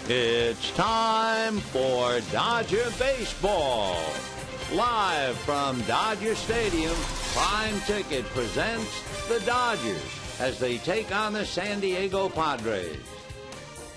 It's time for Dodger Baseball. Live from Dodger Stadium, Prime Ticket presents the Dodgers as they take on the San Diego Padres.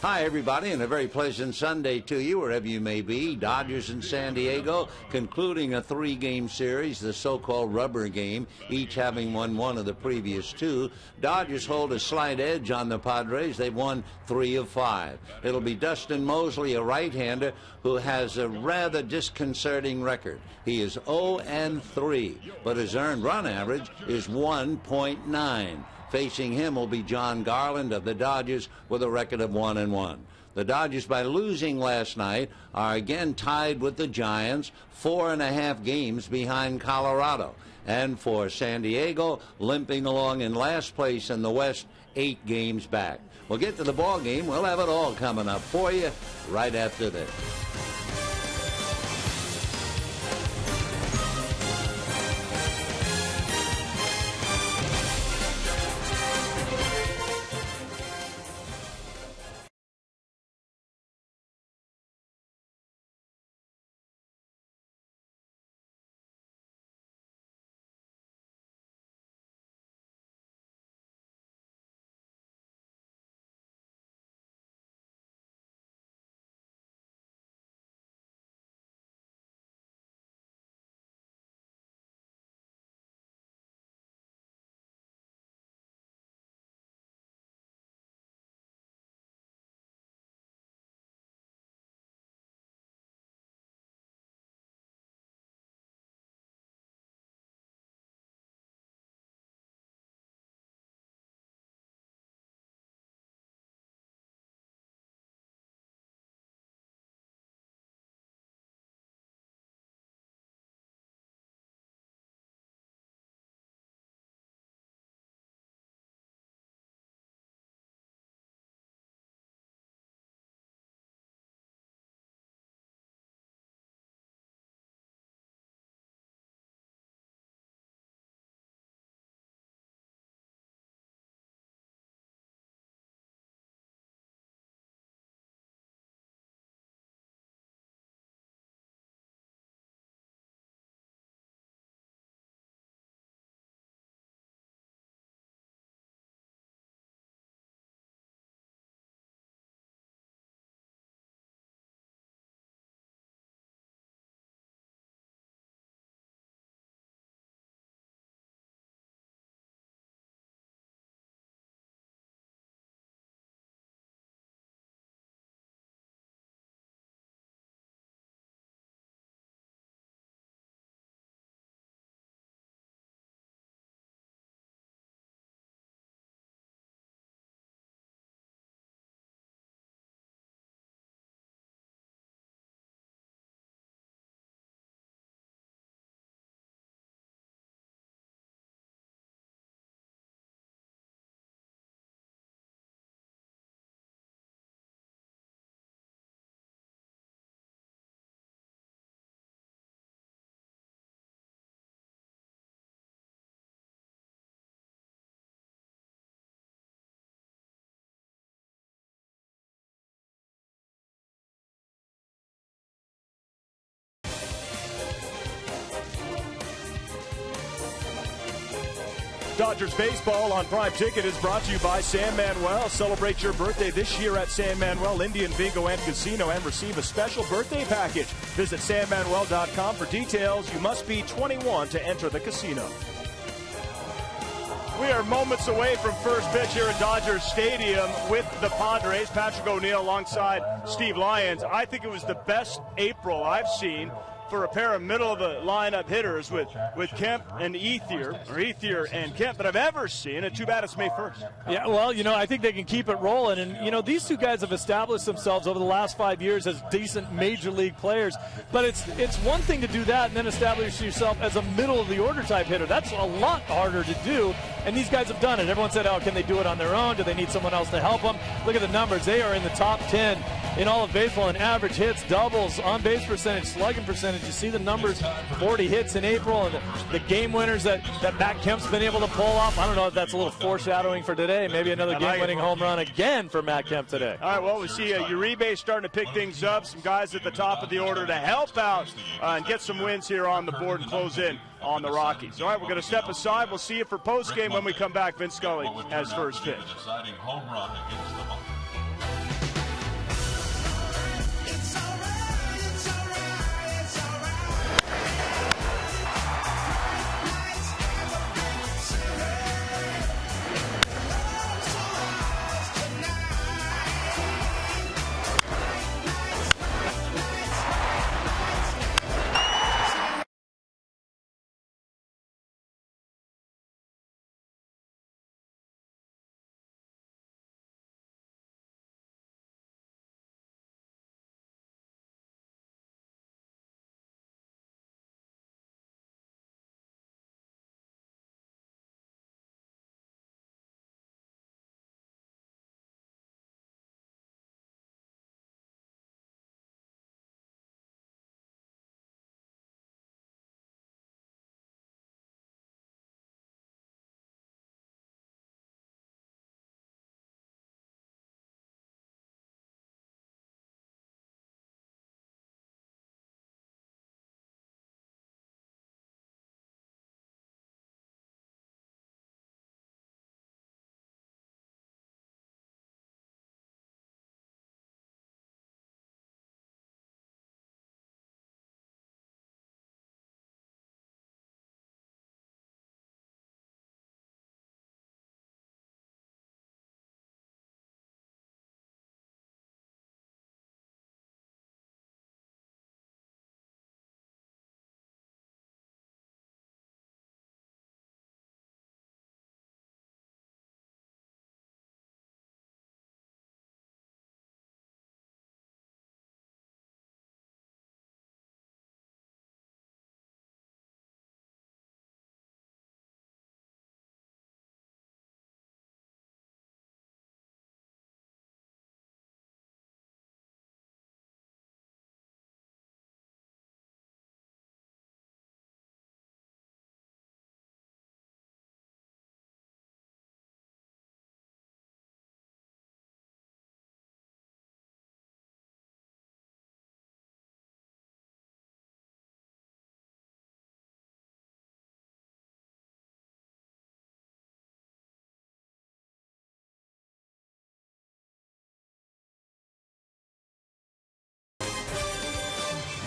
Hi, everybody, and a very pleasant Sunday to you, wherever you may be. Dodgers in San Diego concluding a three-game series, the so-called rubber game, each having won one of the previous two. Dodgers hold a slight edge on the Padres. They've won 3 of 5. It'll be Dustin Mosley, a right-hander, who has a rather disconcerting record. He is 0-3, but his earned run average is 1.9. Facing him will be John Garland of the Dodgers with a record of 1-1. The Dodgers, by losing last night, are again tied with the Giants, 4.5 games behind Colorado. And for San Diego, limping along in last place in the West, 8 games back. We'll get to the ball game. We'll have it all coming up for you right after this. Dodgers baseball on Prime Ticket is brought to you by San Manuel. Celebrate your birthday this year at San Manuel Indian Bingo and Casino and receive a special birthday package. Visit sanmanuel.com for details. You must be 21 to enter the casino. We are moments away from first pitch here at Dodger Stadium with the Padres. Patrick O'Neill alongside Steve Lyons. I think it was the best April I've seen for a pair of middle-of-the-lineup hitters with Kemp and Ethier and Kemp that I've ever seen, and too bad it's May 1st. Yeah, well, I think they can keep it rolling, and, these two guys have established themselves over the last 5 years as decent major league players, but it's one thing to do that and then establish yourself as a middle-of-the-order type hitter. That's a lot harder to do, and these guys have done it. Everyone said, can they do it on their own? Do they need someone else to help them? Look at the numbers. They are in the top 10 in all of baseball in average hits, doubles, on-base percentage, slugging percentage. You see the numbers, 40 hits in April, and the game winners that Matt Kemp's been able to pull off. I don't know if that's a little foreshadowing for today. Maybe another game-winning home run again for Matt Kemp today. All right, well, we see Uribe starting to pick things up, some guys at the top of the order to help out and get some wins here on the board and close in on the Rockies. All right, we're going to step aside. We'll see you for postgame when we come back. Vince Scully has first pitch. Home run against the Monkeys.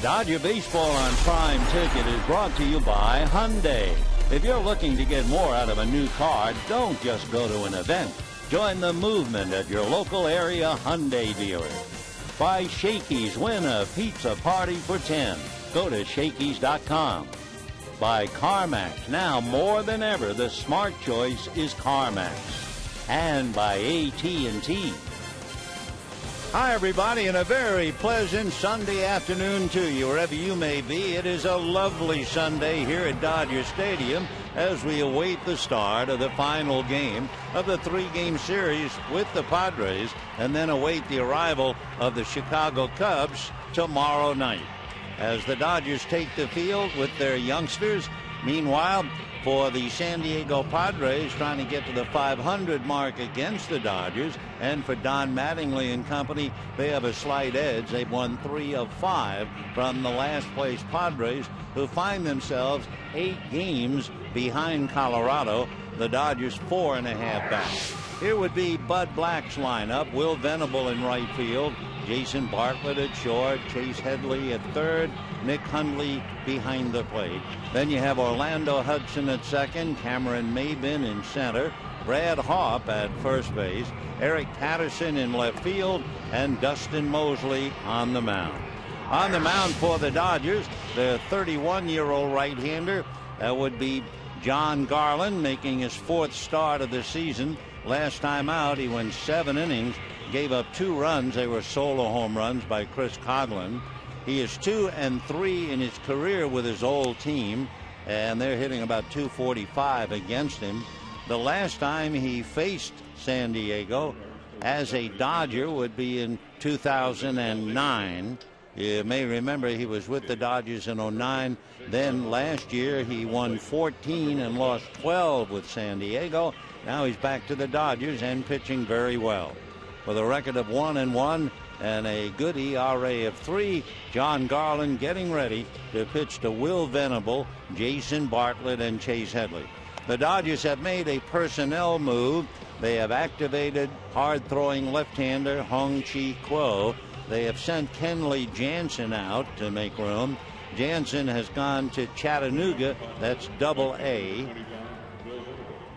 Dodger Baseball on Prime Ticket is brought to you by Hyundai. If you're looking to get more out of a new car, don't just go to an event. Join the movement at your local area Hyundai dealer. By Shakey's, win a pizza party for 10. Go to Shakey's.com. By CarMax, now more than ever, the smart choice is CarMax. And by AT&T. Hi, everybody, and a very pleasant Sunday afternoon to you, wherever you may be. It is a lovely Sunday here at Dodger Stadium as we await the start of the final game of the three-game series with the Padres, and then await the arrival of the Chicago Cubs tomorrow night. As the Dodgers take the field with their youngsters, meanwhile, for the San Diego Padres, trying to get to the 500 mark against the Dodgers, and for Don Mattingly and company, they have a slight edge. They've won 3 of 5 from the last place Padres, who find themselves 8 games behind Colorado. The Dodgers 4.5 back. Here would be Bud Black's lineup. Will Venable in right field, Jason Bartlett at short, Chase Headley at third, Nick Hundley behind the plate. Then you have Orlando Hudson at second, Cameron Maybin in center, Brad Hopp at first base, Eric Patterson in left field, and Dustin Mosley on the mound. On the mound for the Dodgers, the 31-year-old right-hander, that would be John Garland, making his 4th start of the season. Last time out, he went 7 innings, gave up 2 runs. They were solo home runs by Chris Coghlan. He is 2-3 in his career with his old team, and they're hitting about .245 against him. The last time he faced San Diego as a Dodger would be in 2009. You may remember he was with the Dodgers in 09. Then last year he won 14 and lost 12 with San Diego. Now he's back to the Dodgers and pitching very well. With a record of 1-1 and a good ERA of 3, John Garland getting ready to pitch to Will Venable, Jason Bartlett, and Chase Headley. The Dodgers have made a personnel move. They have activated hard-throwing left-hander Hong-Chi Kuo. They have sent Kenley Jansen out to make room. Jansen has gone to Chattanooga. That's Double-A.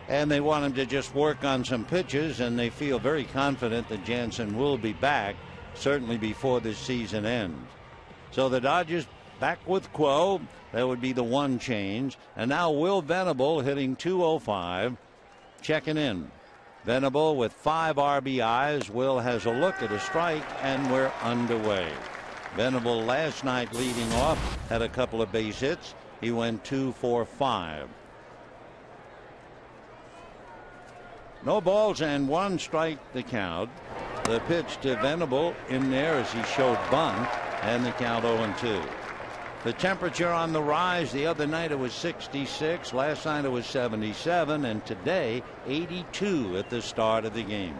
And they want him to just work on some pitches, and they feel very confident that Jansen will be back, certainly before this season ends. So the Dodgers back with Kuo. That would be the one change. And now Will Venable hitting .205, checking in. Venable with 5 RBIs. Will has a look at a strike, and we're underway. Venable last night leading off, had a couple of base hits. He went 2 for 5. No balls and 1 strike the count. The pitch to Venable in there as he showed bunt, and the count 0-2. The temperature on the rise. The other night it was 66. Last night it was 77. And today 82 at the start of the game.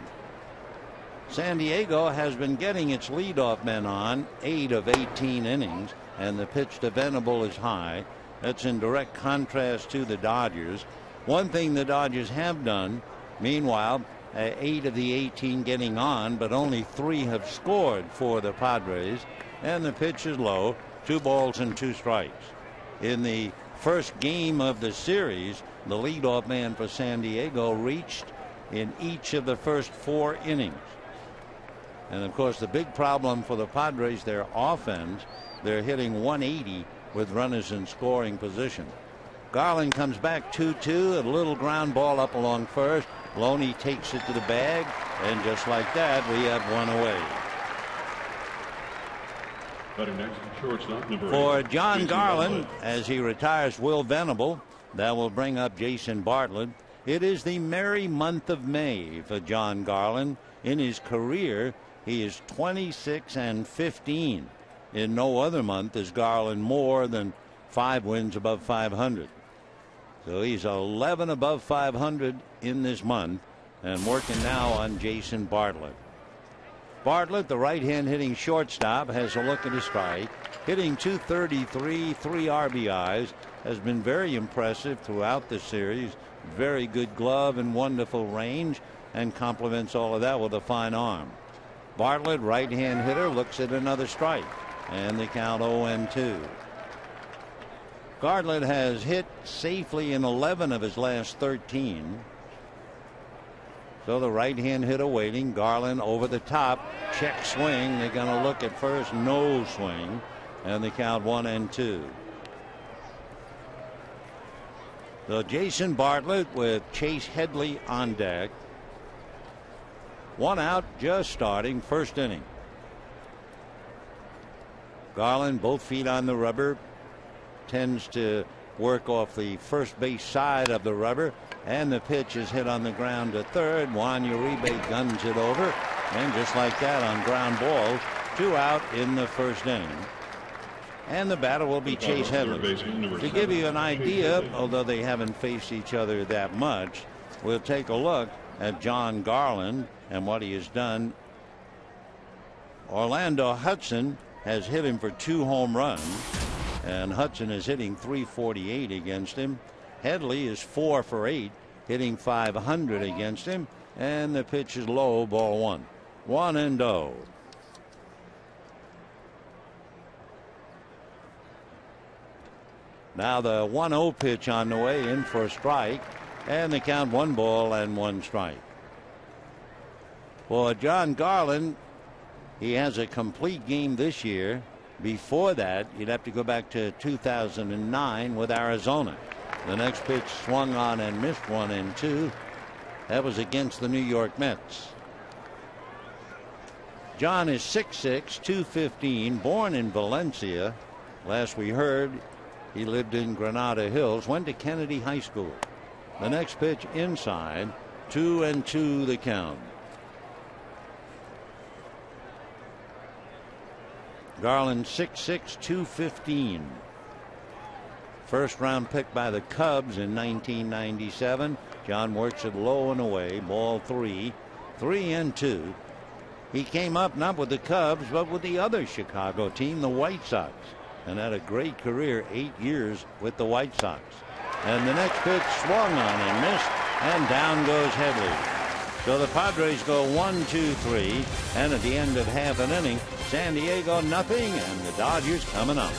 San Diego has been getting its leadoff men on 8 of 18 innings. And the pitch to Venable is high. That's in direct contrast to the Dodgers. One thing the Dodgers have done, meanwhile, 8 of the 18 getting on, but only 3 have scored for the Padres. And the pitch is low. 2 balls and 2 strikes. In the first game of the series, the leadoff man for San Diego reached in each of the first 4 innings. And of course, the big problem for the Padres, their offense, they're hitting 180 with runners in scoring position. Garland comes back 2-2, a little ground ball up along first. Loney takes it to the bag, and just like that, we have 1 away. For John Garland, as he retires Will Venable, that will bring up Jason Bartlett. It is the merry month of May for John Garland. In his career, he is 26-15. In no other month has Garland more than 5 wins above 500. So he's 11 above 500 in this month, and working now on Jason Bartlett. Bartlett, the right-hand hitting shortstop, has a look at his strike. Hitting .233, 3 RBIs, has been very impressive throughout the series. Very good glove and wonderful range, and complements all of that with a fine arm. Bartlett, right-hand hitter, looks at another strike, and the count 0-2. Bartlett has hit safely in 11 of his last 13. So the right-hand hitter waiting. Garland over the top. Check swing. They're going to look at first. No swing. And the count 1-2. So Jason Bartlett with Chase Headley on deck. 1 out, just starting, first inning. Garland, both feet on the rubber. Tends to work off the first base side of the rubber. And the pitch is hit on the ground to third. Juan Uribe guns it over. And just like that on ground balls, 2 out in the first inning. And the batter will be Chase Headley. To give you an idea, although they haven't faced each other that much, we'll take a look at John Garland and what he has done. Orlando Hudson has hit him for 2 home runs. And Hudson is hitting .348 against him. Headley is 4 for 8, hitting .500 against him. And the pitch is low, ball 1. 1-0. Now the 1-0 pitch on the way in for a strike. And the count 1 ball and 1 strike. For John Garland, he has a complete game this year. Before that, you'd have to go back to 2009 with Arizona. The next pitch swung on and missed 1-2. That was against the New York Mets. John is 6'6", 215, born in Valencia. Last we heard, he lived in Granada Hills, went to Kennedy High School. The next pitch inside, 2-2 the count. Garland 6'6", 215. First round pick by the Cubs in 1997. John works it low and away. Ball 3, 3-2. He came up not with the Cubs, but with the other Chicago team, the White Sox, and had a great career, 8 years with the White Sox. And the next pitch swung on and missed, and down goes Headley. So the Padres go 1-2-3, and at the end of half an inning, San Diego nothing, and the Dodgers coming up.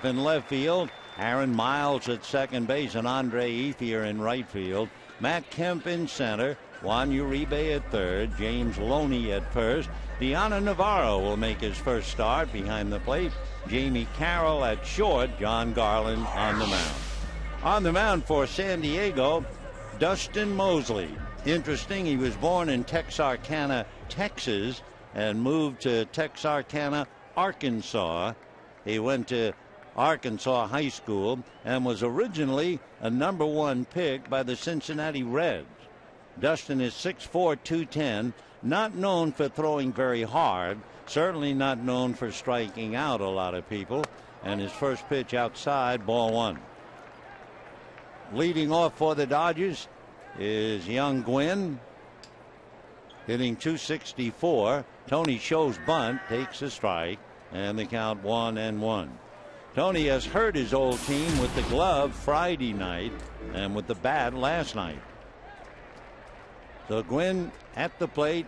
In left field, Aaron Miles at second base, and Andre Ethier in right field. Matt Kemp in center, Juan Uribe at third, James Loney at first. Deanna Navarro will make his first start behind the plate. Jamie Carroll at short, John Garland on the mound. On the mound for San Diego, Dustin Mosley. Interesting, he was born in Texarkana, Texas, and moved to Texarkana, Arkansas. He went to Arkansas High School and was originally a #1 pick by the Cincinnati Reds. Dustin is 6'4", 210, not known for throwing very hard, certainly not known for striking out a lot of people, and his first pitch outside, ball 1. Leading off for the Dodgers is young Gwynn, hitting .264. Tony Show's bunt takes a strike, and the count 1-1. Tony has hurt his old team with the glove Friday night and with the bat last night. So Gwynn at the plate.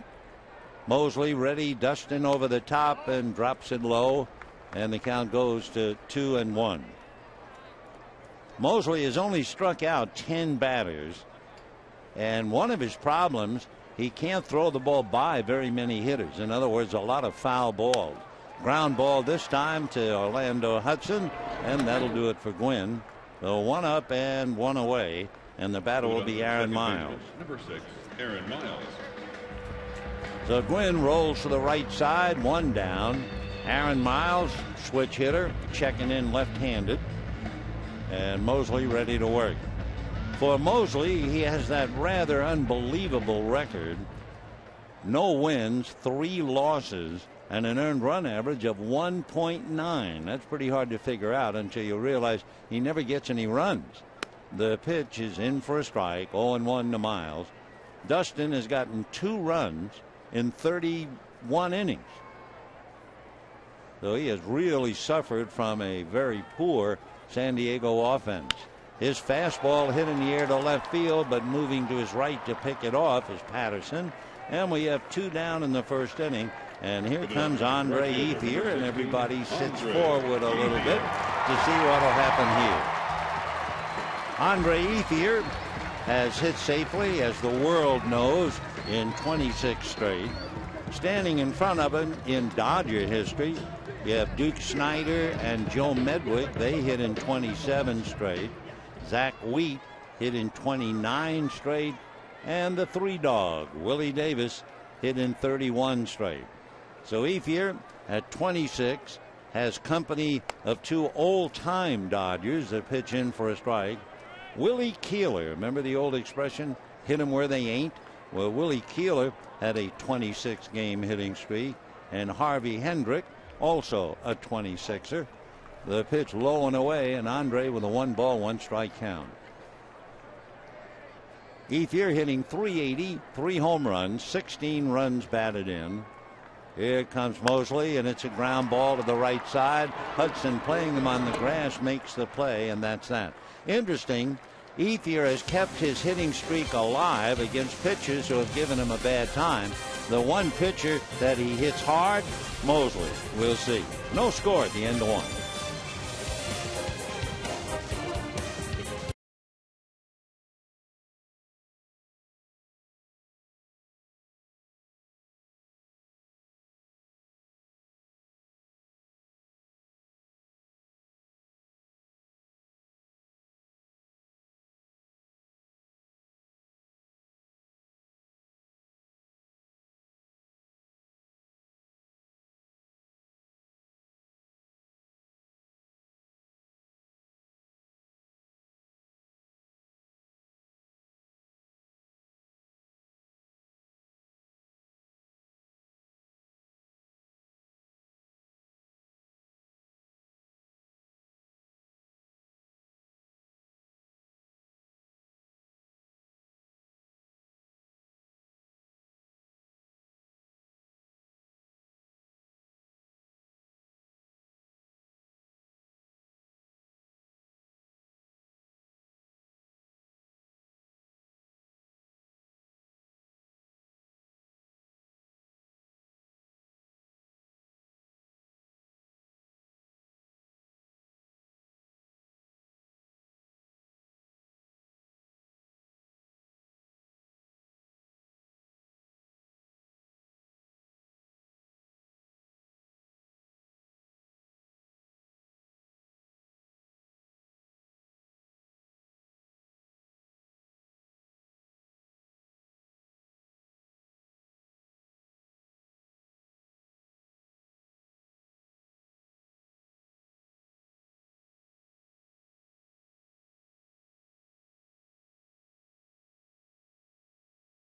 Mosley ready. Dustin over the top and drops it low, and the count goes to 2-1. Mosley has only struck out 10 batters, and one of his problems, he can't throw the ball by very many hitters. In other words, a lot of foul balls. Ground ball this time to Orlando Hudson, and that'll do it for Gwynn. So 1 up and 1 away, and the batter will be Aaron Miles. Number 6, Aaron Miles. So Gwynn rolls to the right side, 1 down. Aaron Miles, switch hitter, checking in left-handed, and Mosley ready to work. For Mosley, he has that rather unbelievable record. No wins, 3 losses, and an earned run average of 1.9. That's pretty hard to figure out until you realize he never gets any runs. The pitch is in for a strike, 0-1 to Miles. Dustin has gotten 2 runs in 31 innings. So he has really suffered from a very poor San Diego offense. His fastball hit in the air to left field, but moving to his right to pick it off is Patterson. And we have 2 down in the first inning. And here comes Andre Ethier, and everybody sits forward a little bit to see what will happen here. Andre Ethier has hit safely, as the world knows, in 26 straight. Standing in front of him in Dodger history, you have Duke Snyder and Joe Medwick. They hit in 27 straight. Zach Wheat hit in 29 straight. And the three dog, Willie Davis, hit in 31 straight. So Ethier at 26 has company of two old-time Dodgers that pitch in for a strike. Willie Keeler, remember the old expression, hit them where they ain't? Well, Willie Keeler had a 26-game hitting streak, and Harvey Hendrick also a 26er. The pitch low and away, and Andre with a 1-ball, 1-strike count. Ethier hitting .380, 3 home runs, 16 runs batted in. Here comes Mosley, and it's a ground ball to the right side. Hudson playing him on the grass makes the play, and that's that. Interesting, Ethier has kept his hitting streak alive against pitchers who have given him a bad time. The one pitcher that he hits hard, Mosley. We'll see. No score at the end of 1.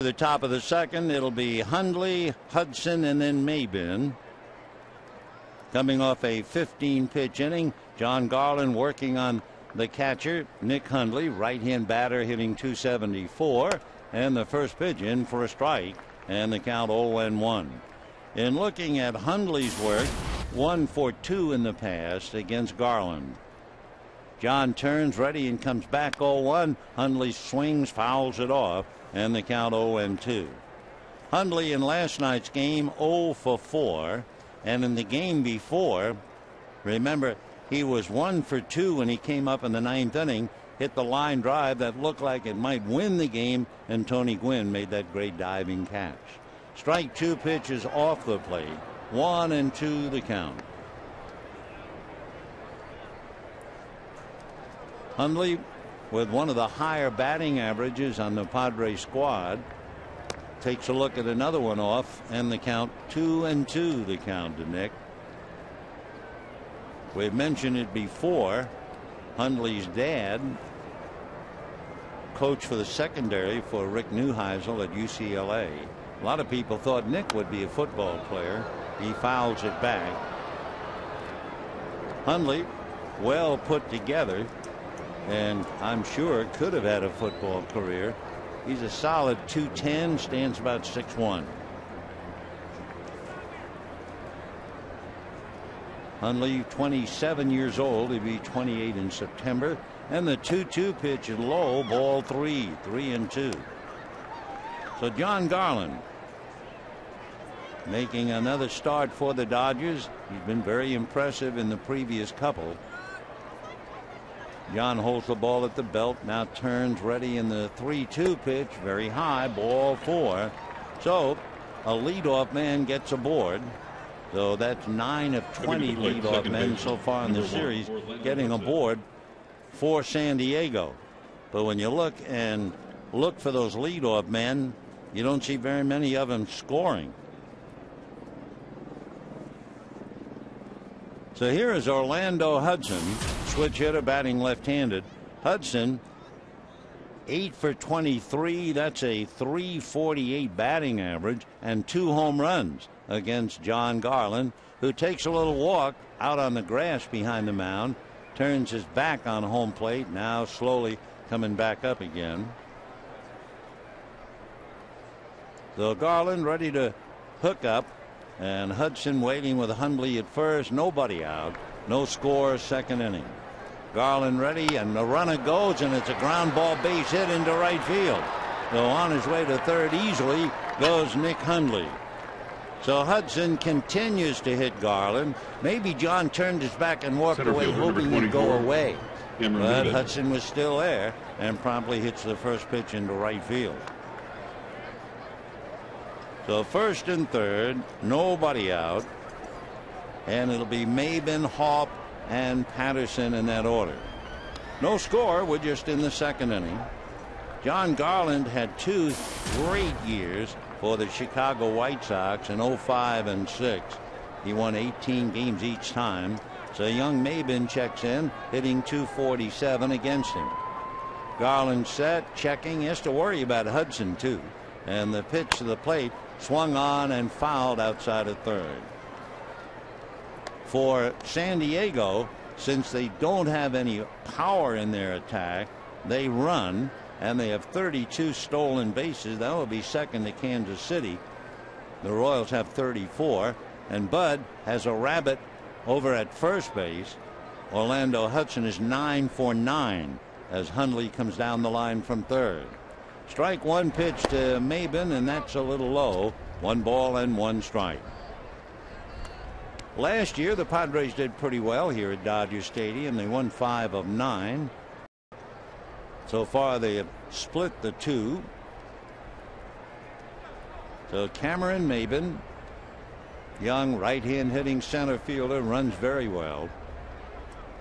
The top of the second, it'll be Hundley, Hudson, and then Maybin. Coming off a 15-pitch inning, John Garland working on the catcher, Nick Hundley, right-hand batter, hitting .274, and the first pitch in for a strike, and the count 0-1. In looking at Hundley's work, 1 for 2 in the past against Garland. John turns ready and comes back 0-1. Hundley swings, fouls it off, and the count 0-2. Hundley in last night's game 0 for 4, and in the game before, remember, he was 1 for 2 when he came up in the 9th inning, hit the line drive that looked like it might win the game, and Tony Gwynn made that great diving catch. Strike 2 pitches off the plate, 1-2 the count. Hundley with one of the higher batting averages on the Padres squad takes a look at another one off, and the count 2-2 the count to Nick. We've mentioned it before. Hundley's dad coached for the secondary for Rick Neuheisel at UCLA. A lot of people thought Nick would be a football player. He fouls it back. Hundley well put together, and I'm sure could have had a football career. He's a solid 210, stands about 6'1". Hundley, 27 years old. He'll be 28 in September. And the 2-2 pitch is low, ball 3, 3-2. So John Garland making another start for the Dodgers. He's been very impressive in the previous couple. John holds the ball at the belt, now turns ready in the 3-2 pitch, very high, ball 4. So a leadoff man gets aboard. So that's 9 of 20 leadoff men so far in the series getting aboard for San Diego. But when you look for those leadoff men, you don't see very many of them scoring. So here is Orlando Hudson, switch hitter, batting left-handed. Hudson, 8 for 23. That's a .348 batting average and 2 home runs against John Garland, who takes a little walk out on the grass behind the mound, turns his back on home plate, now slowly coming back up again. So Garland ready to hook up, and Hudson waiting with Hundley at first, nobody out, no score, second inning. Garland ready, and the runner goes, and it's a ground ball base hit into right field. So on his way to third easily goes Nick Hundley. So Hudson continues to hit Garland. Maybe John turned his back and walked away hoping he'd go away. But Hudson was still there and promptly hits the first pitch into right field. So first and third, nobody out. And it'll be Maben, Haup, and Patterson in that order. No score. We're just in the second inning. John Garland had 2 great years for the Chicago White Sox in 05 and 06. He won 18 games each time. So young Maben checks in, hitting .247 against him. Garland set, checking. He has to worry about Hudson too. And the pitch to the plate swung on and fouled outside of third. For San Diego, since they don't have any power in their attack, they run, and they have 32 stolen bases. That will be second to Kansas City. The Royals have 34, and Bud has a rabbit over at first base. Orlando Hudson is 9 for 9 as Hundley comes down the line from third. Strike one pitch to Maben, and that's a little low. 1 ball and 1 strike. Last year the Padres did pretty well here at Dodger Stadium. They won 5 of 9. So far they have split the 2. So Cameron Maben, young right-hand hitting center fielder, runs very well.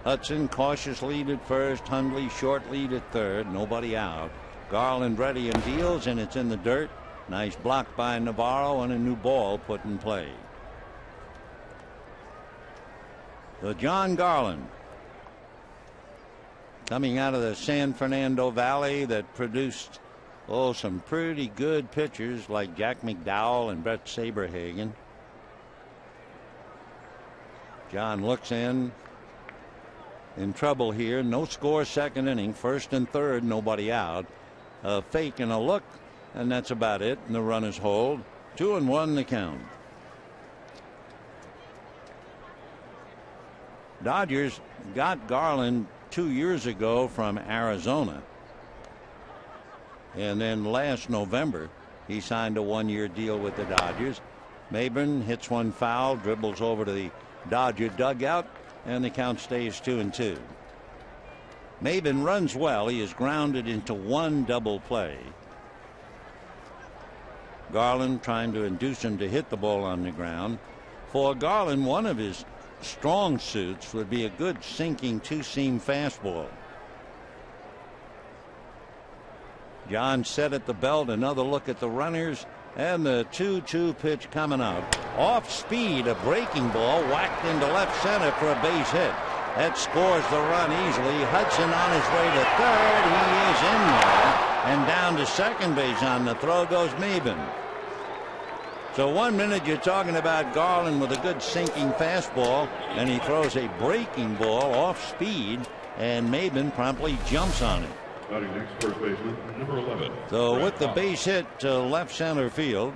Hudson cautious lead at first. Hundley short lead at third. Nobody out. Garland ready and deals, and it's in the dirt. Nice block by Navarro, and a new ball put in play. So John Garland, coming out of the San Fernando Valley that produced some pretty good pitchers like Jack McDowell and Brett Saberhagen. John looks in trouble here. No score, second inning. First and third, nobody out. A fake and a look, and that's about it. And the runners hold. 2-1 the count. Dodgers got Garland 2 years ago from Arizona. And then last November, he signed a 1-year deal with the Dodgers. Maben hits one foul, dribbles over to the Dodger dugout, and the count stays 2-2. Maben runs well. He is grounded into 1 double play. Garland trying to induce him to hit the ball on the ground. For Garland, one of his strong suits would be a good sinking 2-seam fastball. John set at the belt. Another look at the runners, and the 2-2 pitch coming up. Off speed, a breaking ball whacked into left center for a base hit. That scores the run easily. Hudson on his way to third. He is in there, and down to second base on the throw goes Maben. So 1 minute you're talking about Garland with a good sinking fastball, and he throws a breaking ball off speed, and Maben promptly jumps on it. Batting next, first baseman, number 11. So with the base hit to left center field,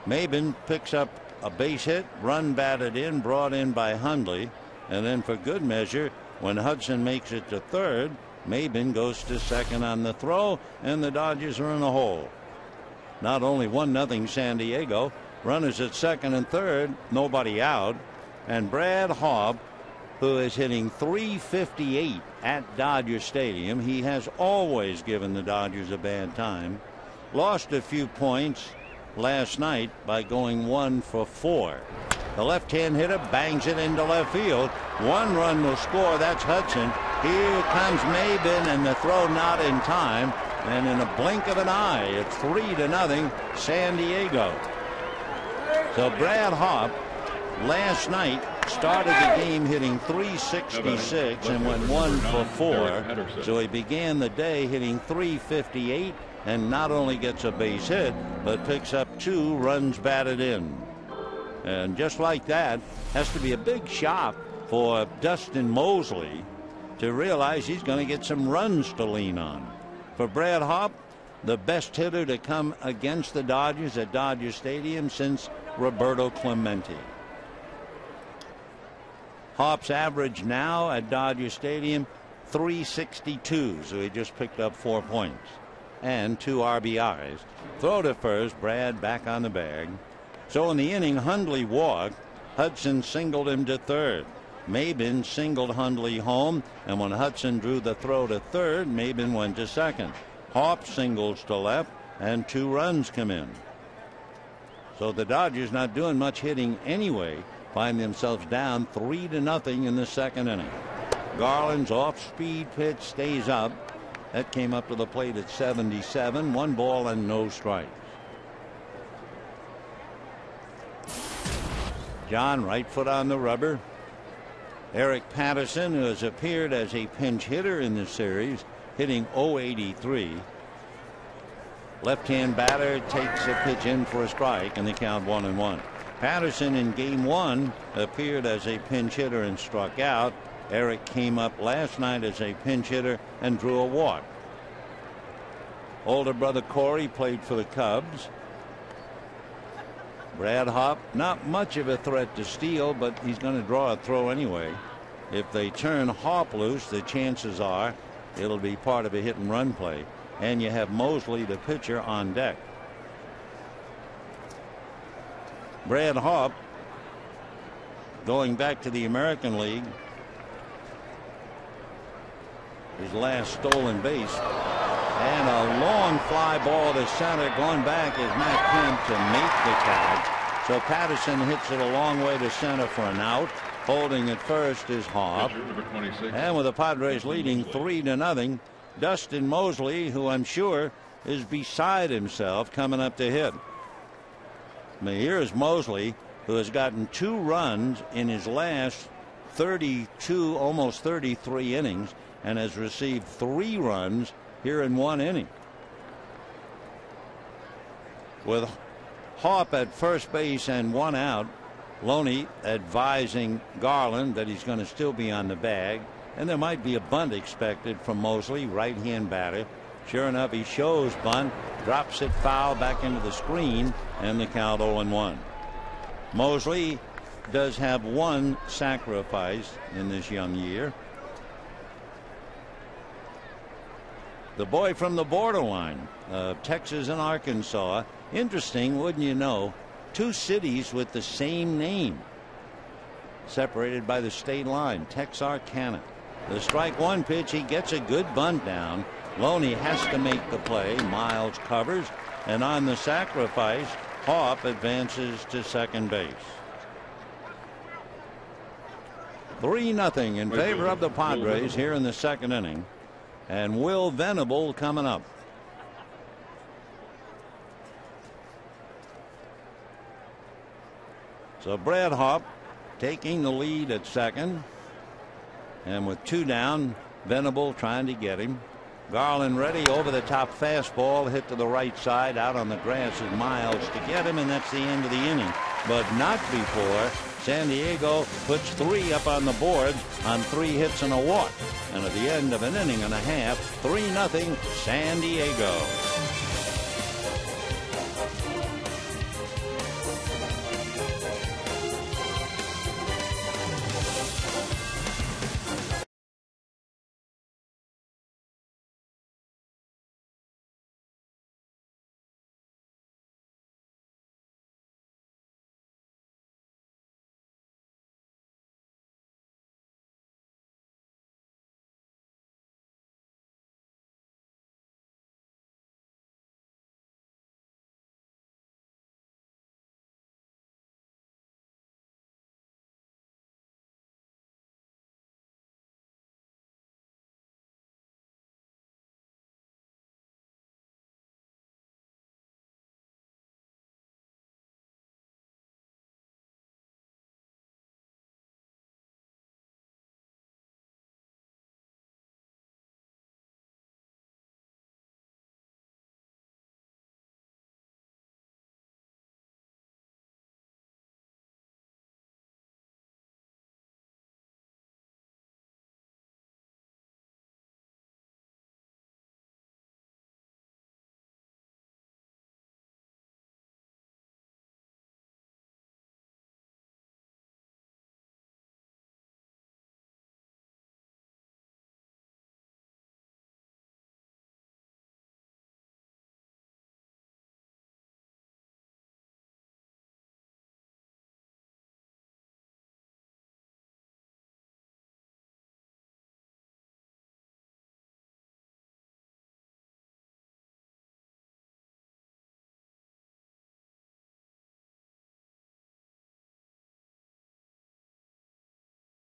Maben picks up a base hit, run batted in, brought in by Hundley, and then for good measure, when Hudson makes it to third, Maben goes to second on the throw, and the Dodgers are in a hole. Not only 1-0 San Diego, runners at second and third, nobody out, and Brad Haup, who is hitting .358 at Dodger Stadium. He has always given the Dodgers a bad time. Lost a few points last night by going 1 for 4. The left-hand hitter bangs it into left field. 1 run will score. That's Hudson. Here comes Maben, and the throw not in time. And in a blink of an eye, it's 3-0 San Diego. So Brad Hopp last night started the game hitting .366 and went 1 for 4. So he began the day hitting .358 and not only gets a base hit, but picks up 2 runs batted in. And just like that, has to be a big shock for Dustin Mosley to realize he's going to get some runs to lean on. For Brad Hopp, the best hitter to come against the Dodgers at Dodger Stadium since Roberto Clemente. Hopp's average now at Dodger Stadium, .362, so he just picked up 4 points and 2 RBIs. Throw to first, Brad back on the bag. So in the inning, Hundley walked. Hudson singled him to third. Maben singled Hundley home, and when Hudson drew the throw to third, Maben went to second. Hopp singles to left, and 2 runs come in. So the Dodgers, not doing much hitting anyway, find themselves down 3-0 in the second inning. Garland's off-speed pitch stays up. That came up to the plate at 77. 1 ball and no strikes. John, right foot on the rubber. Eric Patterson, who has appeared as a pinch hitter in this series, hitting .083. Left-hand batter takes a pitch in for a strike, and they count 1-1. Patterson in game 1 appeared as a pinch hitter and struck out. Eric came up last night as a pinch hitter and drew a walk. Older brother Corey played for the Cubs. Brad Hopp, not much of a threat to steal, but he's going to draw a throw anyway. If they turn Hopp loose, the chances are it'll be part of a hit and run play. And you have Mosley, the pitcher, on deck. Brad Hopp, going back to the American League, his last stolen base, and a long fly ball to center. Going back is Matt Kemp to make the catch. So Patterson hits it a long way to center for an out. Holding at first is Hopp. And with the Padres leading 3-0, Dustin Mosley, who I'm sure is beside himself, coming up to hit. Now here's Mosley, who has gotten 2 runs in his last 32, almost 33 innings, and has received 3 runs here in 1 inning. With Hopp at first base and 1 out, Loney advising Garland that he's going to still be on the bag, and there might be a bunt expected from Mosley, right-hand batter. Sure enough, he shows bunt, drops it foul back into the screen, and the count 0-1. Mosley does have 1 sacrifice in this young year. The boy from the borderline of Texas and Arkansas. Interesting, wouldn't you know, 2 cities with the same name, separated by the state line, Texarkana. The strike 1 pitch, he gets a good bunt down. Loney has to make the play. Miles covers, and on the sacrifice, Hopp advances to second base. 3-0 in favor of the Padres here in the second inning. And Will Venable coming up. So Brad Hopp taking the lead at second. And with 2 down, Venable trying to get him. Garland ready, over the top fastball, hit to the right side, out on the grass is Miles to get him, and that's the end of the inning. But not before San Diego puts 3 up on the board on 3 hits and a walk. And at the end of an inning and a half, 3-0 San Diego.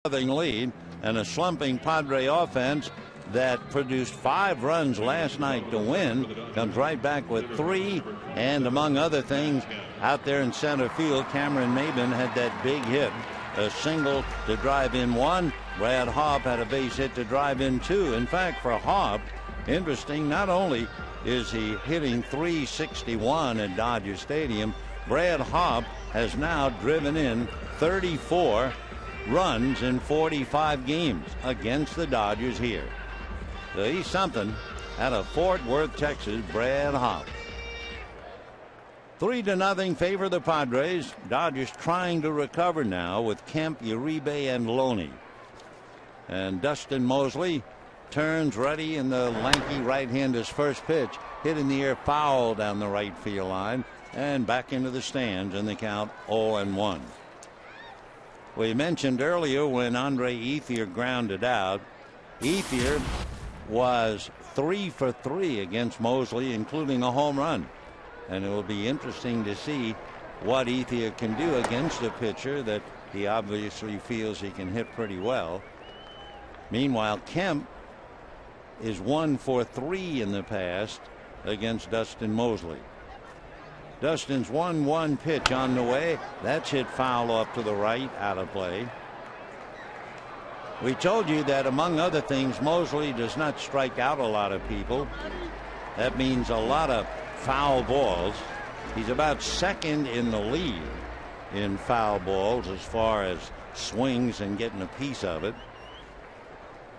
lead, and a slumping Padre offense that produced 5 runs last night to win comes right back with 3. And among other things, out there in center field, Cameron Maben had that big hit, a single to drive in 1. Brad Hopp had a base hit to drive in 2. In fact, for Hopp, interesting, not only is he hitting .361 at Dodger Stadium, Brad Hopp has now driven in 34 runs in 45 games against the Dodgers here. So he's something out of Fort Worth, Texas, Brad Hopp. 3-0 favor the Padres. Dodgers trying to recover now with Kemp, Uribe, and Loney. And Dustin Mosley turns ready, and the lanky right-hander's first pitch hit in the air, foul down the right field line and back into the stands, in the count 0-1. We mentioned earlier when Andre Ethier grounded out, Ethier was 3 for 3 against Mosley, including a home run. And it will be interesting to see what Ethier can do against a pitcher that he obviously feels he can hit pretty well. Meanwhile, Kemp is 1 for 3 in the past against Dustin Mosley. Dustin's 1-1 pitch on the way. That's hit foul off to the right, out of play. We told you that, among other things, Mosley does not strike out a lot of people. That means a lot of foul balls. He's about second in the league in foul balls as far as swings and getting a piece of it.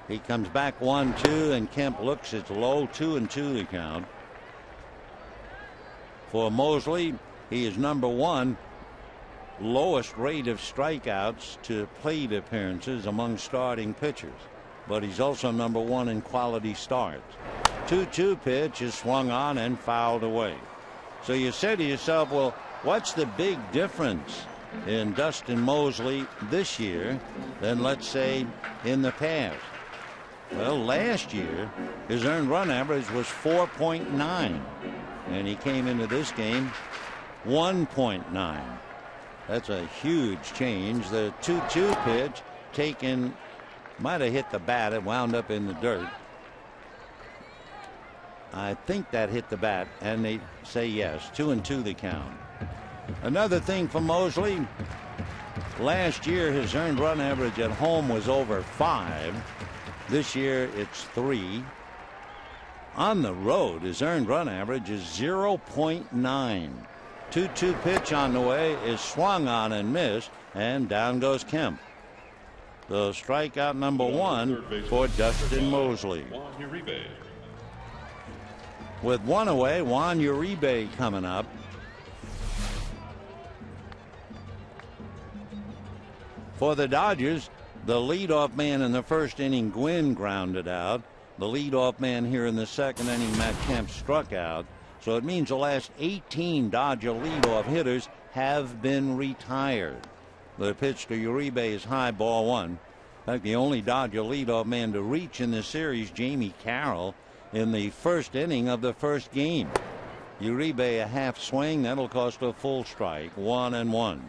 He comes back 1-2, and Kemp looks. It's low, 2-2 the count. For Mosley, he is number 1 lowest rate of strikeouts to plate appearances among starting pitchers, but he's also number 1 in quality starts. 2-2 pitch is swung on and fouled away. So you say to yourself, well, what's the big difference in Dustin Mosley this year than, let's say, in the past? Well, last year his earned run average was 4.9, and he came into this game 1.9. That's a huge change. The 2-2 pitch taken, might have hit the bat. It wound up in the dirt. I think that hit the bat, and they say yes. 2-2 the count. Another thing for Mosley, last year his earned run average at home was over 5. This year it's 3. On the road, his earned run average is 0.9. 2-2 pitch on the way is swung on and missed, and down goes Kemp. The strikeout number 1 for Dustin Mosley. With 1 away, Juan Uribe coming up. For the Dodgers, the leadoff man in the first inning, Gwynn, grounded out. The leadoff man here in the second inning, Matt Kemp, struck out. So it means the last 18 Dodger leadoff hitters have been retired. The pitch to Uribe is high, ball 1. In fact, the only Dodger leadoff man to reach in this series, Jamie Carroll, in the first inning of the first game. Uribe a half swing, that'll cost a full strike, 1-1.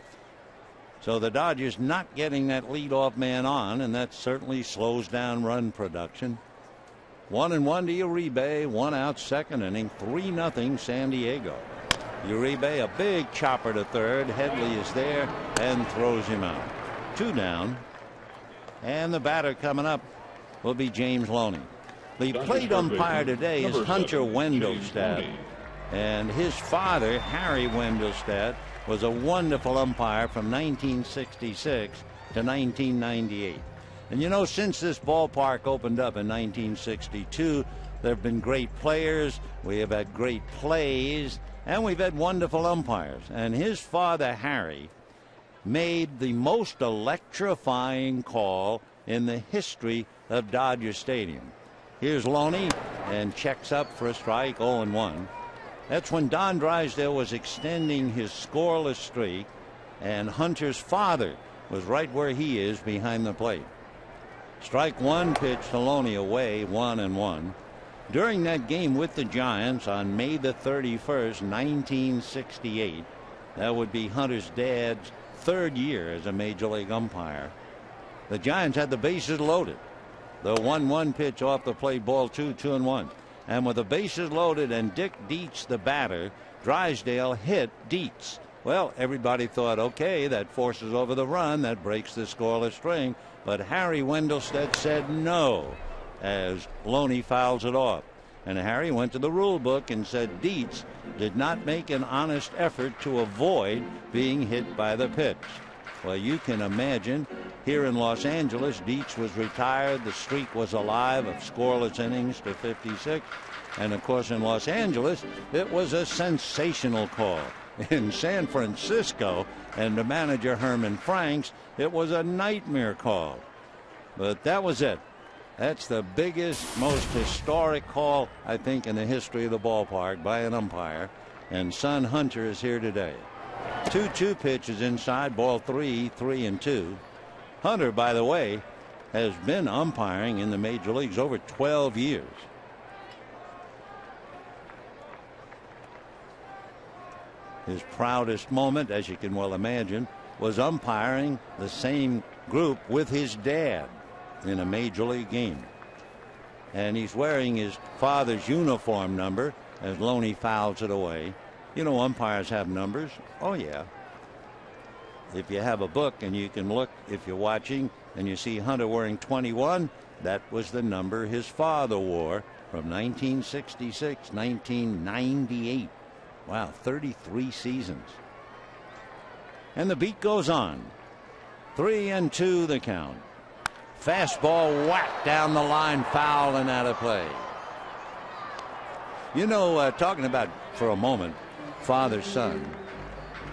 So the Dodgers not getting that leadoff man on, and that certainly slows down run production. 1-1 to Uribe, 1 out, second inning, 3-0 San Diego. Uribe, a big chopper to third. Headley is there and throws him out. 2 down. And the batter coming up will be James Loney. The plate umpire today is Hunter Wendelstedt, and his father, Harry Wendelstedt, was a wonderful umpire from 1966 to 1998. And you know, since this ballpark opened up in 1962, there have been great players, we have had great plays, and we've had wonderful umpires. And his father, Harry, made the most electrifying call in the history of Dodger Stadium. Here's Loney, and checks up for a strike, 0-1. That's when Don Drysdale was extending his scoreless streak, and Hunter's father was right where he is behind the plate. Strike 1 pitch to Loney away, 1-1. During that game with the Giants on May the 31st, 1968, that would be Hunter's dad's 3rd year as a major league umpire. The Giants had the bases loaded. The 1-1 pitch off the plate, ball 2, 2-1. And with the bases loaded and Dick Dietz, the batter, Drysdale hit Dietz. Well, everybody thought, okay, that forces over the run, that breaks the scoreless string. But Harry Wendelstedt said no as Loney fouls it off. And Harry went to the rule book and said Dietz did not make an honest effort to avoid being hit by the pitch. Well, you can imagine here in Los Angeles, Dietz was retired. The streak was alive of scoreless innings to 56. And of course, in Los Angeles, it was a sensational call. In San Francisco and the manager Herman Franks, it was a nightmare call. But that was it. That's the biggest, most historic call, I think, in the history of the ballpark by an umpire. And Son Hunter is here today. 2-2 pitch is inside, ball 3, 3-2. Hunter, by the way, has been umpiring in the major leagues over 12 years. His proudest moment, as you can well imagine, was umpiring the same group with his dad in a major league game. And he's wearing his father's uniform number as Loney fouls it away. You know, umpires have numbers. Oh, yeah. If you have a book and you can look, if you're watching and you see Hunter wearing 21, that was the number his father wore from 1966, 1998. Wow, 33 seasons. And the beat goes on. 3-2 the count. Fastball whacked down the line, foul and out of play. You know, talking about for a moment father-son,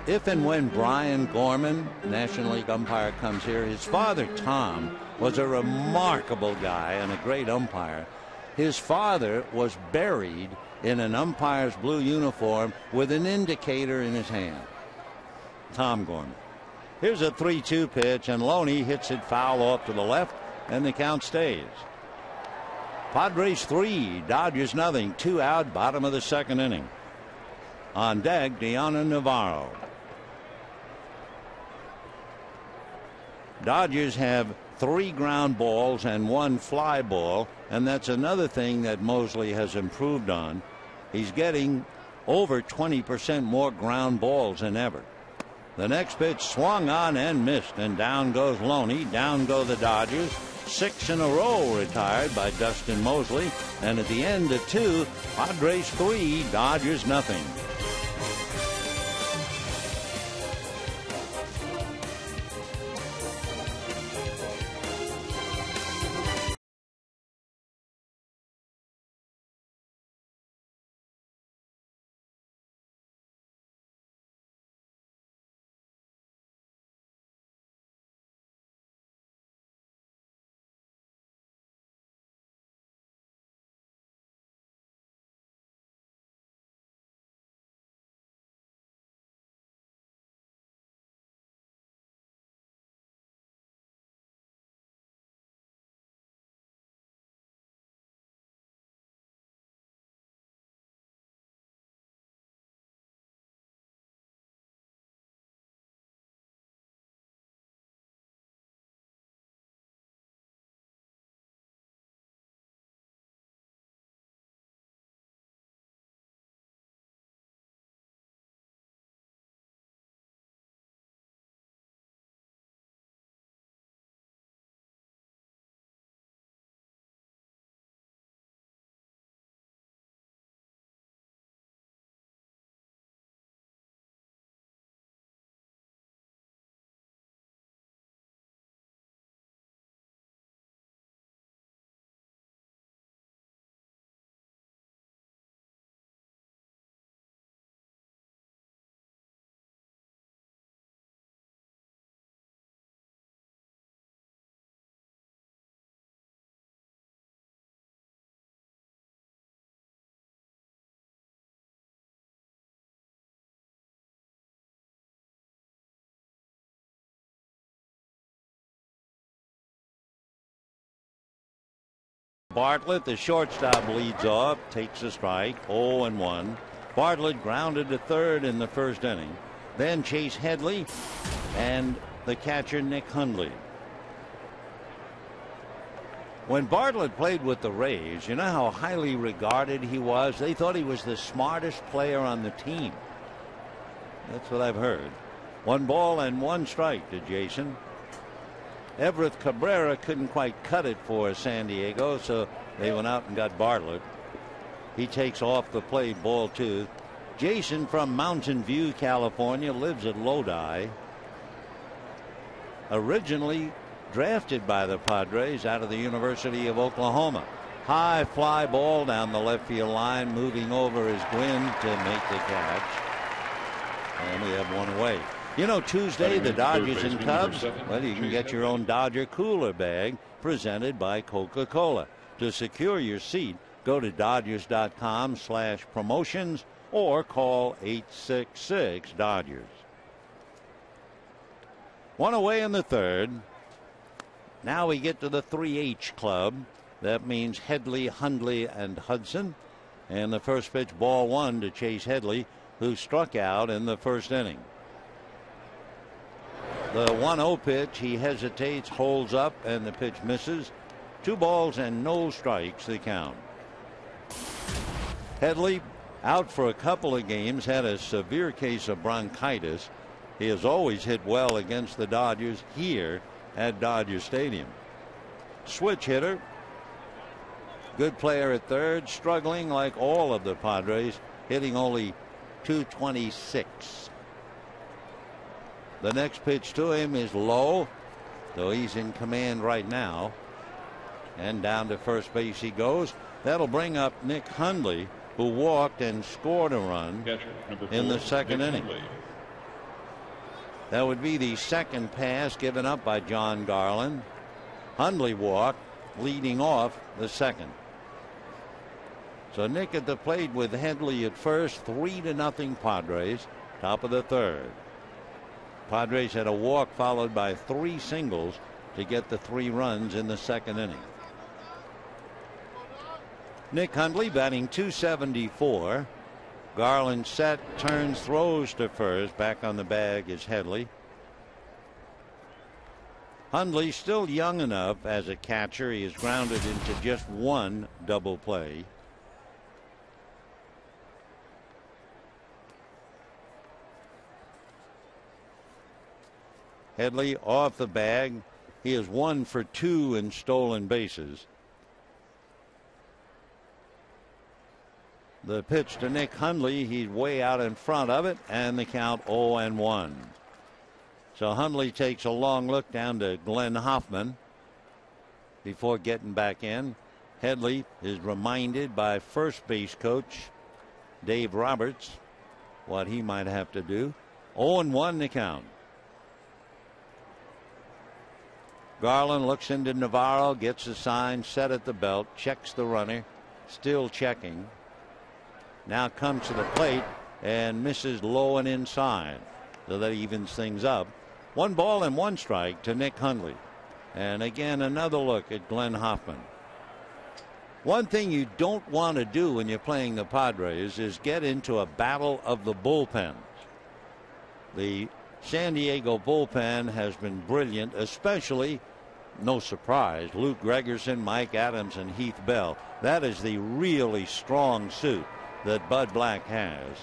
if and when Brian Gorman, National League umpire, comes here, his father Tom was a remarkable guy and a great umpire. His father was buried in an umpire's blue uniform with an indicator in his hand. Tom Gorman. Here's a 3-2 pitch, and Loney hits it foul off to the left, and the count stays. Padres 3, Dodgers nothing. 2 out, bottom of the second inning. On deck, Deanna Navarro. Dodgers have 3 ground balls and 1 fly ball, and that's another thing that Mosley has improved on. He's getting over 20% more ground balls than ever. The next pitch swung on and missed, and down goes Loney. Down go the Dodgers. 6 in a row retired by Dustin Mosley, and at the end of 2, Padres 3, Dodgers nothing. Bartlett, the shortstop, leads off, takes a strike, 0-1. Bartlett grounded to third in the first inning. Then Chase Headley and the catcher Nick Hundley. When Bartlett played with the Rays, you know how highly regarded he was? They thought he was the smartest player on the team. That's what I've heard. 1 ball and 1 strike to Jason. Everett Cabrera couldn't quite cut it for San Diego, so they went out and got Bartlett. He takes off the plate, ball 2. Jason from Mountain View, California, lives at Lodi. Originally drafted by the Padres out of the University of Oklahoma. High fly ball down the left field line, moving over is Gwynn to make the catch. And we have 1 away. You know, Tuesday, the Dodgers and Cubs, well, you can get your own Dodger cooler bag presented by Coca-Cola. To secure your seat, go to Dodgers.com/promotions or call 866-DODGERS. 1 away in the 3rd. Now we get to the 3H club. That means Headley, Hundley, and Hudson. And the first pitch, ball 1 to Chase Headley, who struck out in the first inning. The 1-0 pitch, he hesitates, holds up, and the pitch misses. 2 balls and no strikes, the count. Headley out for a couple of games, had a severe case of bronchitis. He has always hit well against the Dodgers here at Dodger Stadium. Switch hitter. Good player at third, struggling like all of the Padres, hitting only .226. The next pitch to him is low, though he's in command right now. And down to first base he goes. That'll bring up Nick Hundley, who walked and scored a run in the second inning. That would be the second pass given up by John Garland. Hundley walked, leading off the second. So Nick at the plate with Headley at first, 3-0 Padres, top of the 3rd. Padres had a walk followed by 3 singles to get the 3 runs in the second inning. Nick Hundley batting .274. Garland set, turns, throws to first. Back on the bag is Headley. Hundley still young enough as a catcher. He is grounded into just 1 double play. Headley off the bag. He is 1 for 2 in stolen bases. The pitch to Nick Hundley, he's way out in front of it, and the count 0-1. So Hundley takes a long look down to Glenn Hoffman before getting back in. Headley is reminded by first base coach Dave Roberts what he might have to do. 0-1 the count. Garland looks into Navarro, gets a sign, set at the belt, checks the runner, still checking. Now comes to the plate and misses low and inside. So that evens things up. 1 ball and 1 strike to Nick Hundley. And again, another look at Glenn Hoffman. One thing you don't want to do when you're playing the Padres is get into a battle of the bullpens. The San Diego bullpen has been brilliant, especially, no surprise, Luke Gregerson, Mike Adams, and Heath Bell. That is the really strong suit that Bud Black has.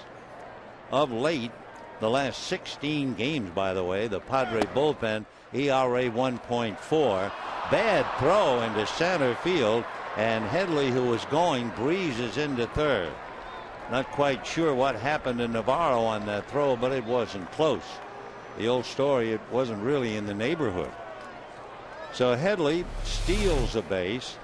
Of late, the last 16 games, by the way, the Padre bullpen, ERA 1.4. Bad throw into center field, and Headley, who was going, breezes into third. Not quite sure what happened to Navarro on that throw, but it wasn't close. The old story, it wasn't really in the neighborhood. So Headley steals a base.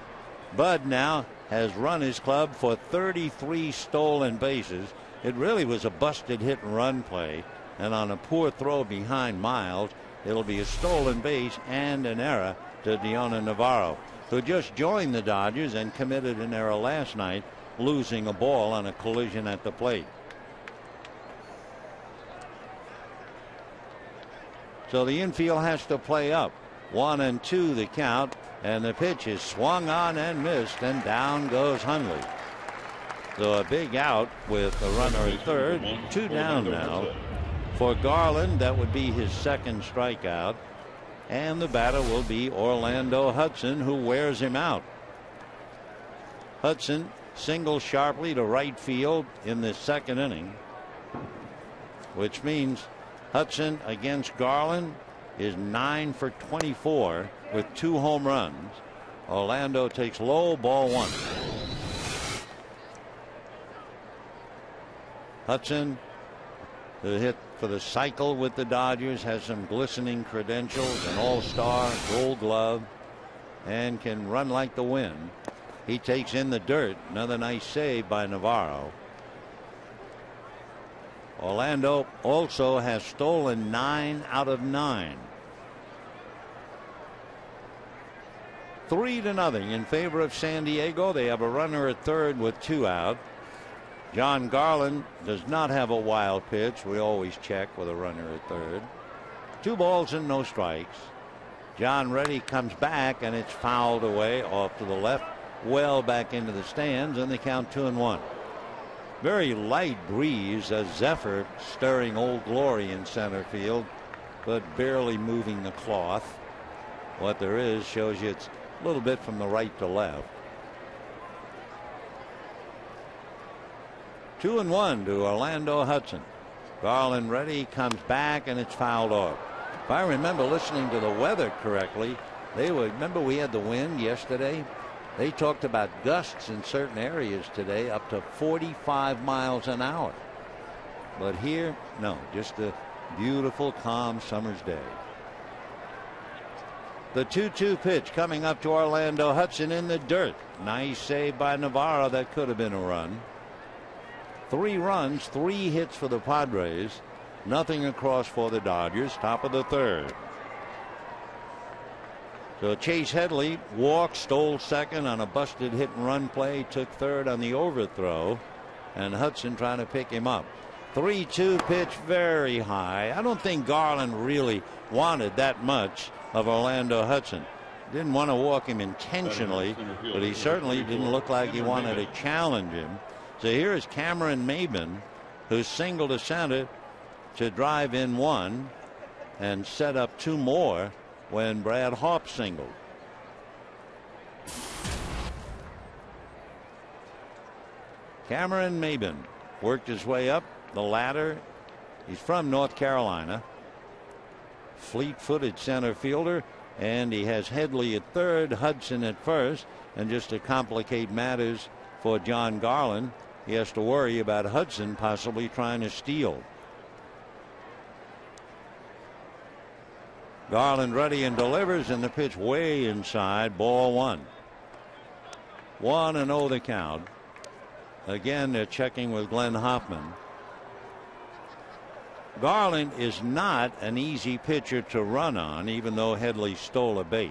Bud now has run his club for 33 stolen bases. It really was a busted hit and run play, and on a poor throw behind Miles, it'll be a stolen base and an error to Deona Navarro, who just joined the Dodgers and committed an error last night, losing a ball on a collision at the plate. So the infield has to play up. 1-2 the count, and the pitch is swung on and missed, and down goes Hundley. So a big out with a runner at third. 2 down now. For Garland, that would be his second strikeout. And the batter will be Orlando Hudson, who wears him out. Hudson singles sharply to right field in the second inning, which means Hudson against Garland is 9 for 24 with 2 home runs. Orlando takes low, ball 1. Hudson, who hit for the cycle with the Dodgers, has some glistening credentials, an all-star, Gold Glove, and can run like the wind. He takes in the dirt. Another nice save by Navarro. Orlando also has stolen 9 out of 9. 3-0 in favor of San Diego. They have a runner at third with 2 out. John Garland does not have a wild pitch. We always check with a runner at third. 2 balls and no strikes. John Reddy comes back, and it's fouled away off to the left, well back into the stands, and they count 2-1. Very light breeze, a zephyr stirring Old Glory in center field, but barely moving the cloth. What there is shows you it's a little bit from the right to left. 2-1 to Orlando Hudson. Garland ready, comes back, and it's fouled off. If I remember listening to the weather correctly, remember we had the wind yesterday. They talked about gusts in certain areas today up to 45 miles an hour. But here, no, just a beautiful, calm summer's day. The 2-2 pitch coming up to Orlando Hudson in the dirt. Nice save by Navarro. That could have been a run. 3 runs, 3 hits for the Padres. Nothing across for the Dodgers. Top of the third. So Chase Headley walked, stole second on a busted hit and run play, took third on the overthrow, and Hudson trying to pick him up. 3-2 pitch, very high. I don't think Garland really wanted that much of Orlando Hudson. Didn't want to walk him intentionally, but he certainly didn't look like he wanted to challenge him. So here is Cameron Maben, who singled to center to drive in 1 and set up 2 more when Brad Hawpe singled. Cameron Maben worked his way up the ladder. He's from North Carolina. Fleet-footed center fielder, and he has Headley at third, Hudson at first, and just to complicate matters for John Garland, he has to worry about Hudson possibly trying to steal. Garland ready and delivers, and the pitch way inside, ball 1. 1-0 the count. Again, they're checking with Glenn Hoffman. Garland is not an easy pitcher to run on, even though Headley stole a base.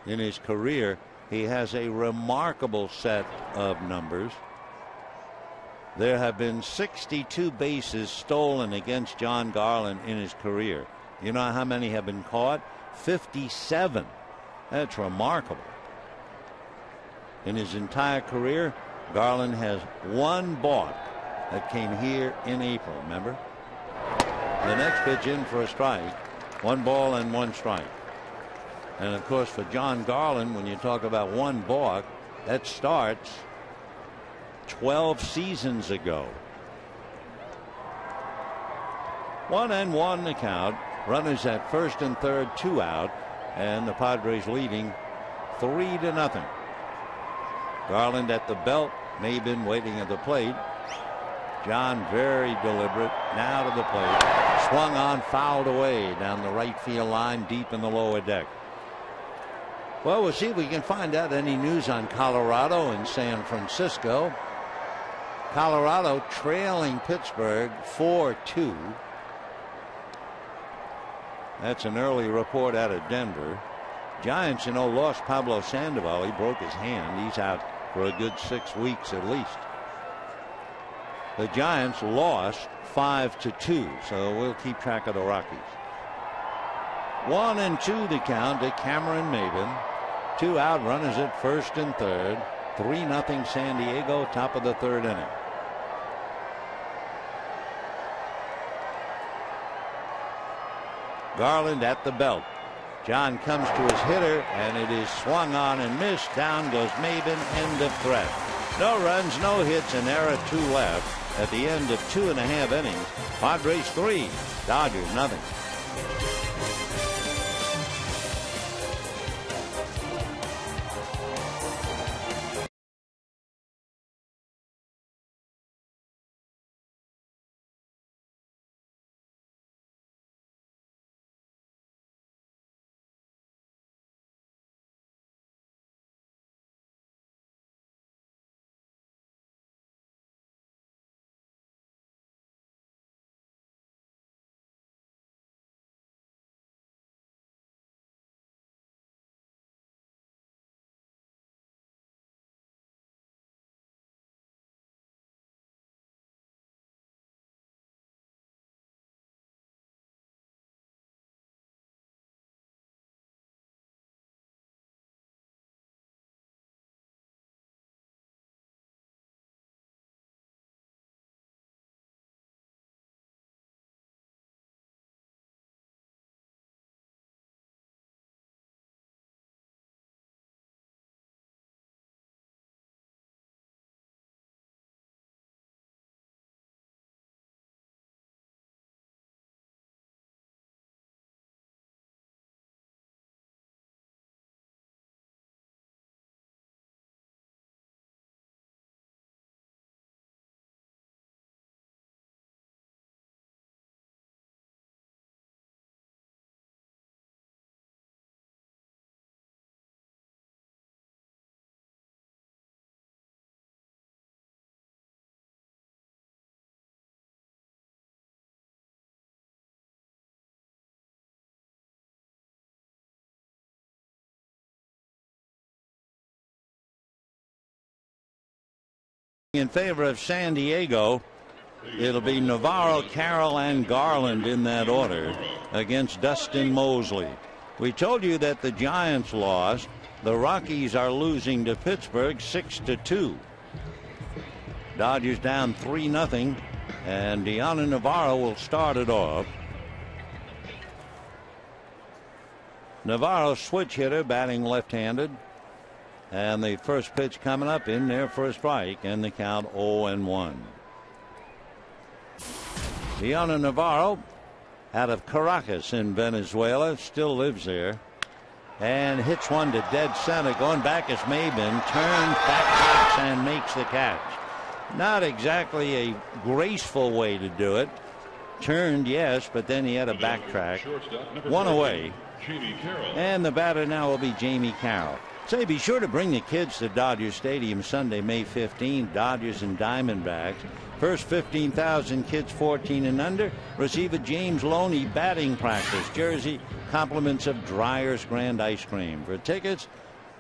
In his career, he has a remarkable set of numbers. There have been 62 bases stolen against John Garland in his career. You know how many have been caught? 57. That's remarkable. In his entire career, Garland has 1 balk that came here in April, remember? The next pitch in for a strike. 1 ball and 1 strike. And of course, for John Garland, when you talk about 1 balk, that starts 12 seasons ago. 1-1 the count. Runners at first and third, 2 out, and the Padres leading 3-0. Garland at the belt, Maben waiting at the plate. John very deliberate, now to the plate. Swung on, fouled away down the right field line, deep in the lower deck. Well, we'll see if we can find out any news on Colorado and San Francisco. Colorado trailing Pittsburgh 4-2. That's an early report out of Denver. Giants, lost Pablo Sandoval. He broke his hand. He's out for a good 6 weeks at least. The Giants lost 5-2, so we'll keep track of the Rockies. 1-2 the count to Cameron Maben. 2 out, runners at first and third. 3-0 San Diego, top of the third inning. Garland at the belt. John comes to his hitter, and it is swung on and missed. Down goes Maben. End of threat. No runs, no hits, and error 2 left at the end of 2.5 innings. Padres 3, Dodgers nothing. In favor of San Diego, it'll be Navarro, Carroll, and Garland in that order against Dustin Mosley. We told you that the Giants lost. The Rockies are losing to Pittsburgh 6-2. Dodgers down 3-0, and Deanna Navarro will start it off. Navarro, switch hitter, batting left-handed. And the first pitch coming up in there for a strike, and the count 0-1. Deanna Navarro out of Caracas in Venezuela, still lives there, and hits one to dead center. Going back is Maben, turns, back and makes the catch. Not exactly a graceful way to do it. Turned, yes, but then he had a backtrack. One away. And the batter now will be Jamie Carroll. Say, be sure to bring the kids to Dodger Stadium Sunday, May 15th. Dodgers and Diamondbacks. First 15,000 kids 14 and under receive a James Loney batting practice jersey, compliments of Dreyer's Grand Ice Cream. For tickets,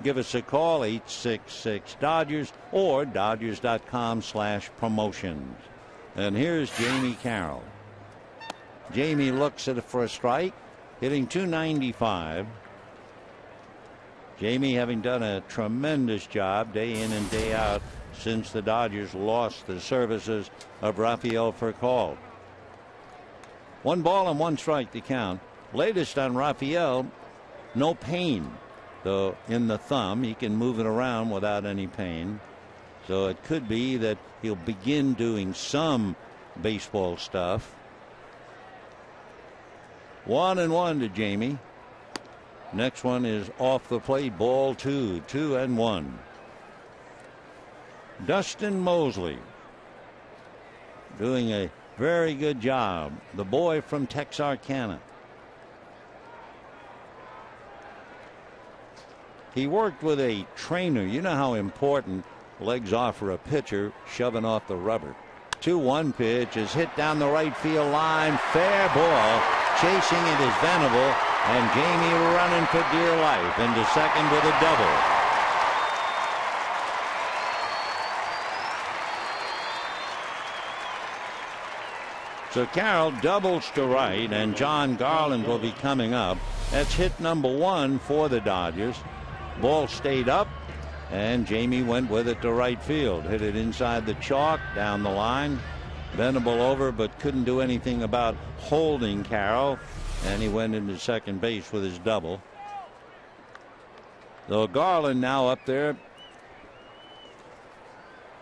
give us a call, 866-DODGERS or Dodgers.com/promotions. And here's Jamie Carroll. Jamie looks at it for a strike, hitting .295. Jamie having done a tremendous job day in and day out since the Dodgers lost the services of Rafael Furcal. 1 ball and 1 strike to count. Latest on Rafael, no pain, though in the thumb. He can move it around without any pain. So it could be that he'll begin doing some baseball stuff. 1-1 to Jamie. Next one is off the plate, ball 2, 2-1. Dustin Mosley doing a very good job. The boy from Texarkana. He worked with a trainer. You know how important legs are for a pitcher, shoving off the rubber. 2-1 pitch is hit down the right field line. Fair ball. Chasing it is Venable. And Jamie running for dear life into second with a double. So Carroll doubles to right, and John Garland will be coming up. That's hit number 1 for the Dodgers. Ball stayed up, and Jamie went with it to right field. Hit it inside the chalk, down the line. Venable over, but couldn't do anything about holding Carroll. and he went into second base with his double. So Garland now up there.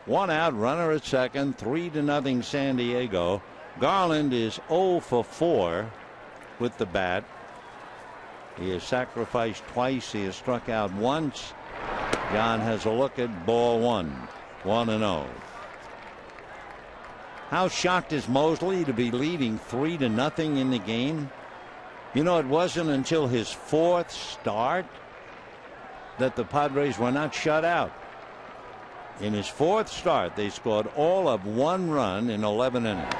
1 out, runner at second, 3-0 San Diego. Garland is 0 for 4 with the bat. He has sacrificed twice. He has struck out once. John has a look at ball one. 1-0. How shocked is Mosley to be leading 3-0 in the game? You know, it wasn't until his fourth start that the Padres were not shut out. In his fourth start, they scored all of 1 run in 11 innings.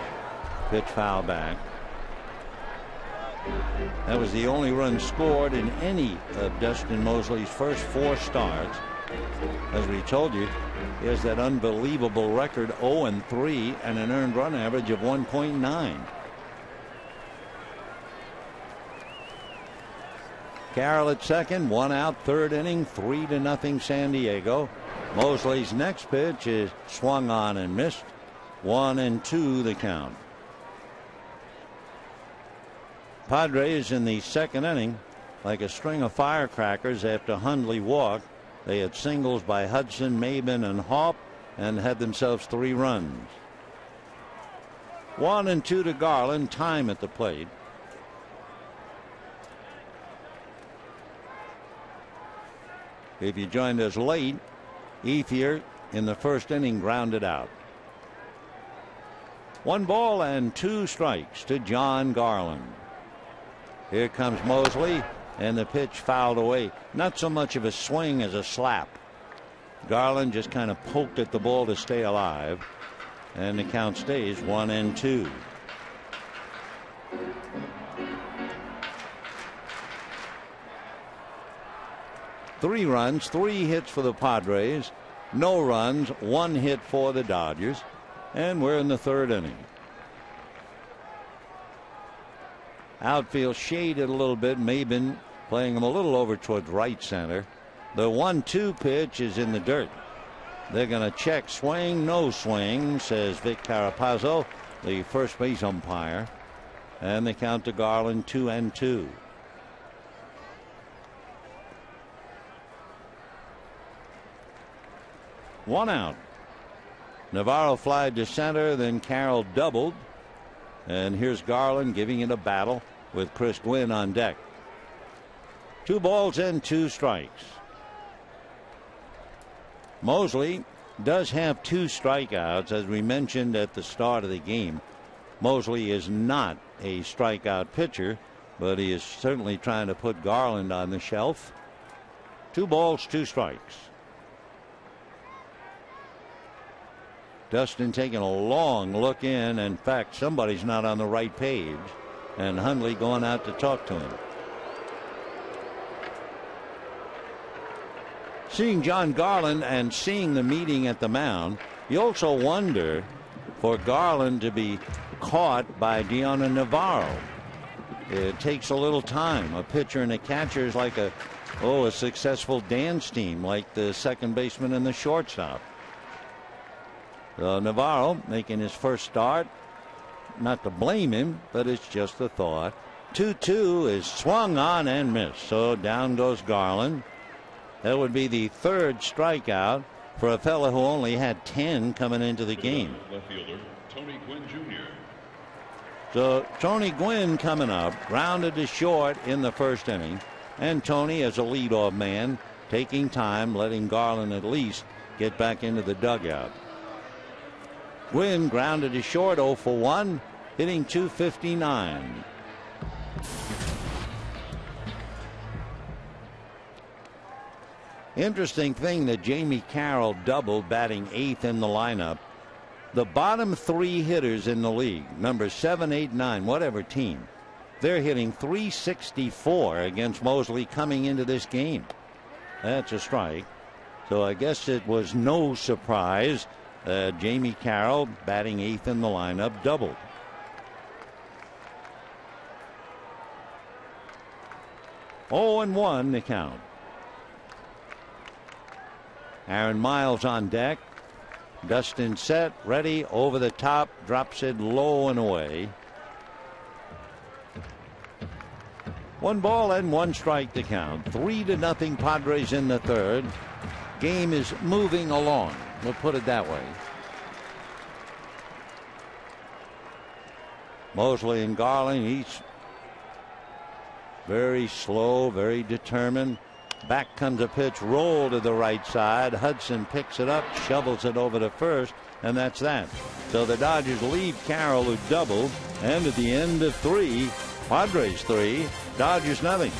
Pitch foul back. That was the only run scored in any of Dustin Mosley's first 4 starts. As we told you, he has that unbelievable record 0-3 and an earned run average of 1.9. Carroll at second, 1 out, 3rd inning, 3-0 San Diego. Mosley's next pitch is swung on and missed. 1-2 the count. Padres in the second inning, like a string of firecrackers after Hundley walked. They had singles by Hudson, Maben, and Haupt, and had themselves 3 runs. 1-2 to Garland. Time at the plate. If you joined us late, Ethier in the first inning grounded out. 1 ball and 2 strikes to John Garland. Here comes Mosley, and the pitch fouled away. Not so much of a swing as a slap. Garland just kind of poked at the ball to stay alive, and the count stays 1-2. Three runs, 3 hits for the Padres, no runs, 1 hit for the Dodgers, and we're in the 3rd inning. Outfield shaded a little bit. Maben playing him a little over towards right center. The 1-2 pitch is in the dirt. They're going to check swing, no swing, says Vic Carapazzo, the first base umpire. And they count to Garland 2-2. One out. Navarro flied to center, then Carroll doubled. And here's Garland giving it a battle with Chris Gwynn on deck. 2 balls and 2 strikes. Mosley does have 2 strikeouts, as we mentioned at the start of the game. Mosley is not a strikeout pitcher, but he is certainly trying to put Garland on the shelf. 2 balls, 2 strikes. Dustin taking a long look in. In fact, somebody's not on the right page, and Hundley going out to talk to him. Seeing John Garland and seeing the meeting at the mound, you also wonder for Garland to be caught by Deonna Navarro. It takes a little time. A pitcher and a catcher is like a successful dance team, like the second baseman and the shortstop. Navarro making his first start. Not to blame him, but it's just a thought. 2-2 is swung on and missed. So down goes Garland. That would be the 3rd strikeout for a fellow who only had 10 coming into the game. Left fielder Tony Gwynn Jr. So Tony Gwynn coming up, grounded to short in the 1st inning. And Tony, as a leadoff man, taking time, letting Garland at least get back into the dugout. Gwynn grounded to short, 0 for 1, hitting .259. Interesting thing that Jamie Carroll doubled, batting 8th in the lineup. The bottom 3 hitters in the league, numbers 7, 8, 9, whatever team, they're hitting .364 against Mosley coming into this game. That's a strike. So I guess it was no surprise Jamie Carroll, batting 8th in the lineup, doubled. Oh, and 1 the count. Aaron Miles on deck. Dustin set, ready, over the top, drops it low and away. 1 ball and 1 strike to count. 3-0 Padres in the third. Game is moving along. We'll put it that way. Mosley and Garland each very slow, very determined. Back comes a pitch, roll to the right side. Hudson picks it up, shovels it over to first, and that's that. So the Dodgers lead Carroll, who doubled, and at the end of 3, Padres 3, Dodgers nothing.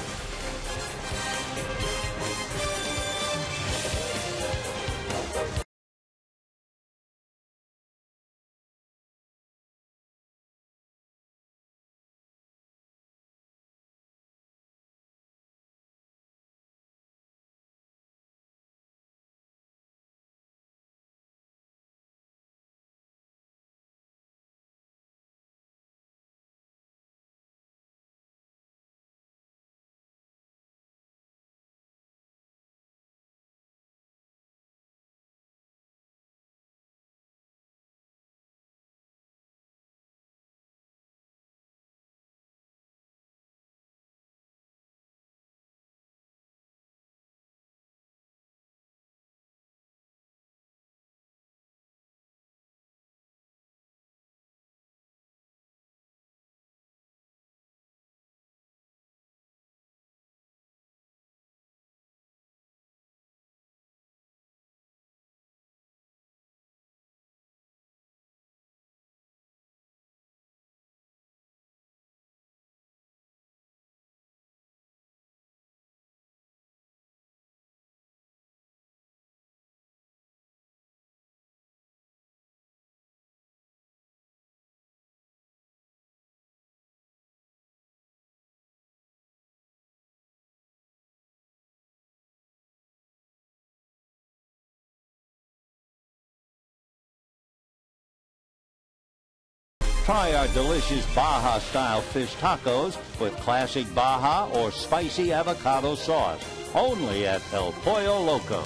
Try our delicious Baja-style fish tacos with classic Baja or spicy avocado sauce. Only at El Pollo Loco.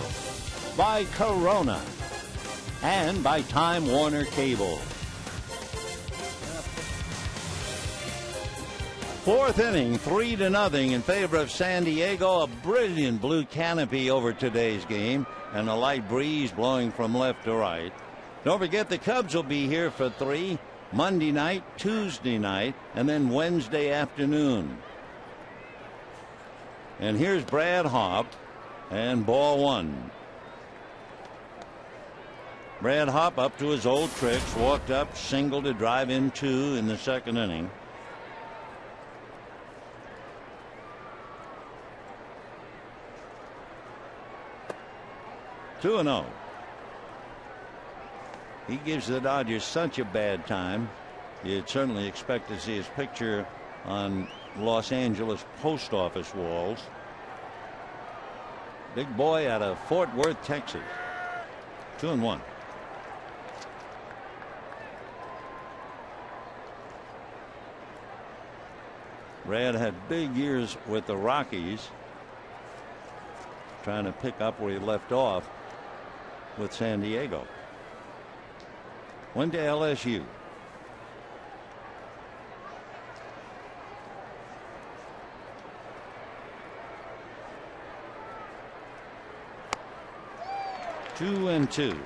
By Corona. And by Time Warner Cable. 4th inning, 3-0 in favor of San Diego. A brilliant blue canopy over today's game, and a light breeze blowing from left to right. Don't forget the Cubs will be here for 3. Monday night, Tuesday night, and then Wednesday afternoon. And here's Brad Hopp, and ball 1. Brad Hopp up to his old tricks, walked up, single to drive in 2 in the 2nd inning. Two and 0. He gives the Dodgers such a bad time. You'd certainly expect to see his picture on Los Angeles post office walls. Big boy out of Fort Worth, Texas. 2-1. Brad had big years with the Rockies, trying to pick up where he left off with San Diego. Went to LSU. Two and 2.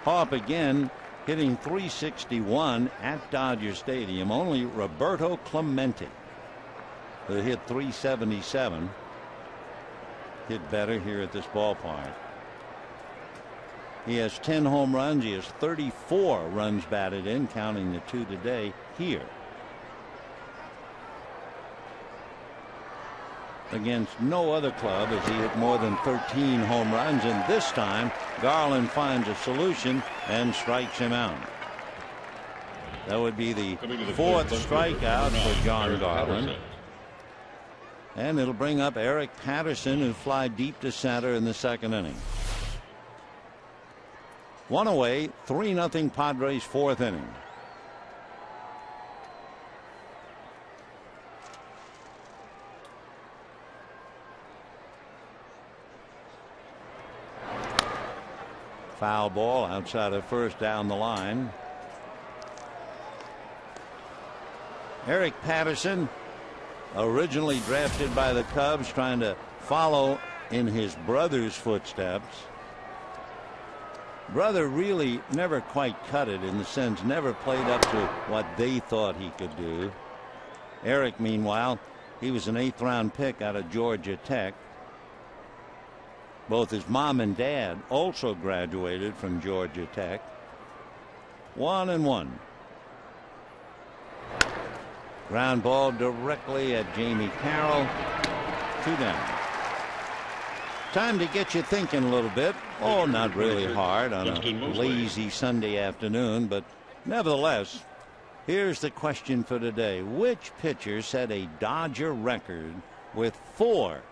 Hopp again hitting .361 at Dodger Stadium. Only Roberto Clemente, who hit .377, hit better here at this ballpark. He has 10 home runs. He has 34 runs batted in, counting the 2 today here. Against no other club has he hit more than 13 home runs, and this time Garland finds a solution and strikes him out. That would be the 4th strikeout for John Garland. And it'll bring up Eric Patterson, who fly deep to center in the 2nd inning. 1 away, 3-0 Padres, 4th inning. Foul ball outside of first, down the line. Eric Patterson originally drafted by the Cubs, trying to follow in his brother's footsteps. Brother really never quite cut it, in the sense never played up to what they thought he could do. Eric, meanwhile, he was an 8th round pick out of Georgia Tech. Both his mom and dad also graduated from Georgia Tech. 1-1. Ground ball directly at Jamie Carroll. 2 down. Time to get you thinking a little bit. Oh, not really hard on a lazy Sunday afternoon, but nevertheless, here's the question for today. Which pitcher set a Dodger record with 4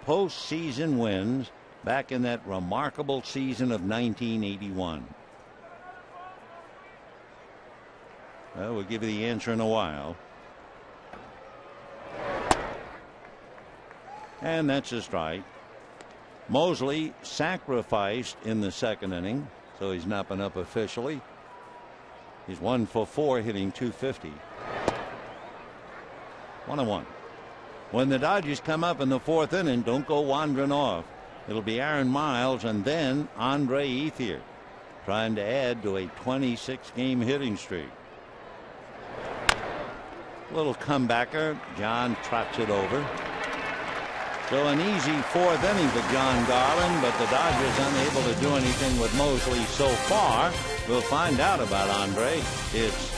postseason wins back in that remarkable season of 1981? Well, we'll give you the answer in a while. And that's a strike. Mosley sacrificed in the 2nd inning, so he's not been up officially. He's 1 for 4, hitting .250. 1-1. When the Dodgers come up in the 4th inning, don't go wandering off. It'll be Aaron Miles and then Andre Ethier, trying to add to a 26-game hitting streak. Little comebacker. John trots it over. So an easy 4th inning for John Garland, but the Dodgers unable to do anything with Mosley so far. We'll find out about Andre. It's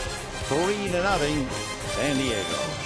3-0 San Diego.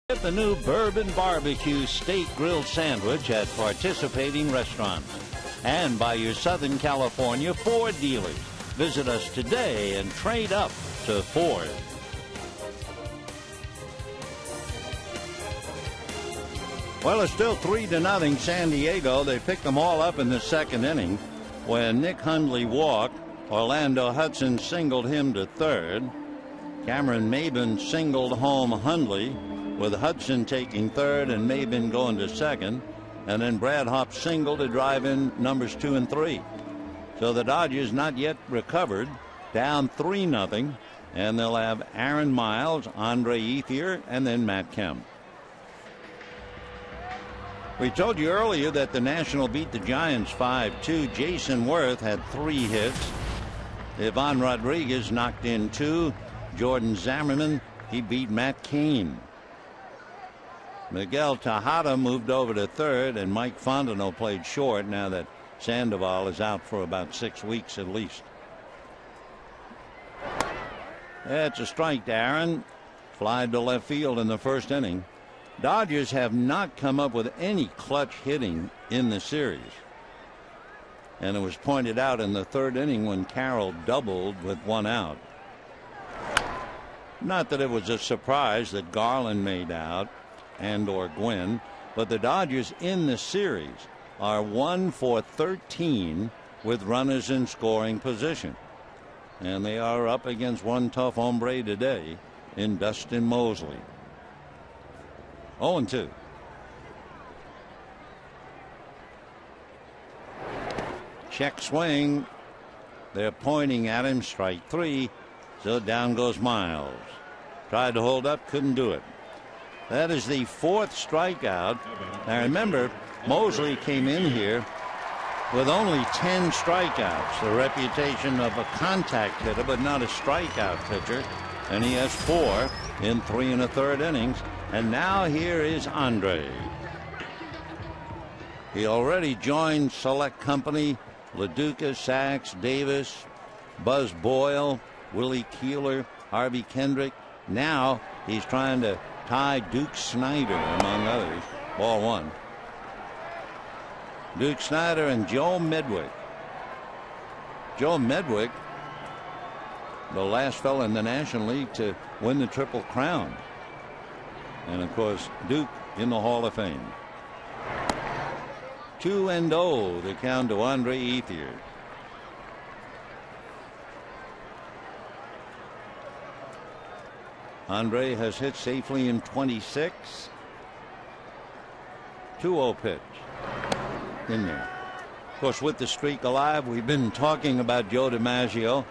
Get the new Bourbon Barbecue Steak Grilled Sandwich at participating restaurants and by your Southern California Ford dealers. Visit us today and trade up to Ford. Well, it's still 3-0 San Diego. They picked them all up in the 2nd inning. When Nick Hundley walked, Orlando Hudson singled him to 3rd. Cameron Maben singled home Hundley, with Hudson taking 3rd and Maben going to 2nd. And then Brad Hopp singled to drive in numbers 2 and 3. So the Dodgers not yet recovered, down 3-0, and they'll have Aaron Miles, Andre Ethier, and then Matt Kemp. We told you earlier that the National beat the Giants 5-2. Jason Worth had 3 hits. Ivan Rodriguez knocked in 2. Jordan Zimmerman, he beat Matt Cain. Miguel Tejada moved over to 3rd, and Mike Fontenot played short now that Sandoval is out for about 6 weeks at least. That's a strike to Aaron. Fly to left field in the 1st inning. Dodgers have not come up with any clutch hitting in the series. And it was pointed out in the 3rd inning when Carroll doubled with 1 out. Not that it was a surprise that Garland made out and or Gwynn, but the Dodgers in the series are 1 for 13 with runners in scoring position. And they are up against one tough hombre today in Dustin Mosley. 0-2. Check swing. They're pointing at him. Strike 3. So down goes Miles. Tried to hold up, couldn't do it. That is the 4th strikeout. Now remember, Mosley came in here with only 10 strikeouts, the reputation of a contact hitter but not a strikeout pitcher, and he has 4 in 3 1/3 innings. And now here is Andre. He already joined select company: LaDuca, Sachs, Davis, Buzz Boyle, Willie Keeler, Harvey Kendrick. Now he's trying to tie Duke Snyder, among others. Ball 1. Duke Snyder and Joe Medwick. Joe Medwick, the last fellow in the National League to win the Triple Crown. And of course, Duke in the Hall of Fame. 2-0 the count to Andre Ethier. Andre has hit safely in 26. 2-0 pitch in there. Of course, with the streak alive, we've been talking about Joe DiMaggio.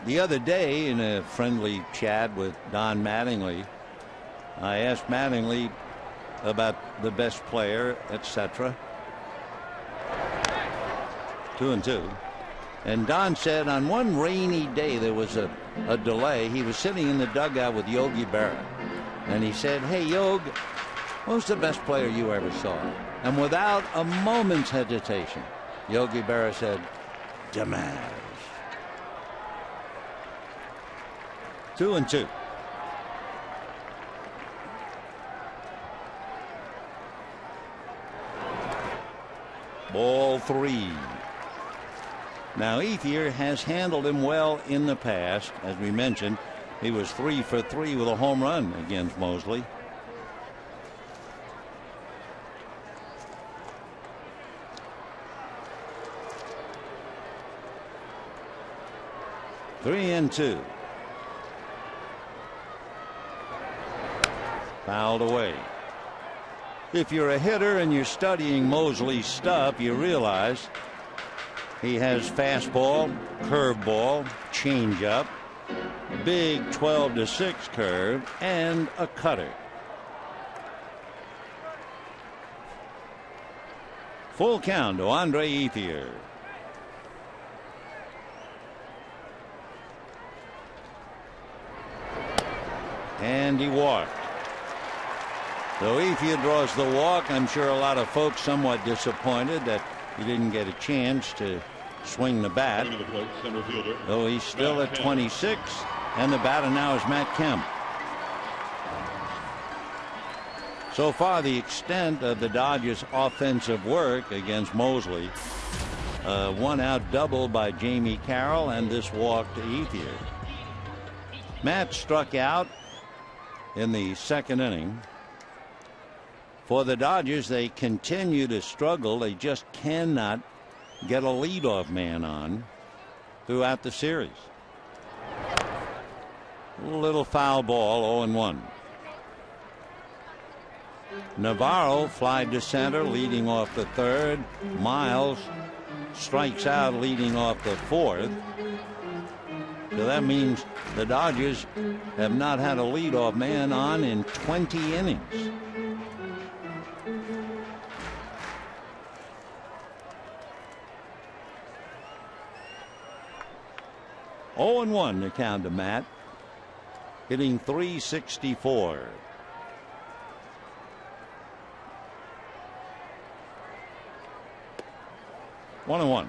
The other day, in a friendly chat with Don Mattingly, I asked Mattingly about the best player, etc. 2-2. And Don said on one rainy day there was a delay. He was sitting in the dugout with Yogi Berra. And he said, "Hey, Yogi, who's the best player you ever saw?" And without a moment's hesitation, Yogi Berra said, "DiMaggio." 2-2. Ball 3. Now Ethier has handled him well in the past. As we mentioned, he was 3 for 3 with a home run against Mosley. Three and 2. Fouled away. If you're a hitter and you're studying Mosley's stuff, you realize he has fastball, curveball, changeup, big 12-6 curve, and a cutter. Full count to Andre Ethier. And he walked. So Ethier draws the walk. I'm sure a lot of folks somewhat disappointed that he didn't get a chance to swing the bat. Though he's still at 26, and the batter now is Matt Kemp. So far, the extent of the Dodgers' offensive work against Mosley: 1-out double by Jamie Carroll, and this walk to Ethier. Matt struck out in the 2nd inning. For the Dodgers, they continue to struggle. They just cannot get a leadoff man on throughout the series. Little foul ball, 0-1. Navarro flied to center, leading off the 3rd. Miles strikes out, leading off the 4th. So that means the Dodgers have not had a leadoff man on in 20 innings. Oh and 1 to count to Matt, hitting .364. One and 1.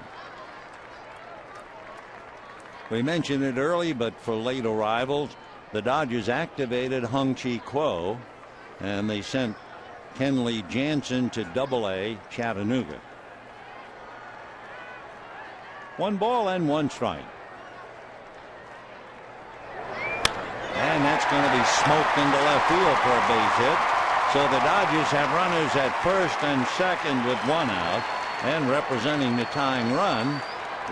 We mentioned it early, but for late arrivals, the Dodgers activated Hung-Chi Kuo, and they sent Kenley Jansen to Double-A Chattanooga. 1 ball and 1 strike. And that's going to be smoked into left field for a base hit. So the Dodgers have runners at 1st and 2nd with 1 out. And representing the tying run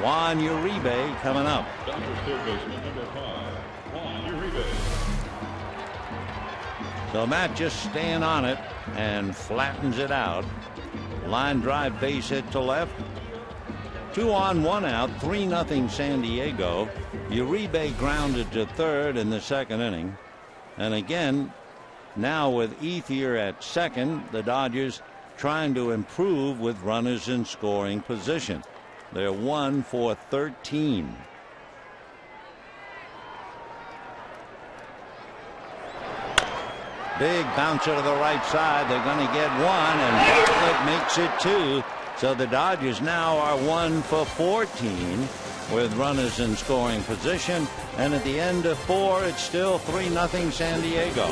Juan Uribe coming up. Dodgers third baseman number 5, Juan Uribe. So Matt just staying on it and flattens it out. Line drive, base hit to left. 2 on, 1 out, 3-0 San Diego. Uribe grounded to third in the second inning. And again, now with Ethier at second, the Dodgers trying to improve with runners in scoring position. They're 1 for 13. Big bouncer to the right side. They're going to get one, and Bartlett makes it 2. So the Dodgers now are 1 for 14 with runners in scoring position. And at the end of 4, it's still 3-0 San Diego.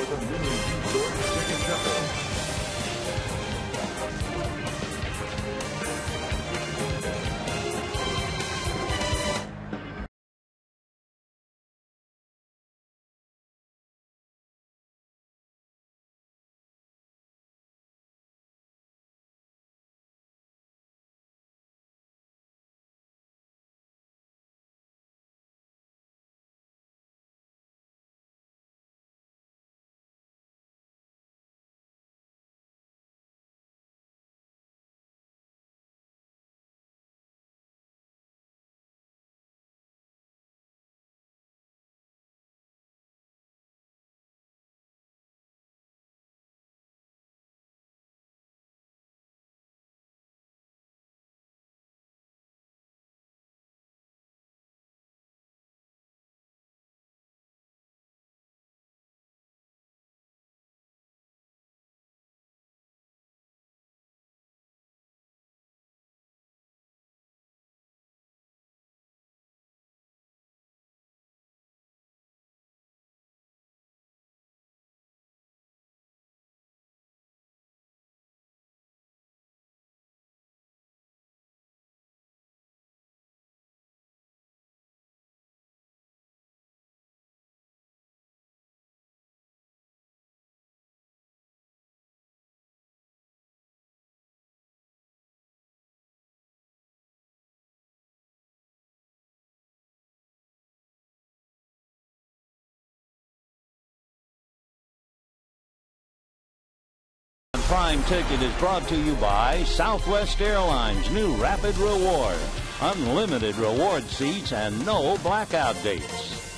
Prime Ticket is brought to you by Southwest Airlines' new Rapid Reward. Unlimited reward seats and no blackout dates.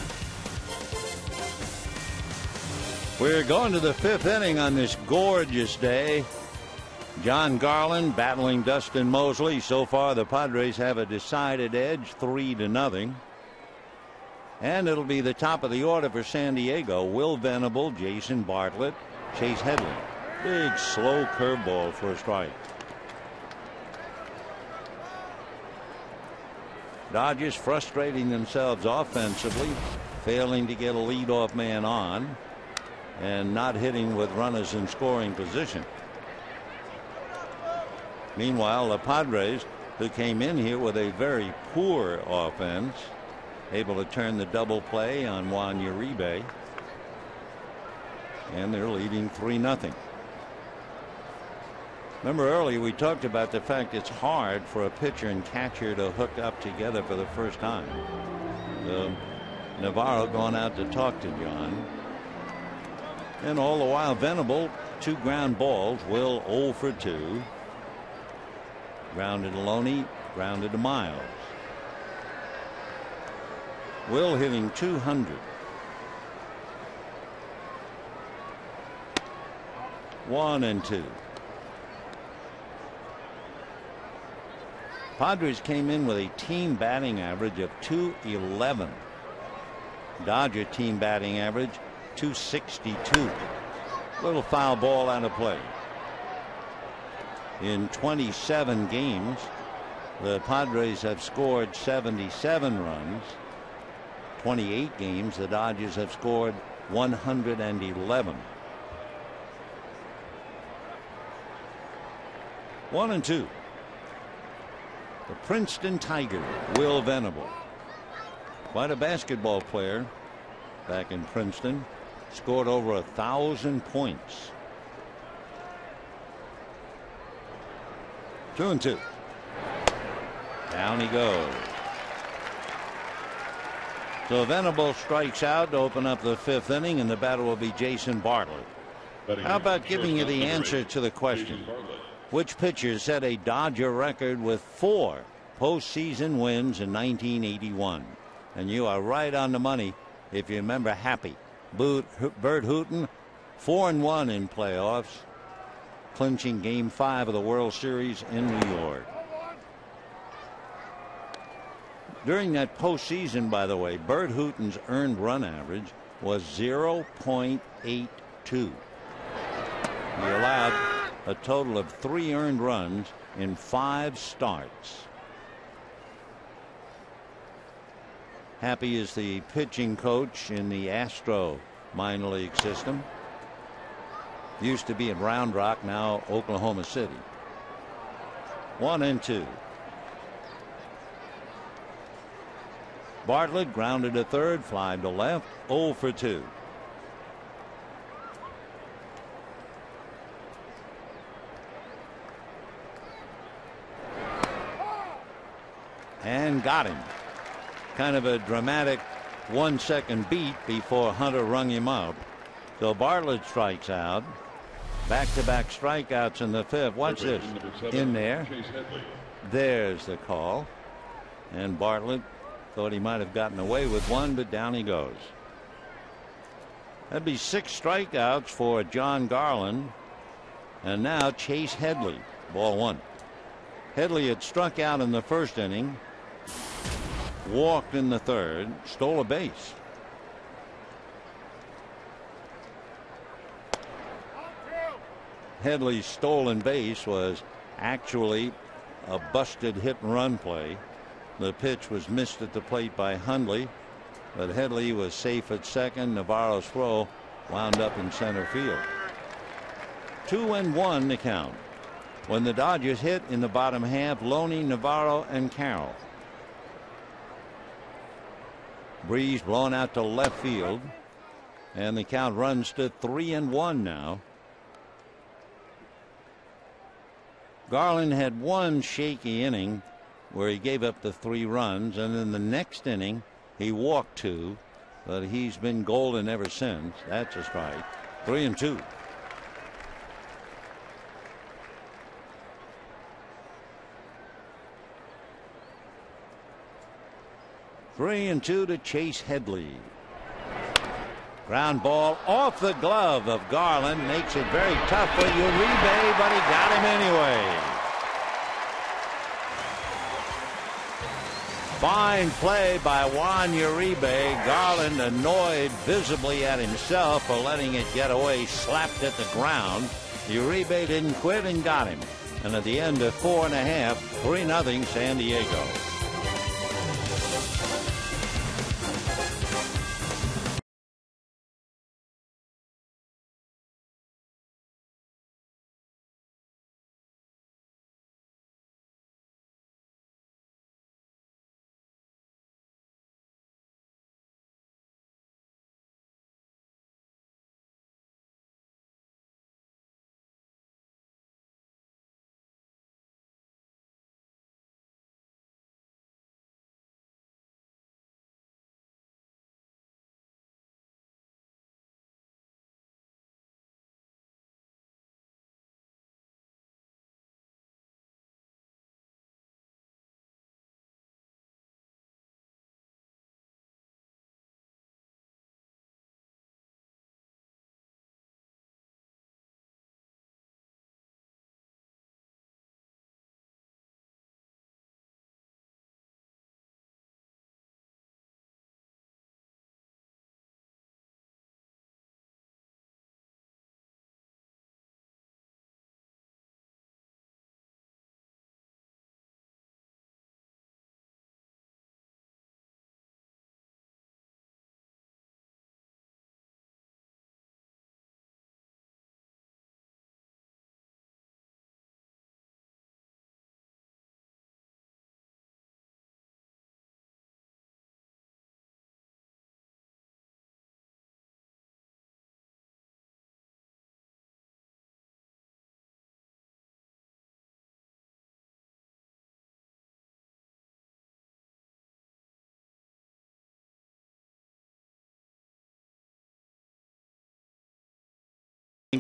We're going to the 5th inning on this gorgeous day. John Garland battling Dustin Mosley. So far the Padres have a decided edge, 3-0. And it'll be the top of the order for San Diego. Will Venable, Jason Bartlett, Chase Headley. Big slow curveball for a strike. Dodgers frustrating themselves offensively, failing to get a leadoff man on, and not hitting with runners in scoring position. Meanwhile, the Padres, who came in here with a very poor offense, able to turn the double play on Juan Uribe, and they're leading 3-0. Remember earlier we talked about the fact it's hard for a pitcher and catcher to hook up together for the first time. Navarro going out to talk to John. And all the while Venable, 2 ground balls. Will 0 for 2. Grounded to Loney, grounded to Miles. Will hitting .200. 1-2. Padres came in with a team batting average of .211. Dodger team batting average .262. Little foul ball out of play. In 27 games, the Padres have scored 77 runs. 28 games, the Dodgers have scored 111. 1-2. The Princeton Tiger, Will Venable. Quite a basketball player back in Princeton. Scored over 1,000 points. 2-2. Down he goes. So Venable strikes out to open up the 5th inning, and the batter will be Jason Bartlett. How about giving you the answer to the question? Which pitcher set a Dodger record with 4 postseason wins in 1981? And you are right on the money if you remember Happy. Bert Hooton, 4-1 in playoffs, clinching Game 5 of the World Series in New York. During that postseason, by the way, Bert Hooton's earned run average was 0.82. He allowed a total of 3 earned runs in 5 starts. Happy is the pitching coach in the Astro minor league system. Used to be in Round Rock, now Oklahoma City. 1-2. Bartlett grounded to third, fly to left, 0 for 2. And got him. Kind of a dramatic 1-second beat before Hunter rung him out. So Bartlett strikes out. Back-to-back strikeouts in the 5th. Watch this. In there. There's the call. And Bartlett thought he might have gotten away with one, but down he goes. That'd be 6 strikeouts for John Garland. And now Chase Headley, ball 1. Headley had struck out in the 1st inning, walked in the 3rd, stole a base. Headley's stolen base was actually a busted hit and run play. The pitch was missed at the plate by Hundley, but Headley was safe at second. Navarro's throw wound up in center field. 2-1 the count when the Dodgers hit in the bottom half Loney, Navarro, and Carroll. Breeze blown out to left field, and the count runs to 3-1 now. Garland had one shaky inning where he gave up the 3 runs, and in the next inning he walked 2, but he's been golden ever since. That's a strike. 3-2. Three and 2 to Chase Headley. Ground ball off the glove of Garland, makes it very tough for Uribe, but he got him anyway. Fine play by Juan Uribe. Garland, annoyed visibly at himself for letting it get away, slapped at the ground. Uribe didn't quit and got him. And at the end of 4.5, 3-0 San Diego.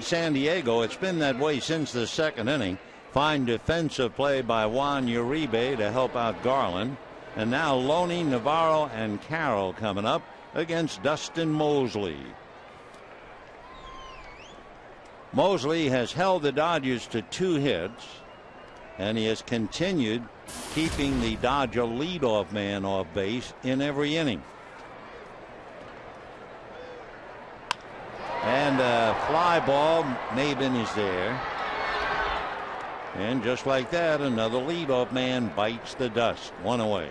San Diego. It's been that way since the second inning. Fine defensive play by Juan Uribe to help out Garland. And now Loney, Navarro, and Carroll coming up against Dustin Mosley. Mosley has held the Dodgers to 2 hits, and he has continued keeping the Dodger leadoff man off base in every inning. And a fly ball. Maben is there. And just like that, another leadoff man bites the dust. 1 away.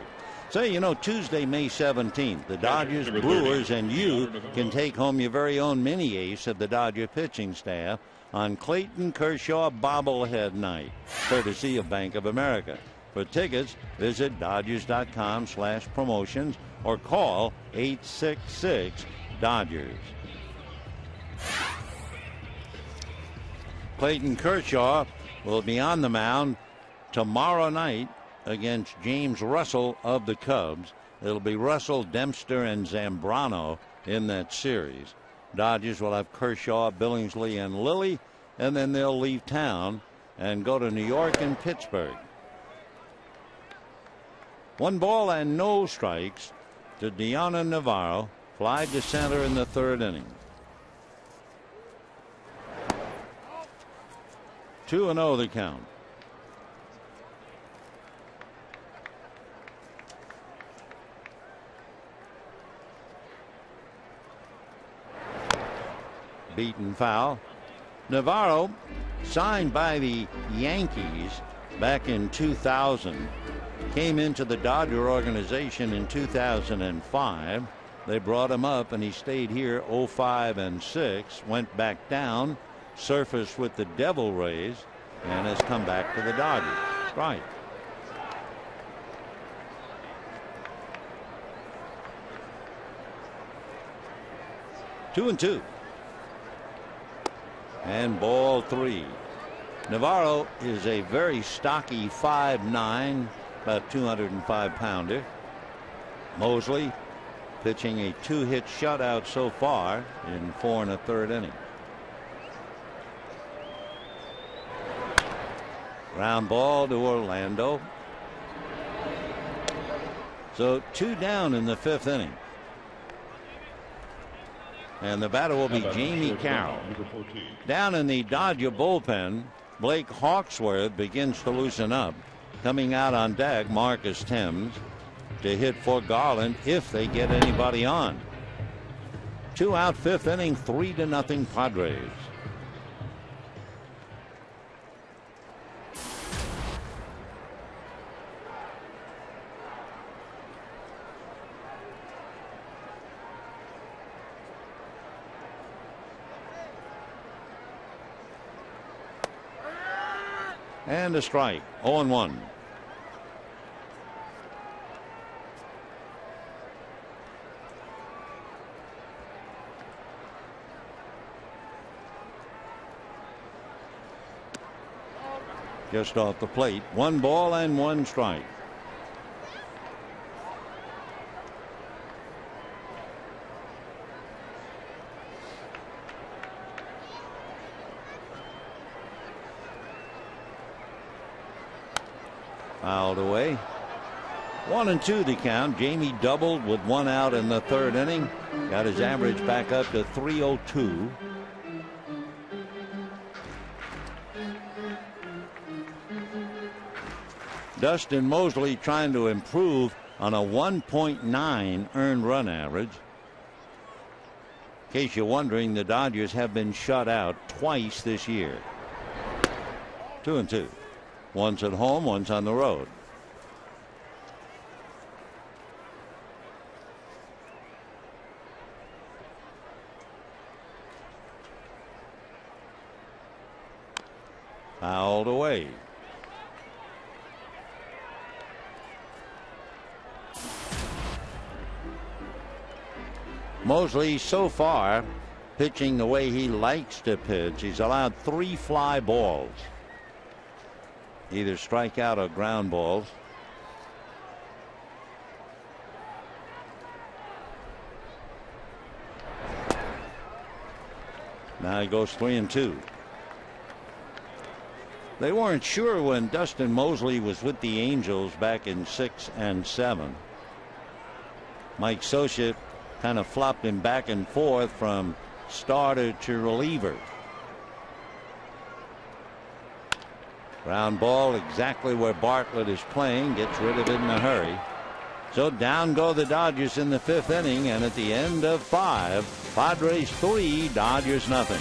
So, you know, Tuesday, May 17th, the Dodgers, Brewers, and you can take home your very own mini ace of the Dodger pitching staff on Clayton Kershaw bobblehead night, courtesy of Bank of America. For tickets, visit Dodgers.com/promotions or call 866-DODGERS. Clayton Kershaw will be on the mound tomorrow night against James Russell of the Cubs. It'll be Russell, Dempster, and Zambrano in that series. Dodgers will have Kershaw, Billingsley, and Lilly, and then they'll leave town and go to New York and Pittsburgh. 1 ball and no strikes to Diana Navarro. Fly to center in the 3rd inning. 2-0 the count. Beaten foul. Navarro, signed by the Yankees back in 2000, came into the Dodger organization in 2005. They brought him up and he stayed here 05 and 6, went back down, surfaced with the Devil Rays, and has come back to the Dodgers. Right. Two and 2. And ball 3. Navarro is a very stocky 5'9", about 205-pounder. Mosley pitching a 2-hit shutout so far in 4 1/3 innings. Ground ball to Orlando. So 2 down in the 5th inning. And the batter will be Jamie Carroll. Down in the Dodger bullpen, Blake Hawksworth begins to loosen up. Coming out on deck, Marcus Thames to hit for Garland if they get anybody on. 2 out, 5th inning, 3-0 Padres. And a strike. 0-1. Just off the plate. 1 ball and 1 strike. Fouled away. 1 and 2 the count. Jamie doubled with 1 out in the 3rd inning. Got his average back up to 302. Dustin Mosley trying to improve on a 1.9 earned run average. In case you're wondering, the Dodgers have been shut out twice this year. 2 and 2. One's at home, one's on the road. Fouled away. Mosley so far pitching the way he likes to pitch. He's allowed 3 fly balls. Either strikeout or ground balls. Now he goes 3-2. They weren't sure when Dustin Mosley was with the Angels back in 6 and 7. Mike Scioscia kind of flopped him back and forth from starter to reliever. Ground ball exactly where Bartlett is playing, gets rid of it in a hurry. So down go the Dodgers in the 5th inning, and at the end of 5, Padres 3, Dodgers nothing.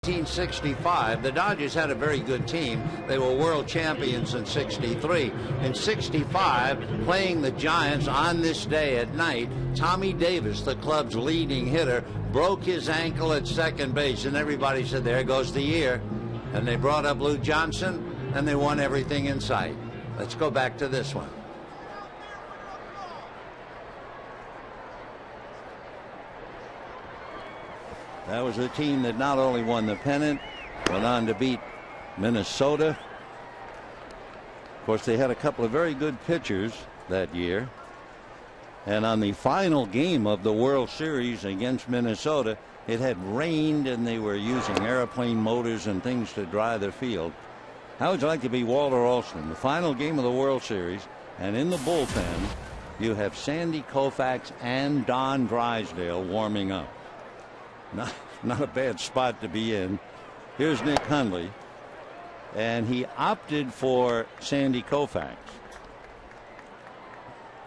In 1965, the Dodgers had a very good team. They were world champions in 63. In 65, playing the Giants on this day at night, Tommy Davis, the club's leading hitter, broke his ankle at second base, and everybody said, there goes the year. And they brought up Lou Johnson, and they won everything in sight. Let's go back to this one. That was the team that not only won the pennant, went on to beat Minnesota. Of course, they had a couple of very good pitchers that year. And on the final game of the World Series against Minnesota, it had rained and they were using airplane motors and things to dry their field. How would you like to be Walter Alston? The final game of the World Series, and in the bullpen, you have Sandy Koufax and Don Drysdale warming up. Not a bad spot to be in. Here's Nick Hundley, and he opted for Sandy Koufax.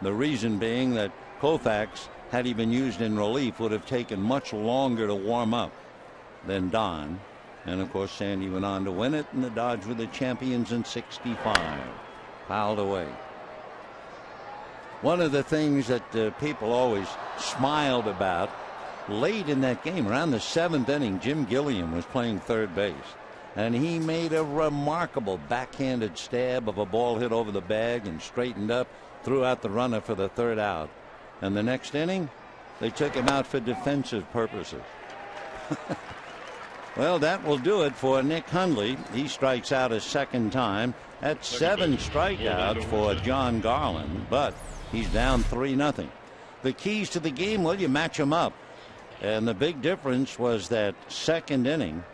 The reason being that Koufax, had he been used in relief, would have taken much longer to warm up than Don. And of course, Sandy went on to win it, and the Dodgers were the champions in 65. Piled away. One of the things that people always smiled about, late in that game, around the 7th inning, Jim Gilliam was playing third base, and he made a remarkable backhanded stab of a ball hit over the bag and straightened up, threw out the runner for the 3rd out. And the next inning, they took him out for defensive purposes. Well, that will do it for Nick Hundley. He strikes out a second time. That's 7 strikeouts for John Garland, but he's down 3-0. The keys to the game, well, you match them up. And the big difference was that second inning,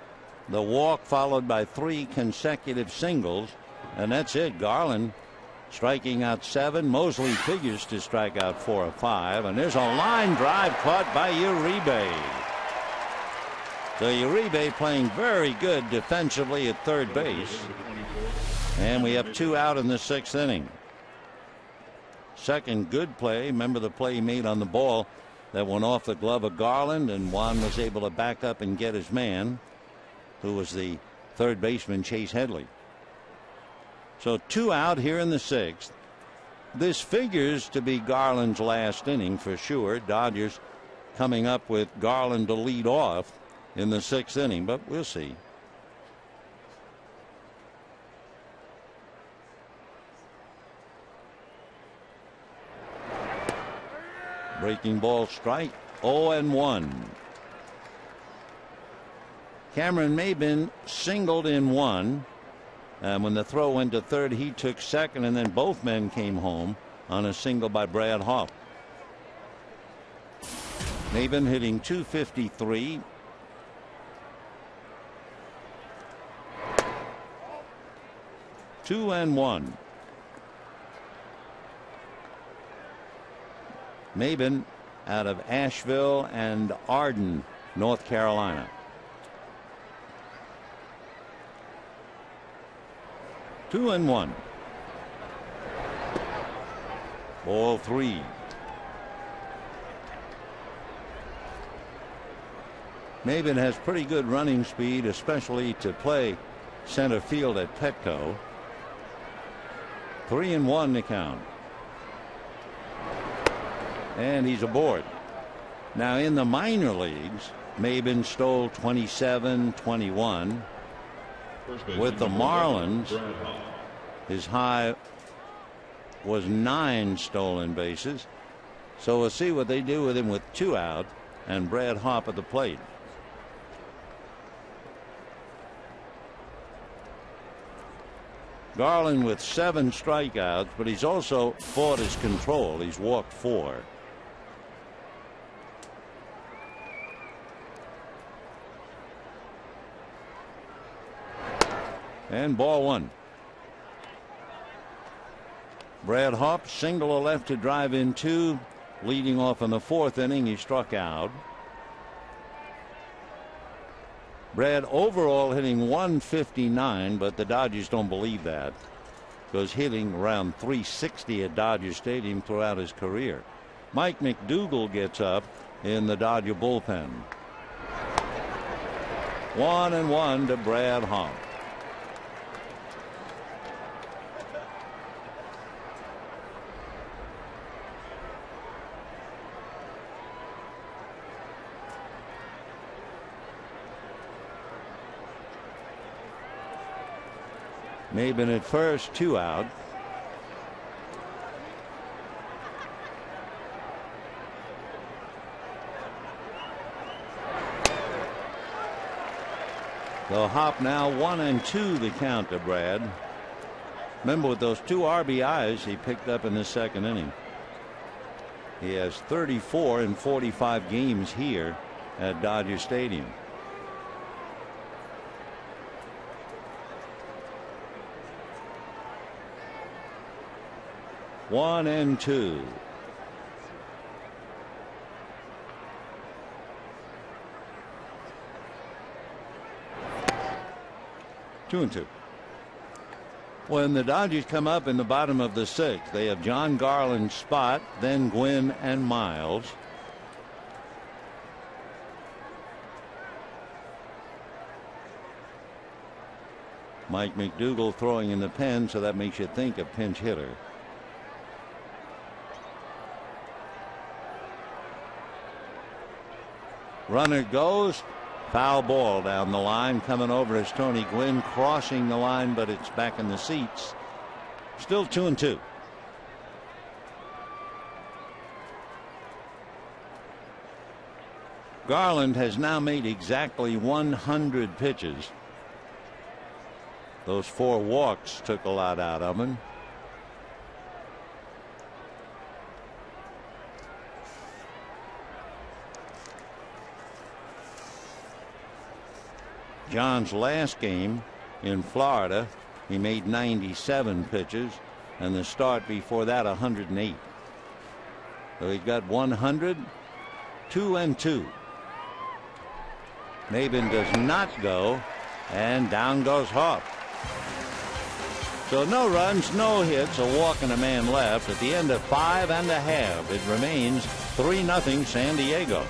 the walk followed by 3 consecutive singles, and that's it. Garland striking out 7. Mosley figures to strike out 4 or 5, and there's a line drive caught by Uribe. So Uribe playing very good defensively at third base, and we have 2 out in the 6th inning. Second good play. Remember the play he made on the ball that went off the glove of Garland, and Juan was able to back up and get his man, who was the third baseman Chase Headley. So 2 out here in the 6th. This figures to be Garland's last inning for sure. Dodgers coming up with Garland to lead off in the 6th inning, but we'll see. Breaking ball strike. 0-1. Cameron Maben singled in one. And when the throw went to third, he took second, and then both men came home on a single by Brad Hopp. Maben hitting .253. Two and one. Maben out of Asheville and Arden, North Carolina. Two and one. Ball three. Maben has pretty good running speed, especially to play center field at Petco. 3-1 to count. And he's aboard. Now in the minor leagues, Maben stole 27, 21. With the Marlins, his high was 9 stolen bases. So we'll see what they do with him with 2 out and Brad Hopp at the plate. Garland with 7 strikeouts, but he's also fought his control. He's walked 4. And ball 1. Brad Hopp single a left to drive in 2. Leading off in the 4th inning, he struck out. Brad overall hitting 159, but the Dodgers don't believe that, because hitting around 360 at Dodger Stadium throughout his career. Mike McDougal gets up in the Dodger bullpen. 1-1 to Brad Hopp. Maben at first, 2 out. So Hopp now 1-2 the count to Brad. Remember, with those 2 RBIs he picked up in the 2nd inning. He has 34 in 45 games here at Dodger Stadium. One and two. Two and two. When the Dodgers come up in the bottom of the 6th, they have John Garland, Spot, then Gwynn and Miles. Mike McDougal throwing in the pen, so that makes you think a pinch hitter. Runner goes. Foul ball down the line. Coming over is Tony Gwynn, crossing the line, but it's back in the seats. Still 2-2. Garland has now made exactly 100 pitches. Those 4 walks took a lot out of him. John's last game in Florida, he made 97 pitches, and the start before that 108. So he got 100, 2-2. Maben does not go, and down goes Hopp. So no runs, no hits, a walk and a man left. At the end of 5 1/2, it remains 3-0 San Diego.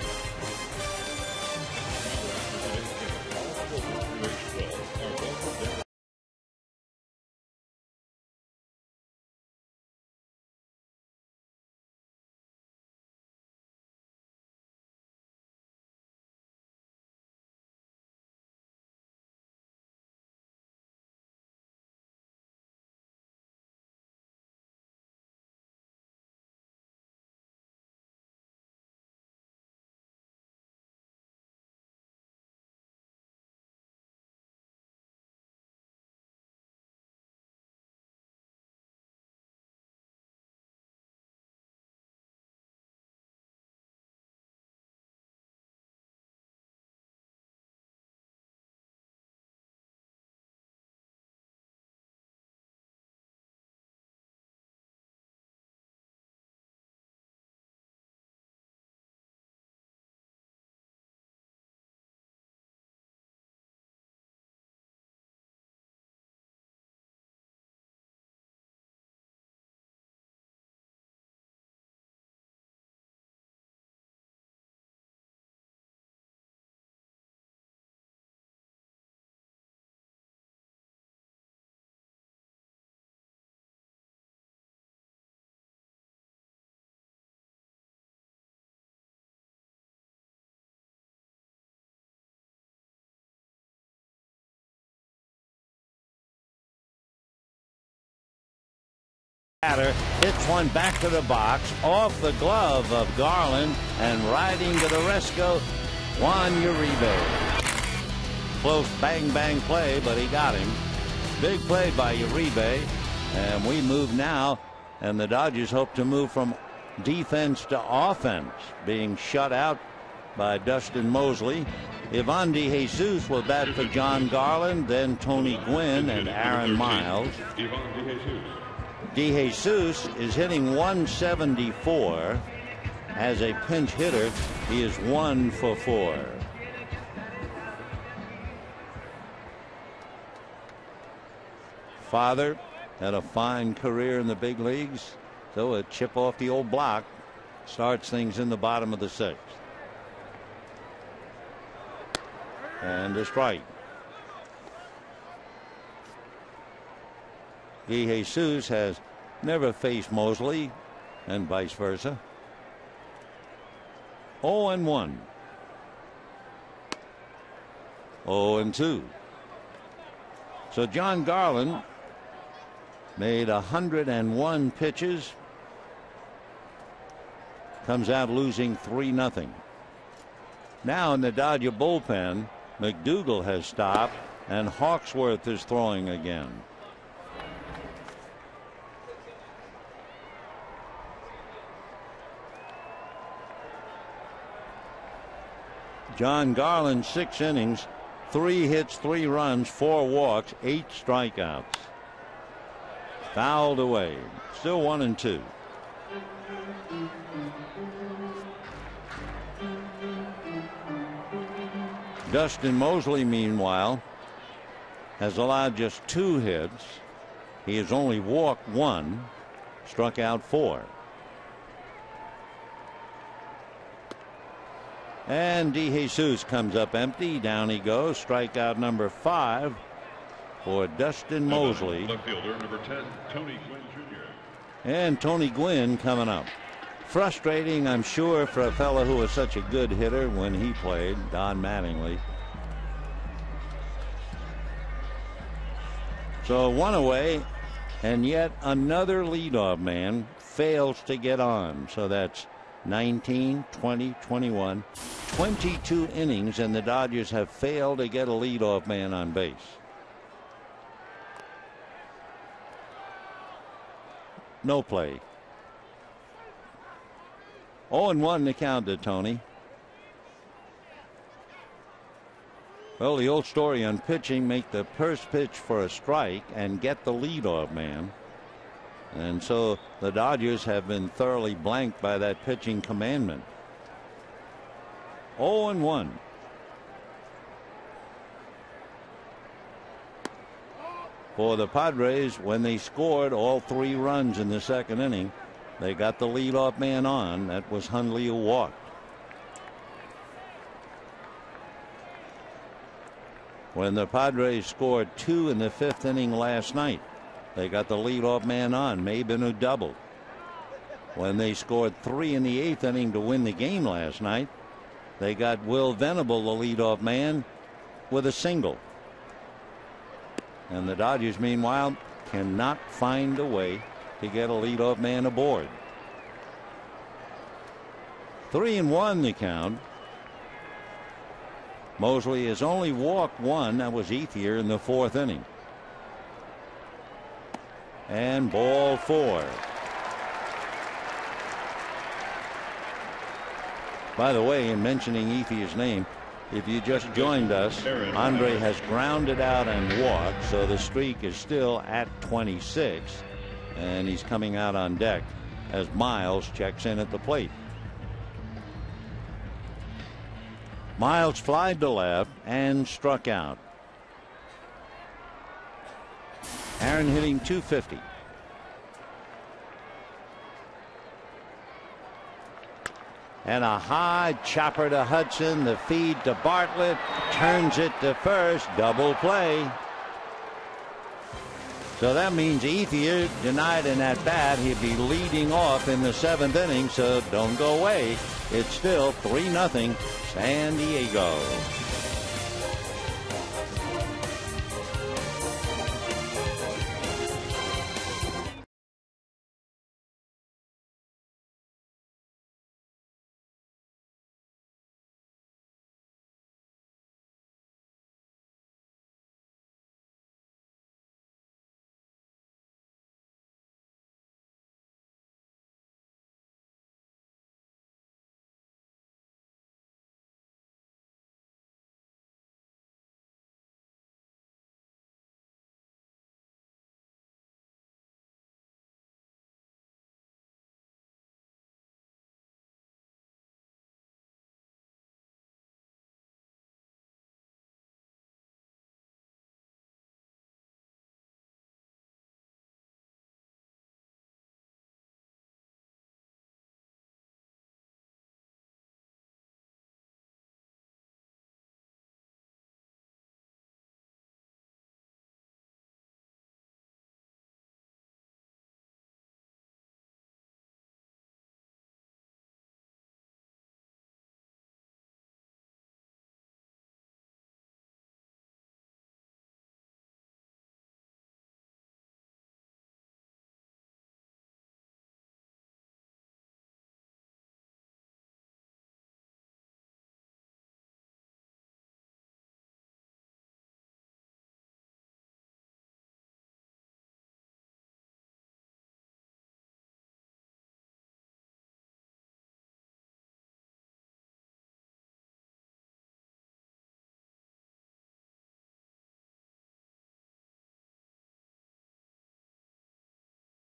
Batter hits one back to the box, off the glove of Garland, and riding to the rescue, Juan Uribe. Close bang-bang play, but he got him. Big play by Uribe, and we move now, and the Dodgers hope to move from defense to offense, being shut out by Dustin Mosley. Ivan DeJesus will bat for John Garland, then Tony Gwynn and Aaron Miles. DeJesus is hitting 174. As a pinch hitter, he is 1 for 4. Father had a fine career in the big leagues, so a chip off the old block starts things in the bottom of the 6th. And a strike. DeJesus has never faced Mosley, and vice versa. 0-1. 0-2. So John Garland made 101 pitches. Comes out losing 3-0. Now in the Dodger bullpen, McDougal has stopped, and Hawksworth is throwing again. John Garland, 6 innings, 3 hits, 3 runs, 4 walks, 8 strikeouts. Fouled away. Still 1-2. Dustin Mosley, meanwhile, has allowed just 2 hits. He has only walked 1, struck out 4. And DeJesus comes up empty. Down he goes. Strikeout number 5 for Dustin Mosley. Left fielder number 10, Tony Gwynn Jr. And Tony Gwynn coming up. Frustrating, I'm sure, for a fellow who was such a good hitter when he played, Don Mattingly. So 1 away, and yet another leadoff man fails to get on. So that's 19, 20, 21, 22 innings, and the Dodgers have failed to get a leadoff man on base. No play. 0-1 the count to Tony. Well, the old story on pitching: make the first pitch for a strike and get the leadoff man. And so the Dodgers have been thoroughly blanked by that pitching commandment. 0-1. For the Padres, when they scored all 3 runs in the 2nd inning, they got the leadoff man on. That was Hundley, who walked. When the Padres scored 2 in the 5th inning last night, they got the leadoff man on, Maben, who doubled. When they scored 3 in the 8th inning to win the game last night, they got Will Venable, the leadoff man, with a single. And the Dodgers, meanwhile, cannot find a way to get a leadoff man aboard. 3-1 the count. Mosley has only walked 1. That was Ethier in the 4th inning. And ball 4. By the way, in mentioning Ethier's name, if you just joined us, Andre has grounded out and walked, so the streak is still at 26, and he's coming out on deck as Miles checks in at the plate. Miles flied to left and struck out. Aaron hitting .250. And a high chopper to Hudson. The feed to Bartlett. Turns it to first. Double play. So that means Ethier denied an at-bat. He'd be leading off in the 7th inning, so don't go away. It's still 3-0 San Diego.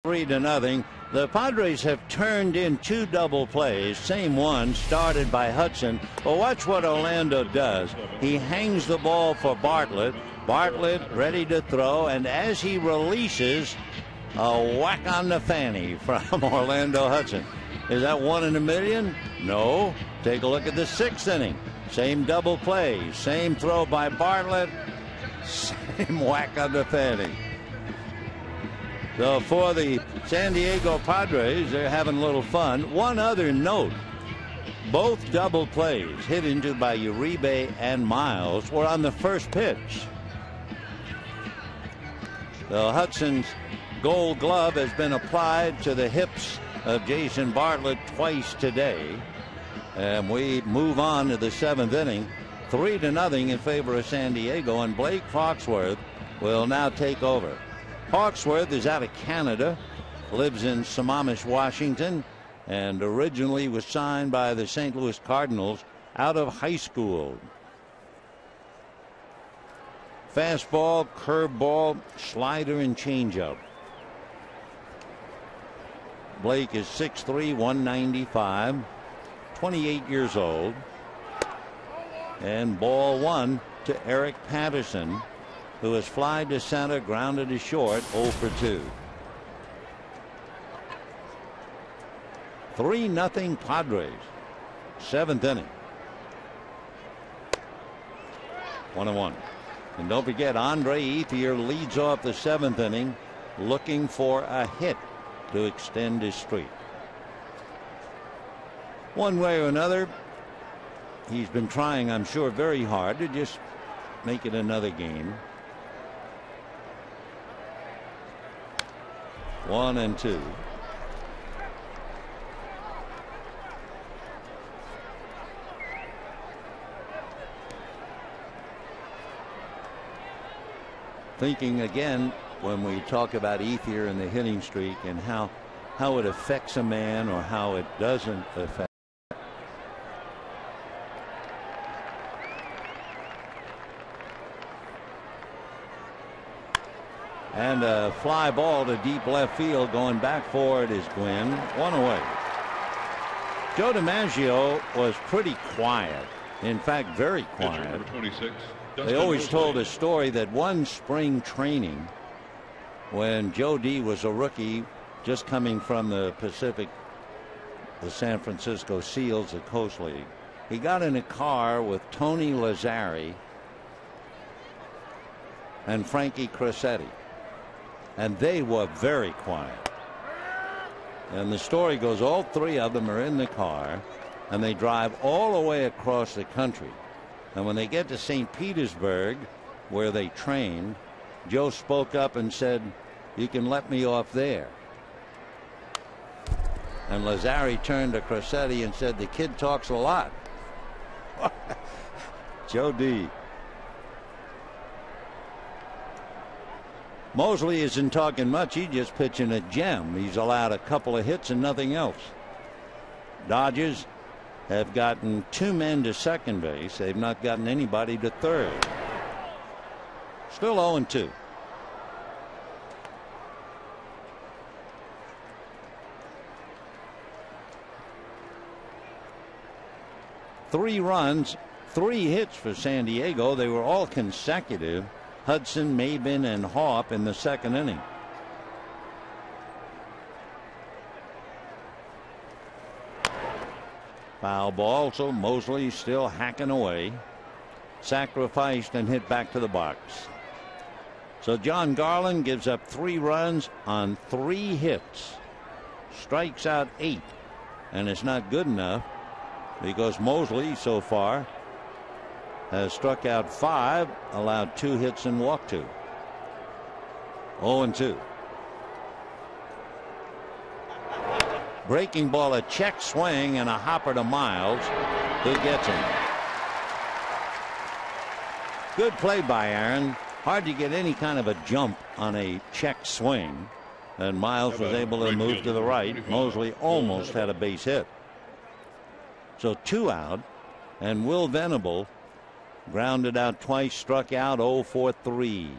3-0. The Padres have turned in 2 double plays. Same one started by Hudson. But watch what Orlando does. He hangs the ball for Bartlett. Bartlett ready to throw, and as he releases, a whack on the fanny from Orlando Hudson. Is that 1 in a million? No. Take a look at the 6th inning. Same double play. Same throw by Bartlett. Same whack on the fanny. So for the San Diego Padres, they're having a little fun. One other note. Both double plays hit into by Uribe and Miles were on the first pitch. So Hudson's Gold Glove has been applied to the hips of Jason Bartlett twice today. And we move on to the 7th inning. 3-0 in favor of San Diego, and Blake Hawksworth will now take over. Hawksworth is out of Canada, lives in Sammamish, Washington, and originally was signed by the St. Louis Cardinals out of high school. Fastball, curveball, slider, and changeup. Blake is 6'3", 195, 28 years old. And ball 1 to Eric Patterson, who has flied to center, grounded to short, 0 for 2. 3-0 Padres. 7th inning. 1-1. And don't forget, Andre Ethier leads off the 7th inning, looking for a hit to extend his streak. One way or another, he's been trying, I'm sure, very hard to just make it another game. 1-2. Thinking again when we talk about Ethier and the hitting streak and how it affects a man or how it doesn't affect. And a fly ball to deep left field. Going back for it is Gwynn. 1 away. Joe DiMaggio was pretty quiet. In fact, very quiet. They always told a story that one spring training, when Joe D was a rookie, just coming from the San Francisco Seals, the Coast League, he got in a car with Tony Lazzari and Frankie Cressetti. And they were very quiet. And the story goes, all 3 of them are in the car and they drive all the way across the country. And when they get to St. Petersburg, where they trained, Joe spoke up and said, "You can let me off there." And Lazzari turned to Cressetti and said, "The kid talks a lot." Joe D. Mosley isn't talking much. He's just pitching a gem. He's allowed a couple of hits and nothing else. Dodgers have gotten 2 men to second base. They've not gotten anybody to third. Still 0-2. Three runs, 3 hits for San Diego. They were all consecutive. Hudson, Maben, and Haup in the 2nd inning. Foul ball, so Mosley still hacking away. Sacrificed and hit back to the box. So John Garland gives up 3 runs on 3 hits. Strikes out 8. And it's not good enough because Mosley so far has struck out 5, allowed 2 hits and walked 2. 0-2. Breaking ball, a check swing and a hopper to Miles, who gets him. Good play by Aaron. Hard to get any kind of a jump on a check swing. And Miles was able to move to the right. Mosley almost had a base hit. So 2 out, and Will Venable grounded out twice, struck out 0 for 3.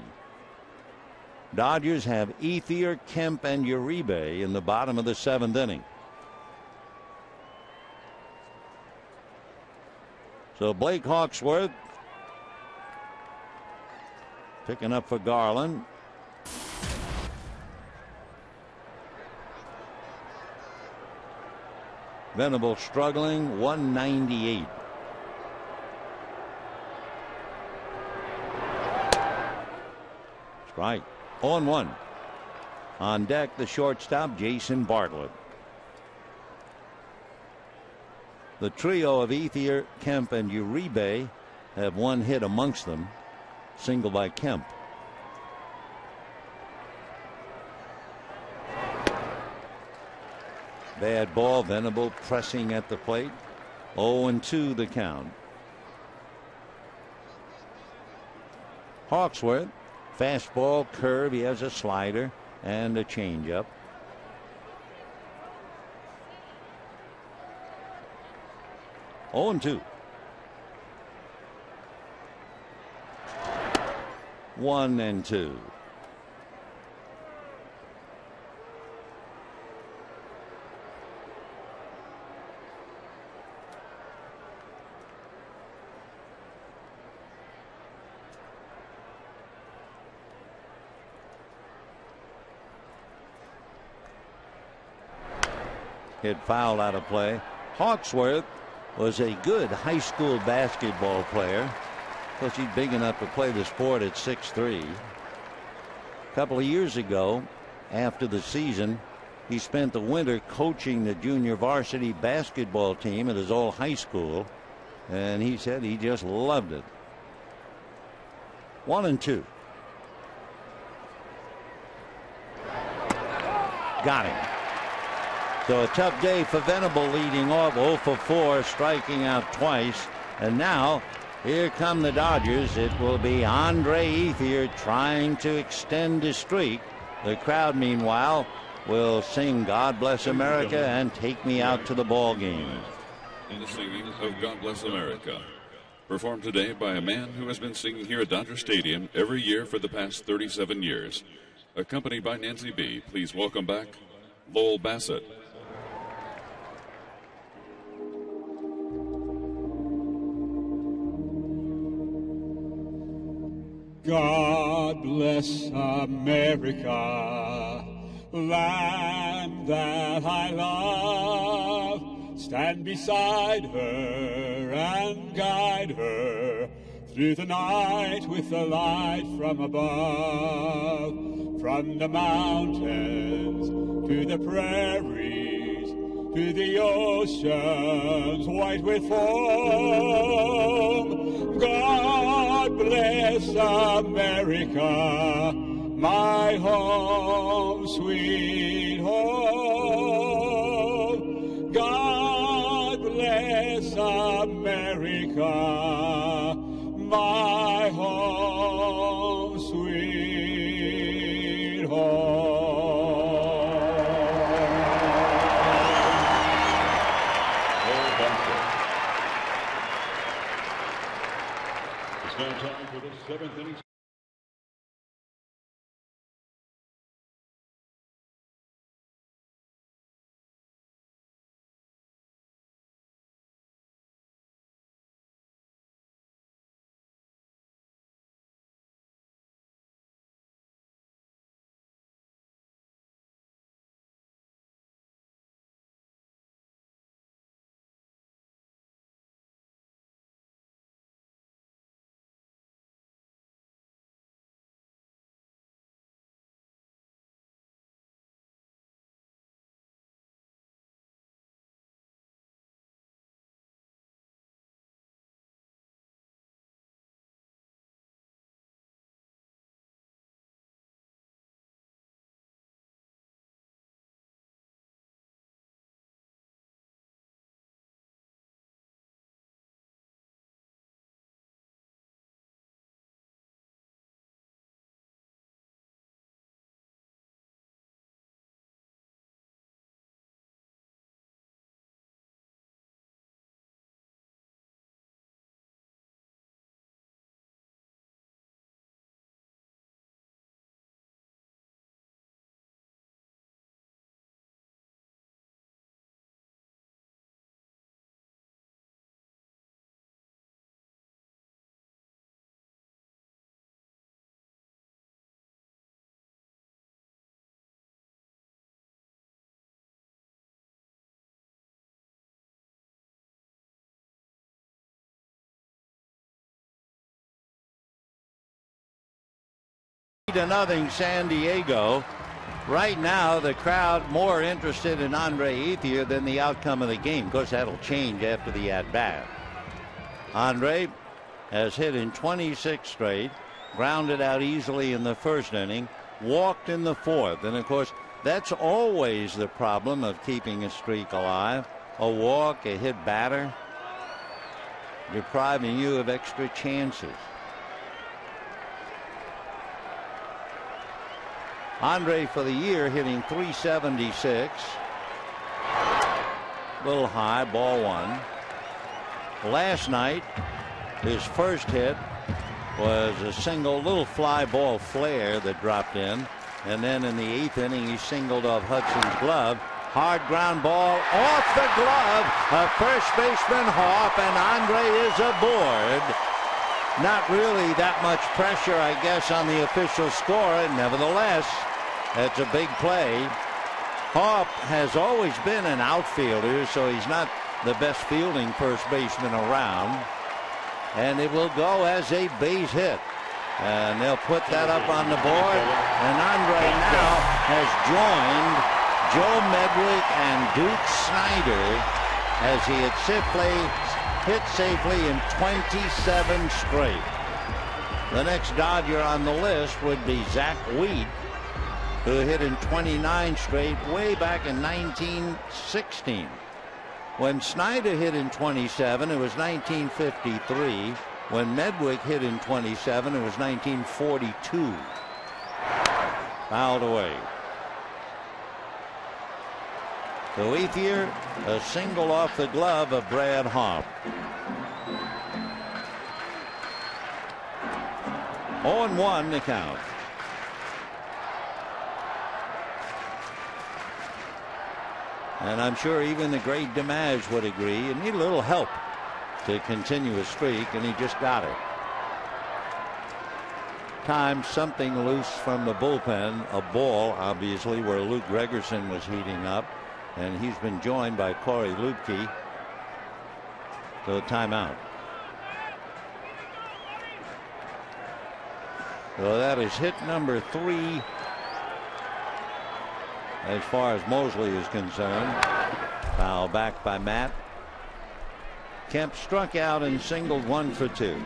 Dodgers have Ethier, Kemp, and Uribe in the bottom of the 7th inning. So Blake Hawksworth picking up for Garland. Venable struggling, 198. Strike. 0-1. On deck, the shortstop, Jason Bartlett. The trio of Ethier, Kemp, and Uribe have one hit amongst them. Single by Kemp. Bad ball. Venable pressing at the plate. 0-2 the count. Hawksworth. Fastball, curve. He has a slider and a changeup. Oh, 0-2. 1-2. Hit foul out of play. Hawksworth was a good high school basketball player. Of course, he's big enough to play the sport at 6'3". A couple of years ago, after the season, he spent the winter coaching the junior varsity basketball team at his old high school, and he said he just loved it. 1-2. Got him. So a tough day for Venable, leading off 0 for 4, striking out twice. And now here come the Dodgers. It will be Andre Ethier trying to extend his streak. The crowd, meanwhile, will sing God Bless America and Take Me Out to the Ball Game. In the singing of God Bless America, performed today by a man who has been singing here at Dodger Stadium every year for the past 37 years. Accompanied by Nancy B. Please welcome back Lowell Bassett. God bless America, land that I love. Stand beside her and guide her through the night with the light from above. From the mountains to the prairies, to the oceans white with foam. God bless America, my home, sweet home. God bless America, my home, sweet home. It's now time for the 7th inning. 3-0 San Diego. Right now, the crowd more interested in Andre Ethier than the outcome of the game. Of course, that'll change after the at-bat. Andre has hit in 26 straight, grounded out easily in the first inning, walked in the fourth. And, of course, that's always the problem of keeping a streak alive. A walk, a hit batter, depriving you of extra chances. Andre for the year hitting .376. A little high, ball one. Last night, his first hit was a single little fly ball flare that dropped in. And then in the 8th inning, he singled off Hudson's glove. Hard ground ball off the glove of first baseman Hoff, and Andre is aboard. Not really that much pressure, I guess, on the official scorer. Nevertheless, that's a big play. Hoff has always been an outfielder, so he's not the best fielding first baseman around. And it will go as a base hit. And they'll put that up on the board. And Andre now has joined Joe Medwick and Duke Snyder as he had hit safely in 27 straight. The next Dodger on the list would be Zach Wheat, who hit in 29 straight way back in 1916. When Snyder hit in 27, it was 1953. When Medwick hit in 27, it was 1942. Fouled away. So Ethier, a single off the glove of Brad Hoff. 0-1 the count. And I'm sure even the great DeMage would agree. You need a little help to continue a streak, and he just got it. Time something loose from the bullpen. A ball, obviously, where Luke Gregerson was heating up. And he's been joined by Corey Lupke. So timeout. So that is hit number 3 as far as Mosley is concerned. Foul back by Matt. Kemp struck out and singled 1 for 2.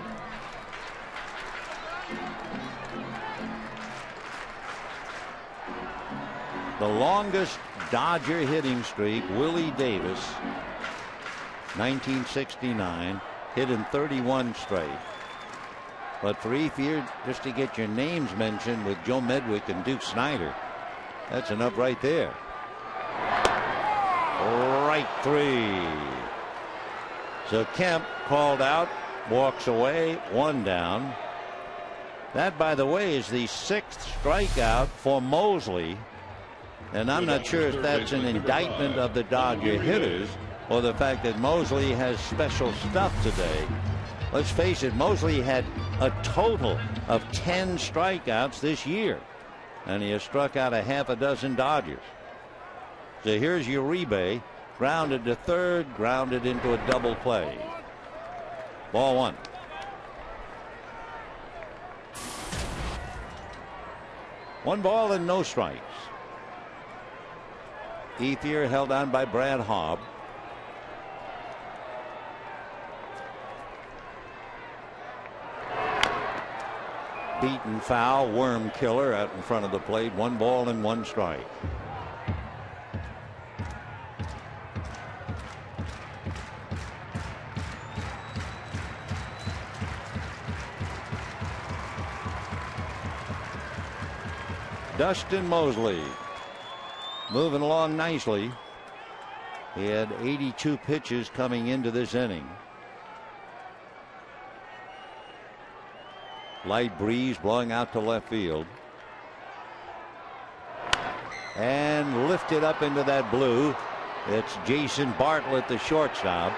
The longest Dodger hitting streak, Willie Davis, 1969, hit in 31 straight. But for Ethier, just to get your names mentioned with Joe Medwick and Duke Snyder, that's enough right there. Right 3. So Kemp called out, walks away, 1 down. That, by the way, is the 6th strikeout for Mosley. And I'm not sure if that's an indictment of the Dodger hitters or the fact that Mosley has special stuff today. Let's face it, Mosley had a total of 10 strikeouts this year, and he has struck out a half a dozen Dodgers. So here's Uribe, grounded to third, grounded into a double play. Ball 1. One ball and no strikes. Ethier held on by Brad Hobb. Beaten foul, worm killer out in front of the plate. 1 ball and 1 strike. Dustin Mosley moving along nicely. He had 82 pitches coming into this inning. Light breeze blowing out to left field. And lifted up into that blue. It's Jason Bartlett, the shortstop.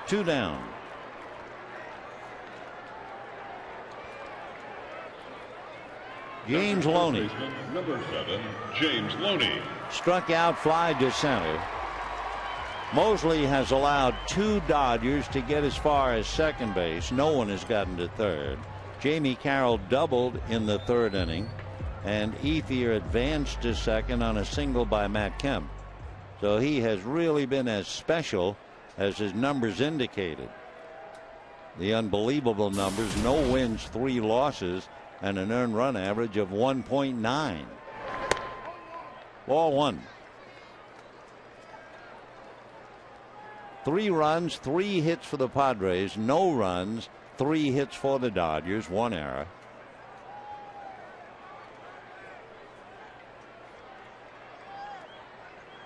2 down. James Loney. Number 7, James Loney. Struck out, fly to center. Mosley has allowed 2 Dodgers to get as far as second base. No one has gotten to third. Jamie Carroll doubled in the third inning, and Ethier advanced to second on a single by Matt Kemp. So he has really been as special as his numbers indicated. The unbelievable numbers: no wins, 3 losses, and an earned run average of 1.9. Ball 1. 3 runs, 3 hits for the Padres, no runs, 3 hits for the Dodgers, 1 error.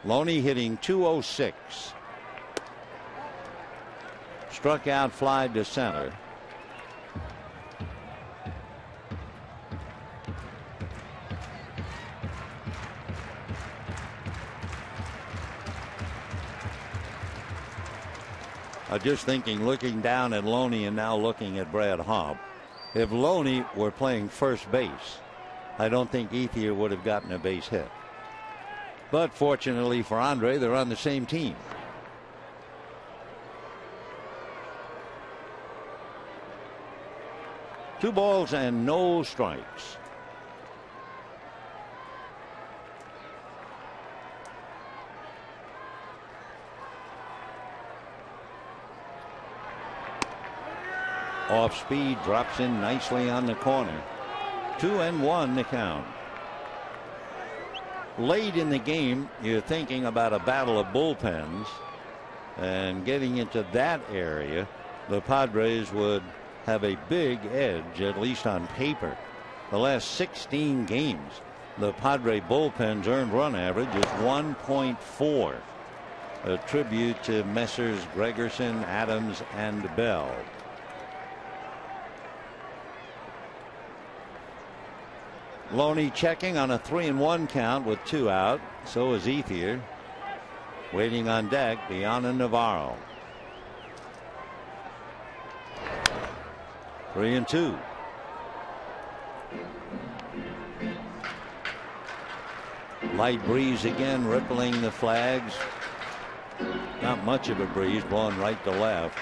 Loney hitting .206. Struck out, fly to center. Just thinking, looking down at Loney and now looking at Brad Hobb, if Loney were playing first base, I don't think Ethier would have gotten a base hit. But fortunately for Andre, they're on the same team. Two balls and no strikes. Off speed, drops in nicely on the corner. 2-1 the count. Late in the game, you're thinking about a battle of bullpens, and getting into that area, the Padres would have a big edge, at least on paper. The last 16 games, the Padre bullpen's earned run average is 1.4. A tribute to Messrs. Gregerson, Adams, and Bell. Loney checking on a 3-1 count with 2 out. So is Ethier. Waiting on deck, Diana Navarro. 3-2. Light breeze again, rippling the flags. Not much of a breeze, blowing right to left.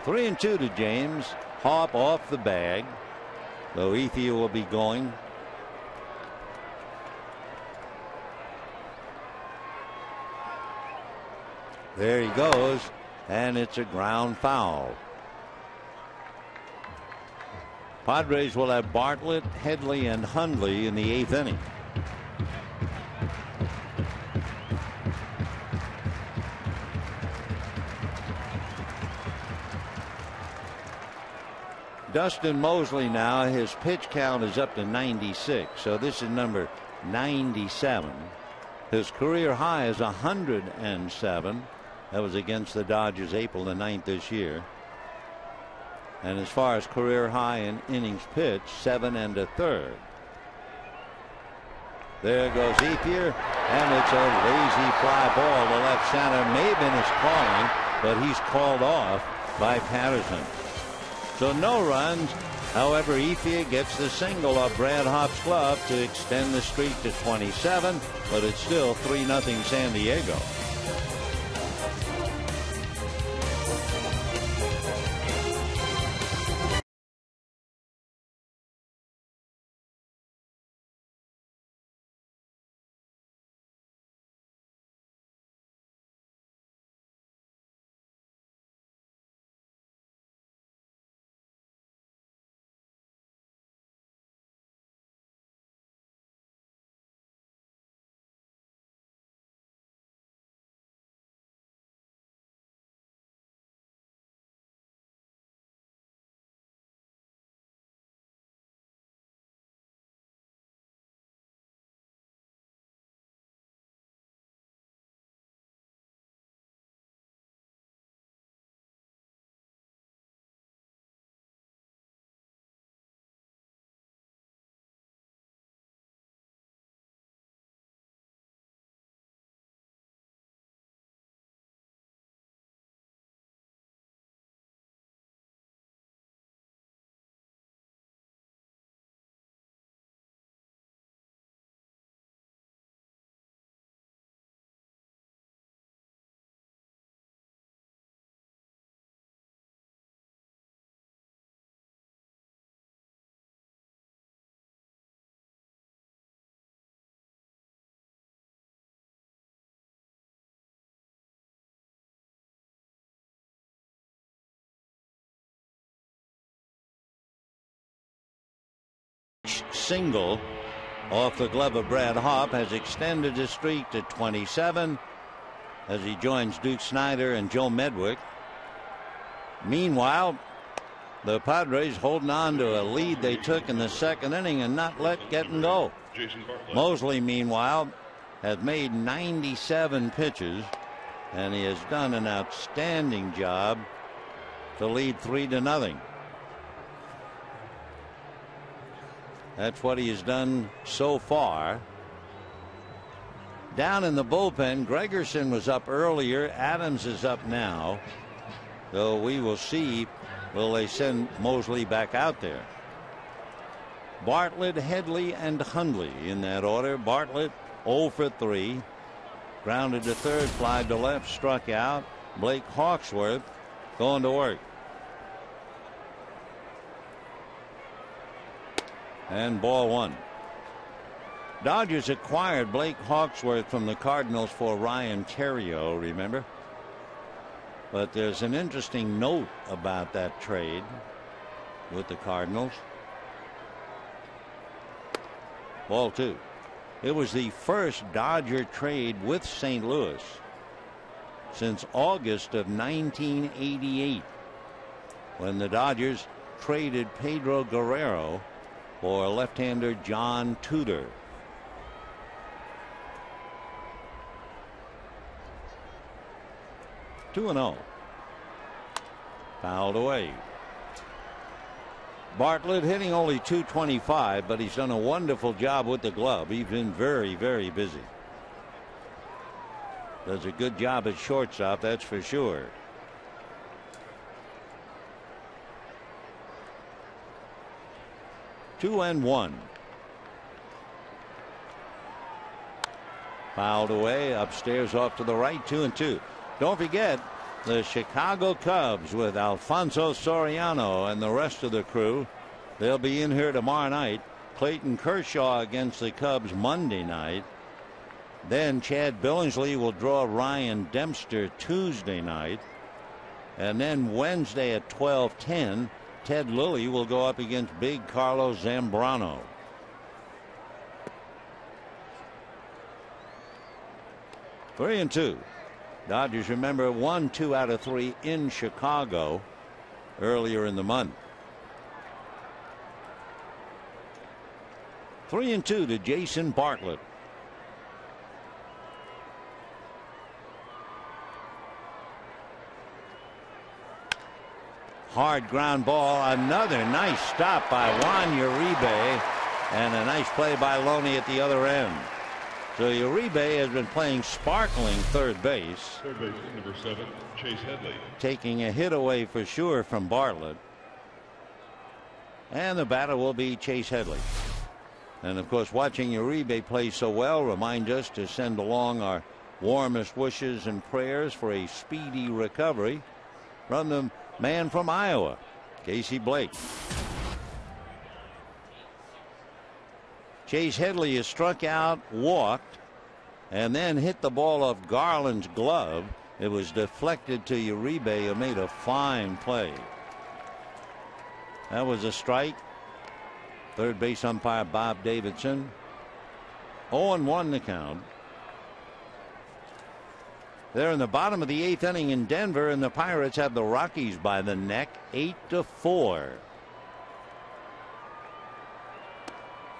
Three and 2 to James. Hop off the bag, though Ethier will be going. There he goes, and it's a ground foul. Padres will have Bartlett, Headley, and Hundley in the 8th inning. Dustin Mosley now, his pitch count is up to 96, so this is number 97. His career high is 107. That was against the Dodgers April the 9th this year. And as far as career high in innings pitched, 7 1/3. There goes Ethier, and it's a lazy fly ball to left center. Maben is calling, but he's called off by Patterson. So no runs. However, Ethier gets the single off Brad Hopp's glove to extend the streak to 27, but it's still 3-0 San Diego. single off the glove of Brad Hopp has extended his streak to 27 as he joins Duke Snider and Joe Medwick. Meanwhile, the Padres holding on to a lead they took in the second inning and not let get and go. Mosley, meanwhile, has made 97 pitches, and he has done an outstanding job to lead 3-0. That's what he has done so far. Down in the bullpen, Gregerson was up earlier. Adams is up now. So we will see, will they send Mosley back out there? Bartlett, Headley, and Hundley in that order. Bartlett 0 for 3. Grounded to third, fly to left, struck out. Blake Hawksworth going to work. And ball one. Dodgers acquired Blake Hawksworth from the Cardinals for Ryan Theriot, remember? But there's an interesting note about that trade with the Cardinals. Ball two. It was the first Dodger trade with St. Louis since August of 1988, when the Dodgers traded Pedro Guerrero for left-hander John Tudor. Two and 0. Fouled away. Bartlett hitting only .225, but he's done a wonderful job with the glove. He's been very, very busy. Does a good job at shortstop, that's for sure. Two and 1. Fouled away, upstairs off to the right, 2 and 2. Don't forget the Chicago Cubs with Alfonso Soriano and the rest of the crew. They'll be in here tomorrow night. Clayton Kershaw against the Cubs Monday night. Then Chad Billingsley will draw Ryan Dempster Tuesday night. And then Wednesday at 12:10, Ted Lilly will go up against big Carlos Zambrano. Three and 2. Dodgers, remember, won 2 out of 3 in Chicago earlier in the month. 3 and 2 to Jason Bartlett. Hard ground ball. Another nice stop by Juan Uribe, and a nice play by Loney at the other end. So Uribe has been playing sparkling third base. Third base, number 7, Chase Headley. Taking a hit away for sure from Bartlett. And the batter will be Chase Headley. And of course, watching Uribe play so well reminds us to send along our warmest wishes and prayers for a speedy recovery from the man from Iowa, Casey Blake. Chase Headley is struck out, walked, and then hit the ball off Garland's glove. It was deflected to Uribe, who made a fine play. That was a strike. Third base umpire Bob Davidson. 0-1 the count. They're in the bottom of the 8th inning in Denver, and the Pirates have the Rockies by the neck, 8-4.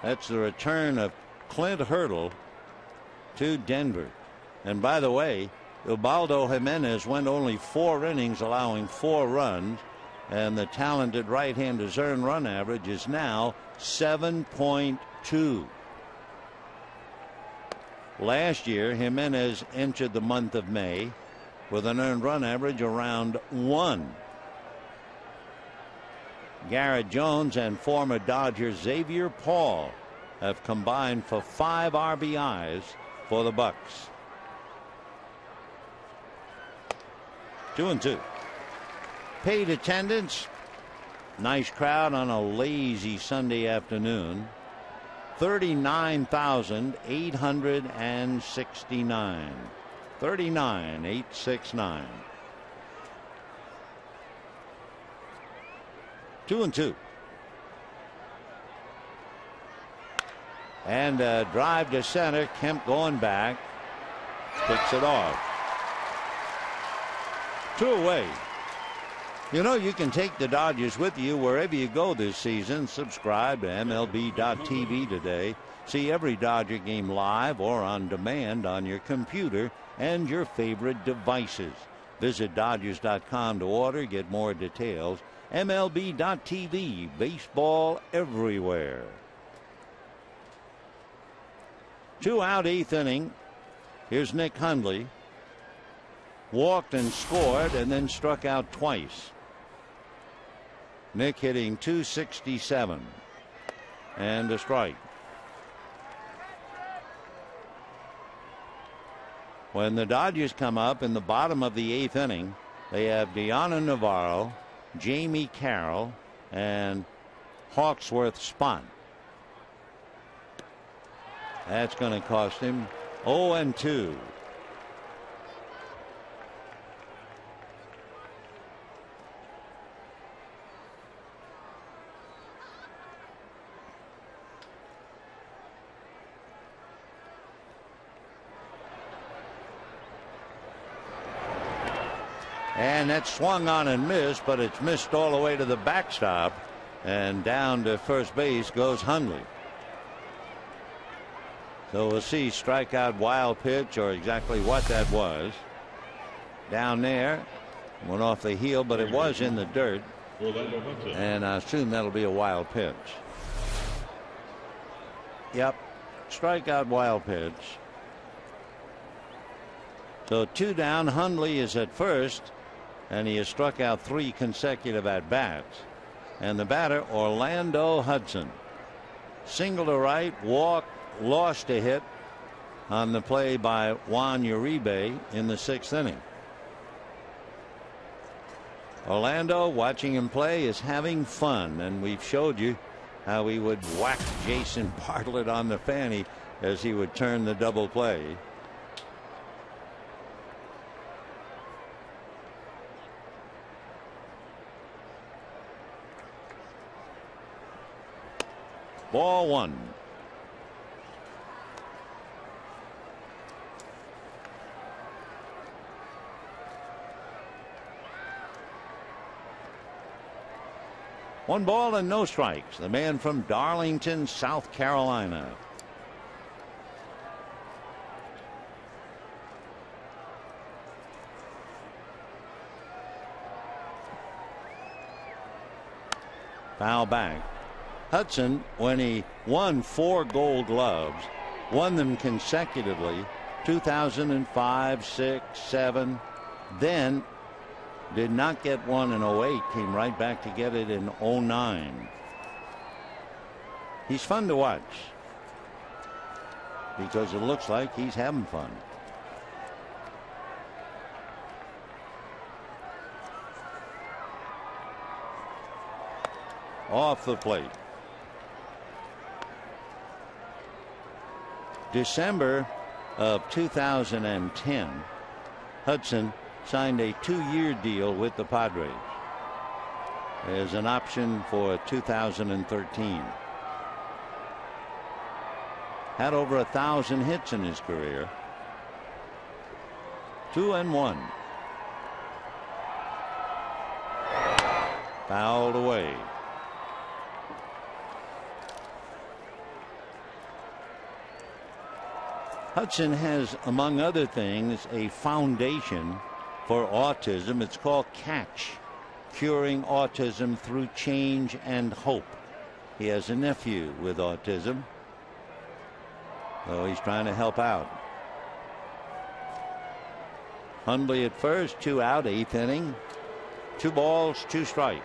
That's the return of Clint Hurdle to Denver. And by the way, Ubaldo Jimenez went only 4 innings, allowing 4 runs, and the talented right-hander's earned run average is now 7.2. Last year, Jimenez entered the month of May with an earned run average around 1. Garrett Jones and former Dodger Xavier Paul have combined for 5 RBIs for the Bucks. 2 and 2. Paid attendance. Nice crowd on a lazy Sunday afternoon. 39,869. 39,869. 2 and 2. And a drive to center. Kemp going back. Picks it off. 2 away. You know, you can take the Dodgers with you wherever you go this season. Subscribe to MLB.tv today. See every Dodger game live or on demand on your computer and your favorite devices. Visit Dodgers.com to order. Get more details. MLB.tv. Baseball everywhere. 2 out, 8th inning. Here's Nick Hundley. Walked and scored and then struck out twice. Nick hitting .267 and a strike. When the Dodgers come up in the bottom of the 8th inning, they have Deanna Navarro, Jamie Carroll, and Hawksworth Spont. That's going to cost him 0-2. And that swung on and missed, but it's missed all the way to the backstop. And down to first base goes Hundley. So we'll see strikeout, wild pitch, or exactly what that was. Down there. Went off the heel, but it was in the dirt. And I assume that'll be a wild pitch. Yep. Strikeout, wild pitch. So 2 down. Hundley is at first. And he has struck out 3 consecutive at-bats. And the batter, Orlando Hudson. Single to right, walk, lost a hit on the play by Juan Uribe in the 6th inning. Orlando, watching him play, is having fun. And we've showed you how he would whack Jason Bartlett on the fanny as he would turn the double play. Ball 1. One ball and no strikes. The man from Darlington, South Carolina. Foul back. Hudson, when he won 4 Gold Gloves, won them consecutively 2005, 6, 7, then did not get one in 08, came right back to get it in 09. He's fun to watch because it looks like he's having fun. Off the plate. December of 2010, Hudson signed a 2-year deal with the Padres as an option for 2013. Had over 1,000 hits in his career. 2-1. Fouled away. Hudson has, among other things, a foundation for autism. It's called CATCH, Curing Autism Through Change and Hope. He has a nephew with autism, so he's trying to help out. Hundley at first, 2 out, 8th inning. 2 balls, 2 strikes.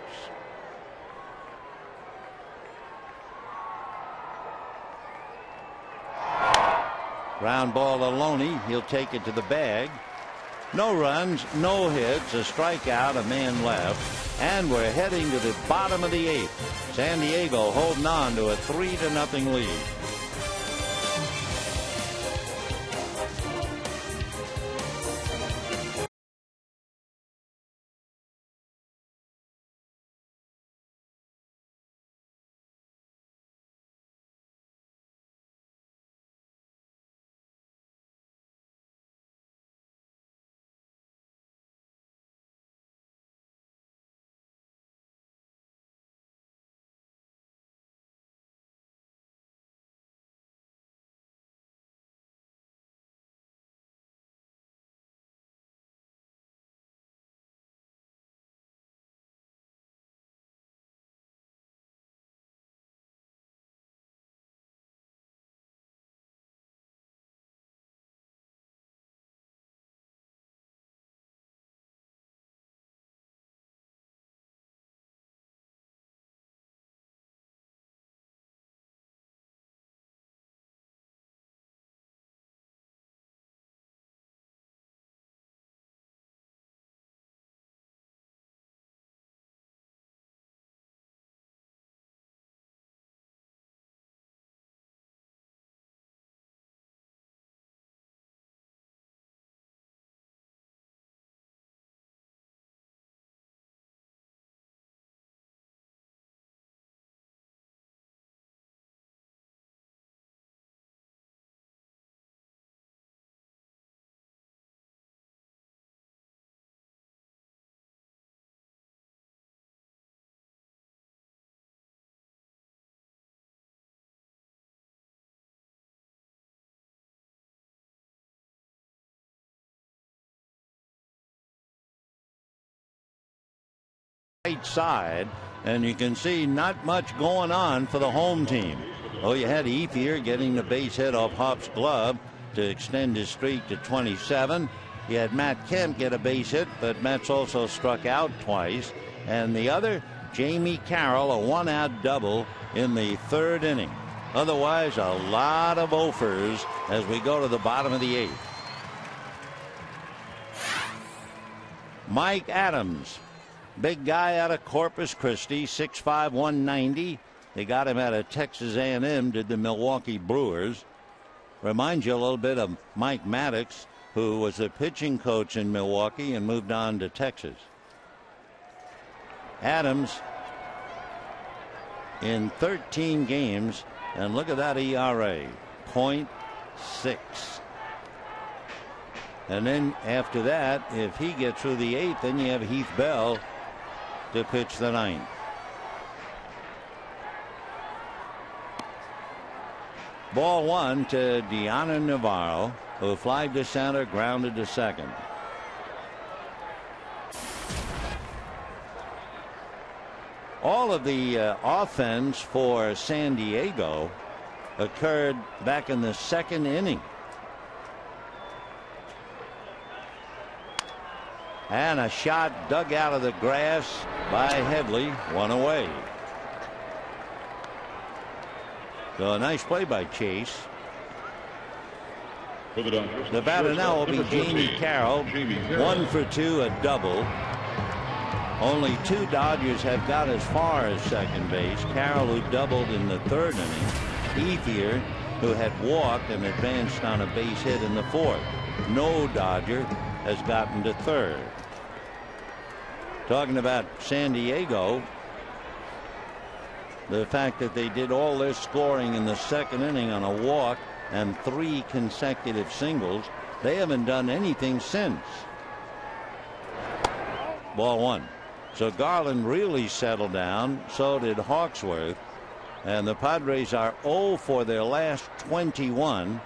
Ground ball to Loney. He'll take it to the bag. No runs, no hits, a strikeout, a man left, and we're heading to the bottom of the 8th. San Diego holding on to a 3-0 lead. right side, and you can see not much going on for the home team. Oh, you had Ethier getting the base hit off Hopp's glove to extend his streak to 27. You had Matt Kemp get a base hit, but Matt's also struck out twice. And the other, Jamie Carroll, a one-out double in the third inning. Otherwise, a lot of offers as we go to the bottom of the eighth. Mike Adams, big guy out of Corpus Christi, 6'5", 190. They got him out of Texas A&M, did the Milwaukee Brewers. Reminds you a little bit of Mike Maddox, who was a pitching coach in Milwaukee and moved on to Texas. Adams in 13 games, and look at that ERA, 0.6. And then after that, if he gets through the eighth, then you have Heath Bell to pitch the ninth. Ball one to Deanna Navarro, who flied to center, grounded to second. All of the offense for San Diego occurred back in the second inning. And a shot dug out of the grass by Headley, one away. So a nice play by Chase. The batter now will be Jamie Carroll. 1 for 2, a double. Only 2 Dodgers have got as far as second base. Carroll, who doubled in the third inning. Ethier, who had walked and advanced on a base hit in the fourth. No Dodger has gotten to third. Talking about San Diego, the fact that they did all their scoring in the second inning on a walk and 3 consecutive singles, they haven't done anything since. Ball one. So Garland really settled down. So did Hawksworth. And the Padres are 0 for their last 21.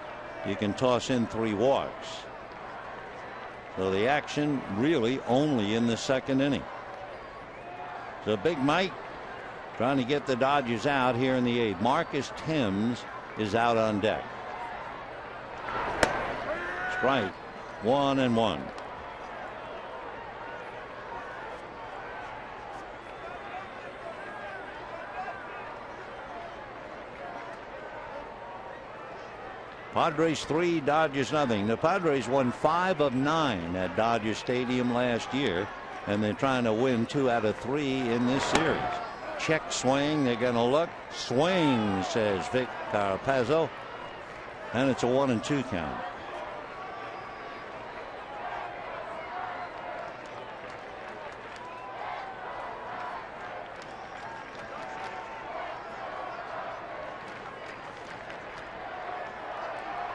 You can toss in 3 walks. So the action really only in the second inning. So Big Mike trying to get the Dodgers out here in the eighth. Marcus Thames is out on deck. Strike 1-1. Padres 3, Dodgers nothing. The Padres won 5 of 9 at Dodger Stadium last year, and they're trying to win 2 out of 3 in this series. Check swing. They're going to look. Swing, says Vic Carapazzo, and it's a 1-2 count.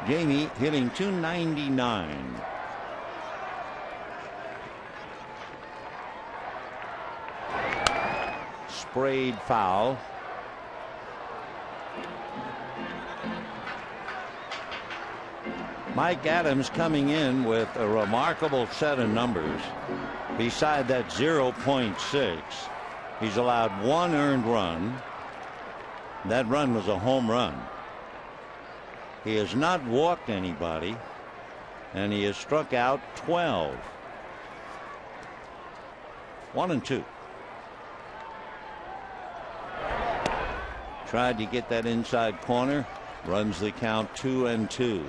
Jamie hitting .299. Sprayed foul. Mike Adams coming in with a remarkable set of numbers. Beside that 0.6, he's allowed 1 earned run. That run was a home run. He has not walked anybody, and he has struck out 12. 1-2. Tried to get that inside corner. Runs the count 2-2.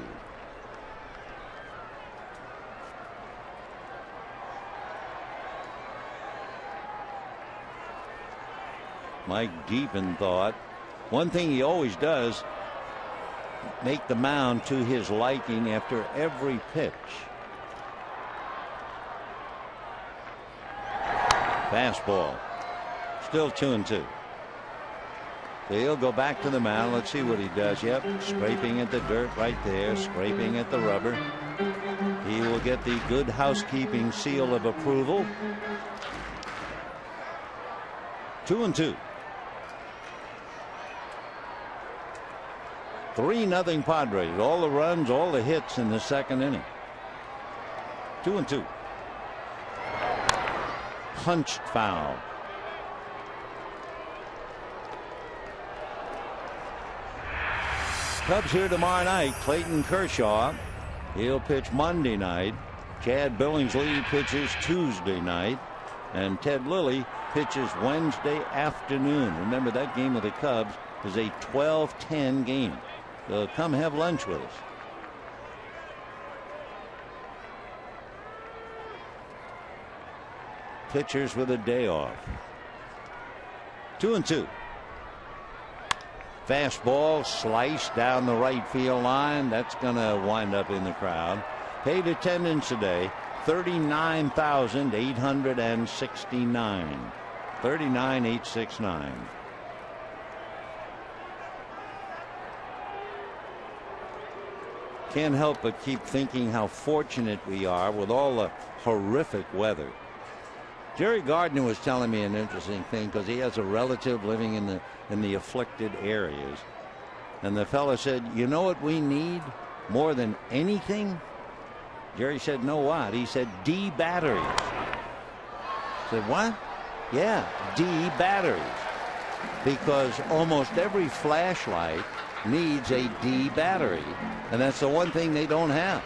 Mike deep in thought. One thing he always does, make the mound to his liking after every pitch. Fastball. Still 2-2. So he'll go back to the mound. Let's see what he does. Yep, scraping at the dirt right there, scraping at the rubber. He will get the good housekeeping seal of approval. 2-2. 3-0 Padres. All the runs, all the hits in the second inning. 2-2. Punched foul. Cubs here tomorrow night. Clayton Kershaw, he'll pitch Monday night. Chad Billingsley pitches Tuesday night. And Ted Lilly pitches Wednesday afternoon. Remember, that game with the Cubs is a 12-10 game. So come have lunch with us. Pitchers with a day off. 2-2. Fastball sliced down the right field line. That's going to wind up in the crowd. Paid attendance today, 39,869. 39,869. Can't help but keep thinking how fortunate we are with all the horrific weather. Jerry Gardner was telling me an interesting thing because he has a relative living in the afflicted areas. And the fella said, you know what we need more than anything? Jerry said, no, what? He said, D batteries. I said, what? Yeah, D batteries. Because almost every flashlight needs a D battery. And that's the one thing they don't have.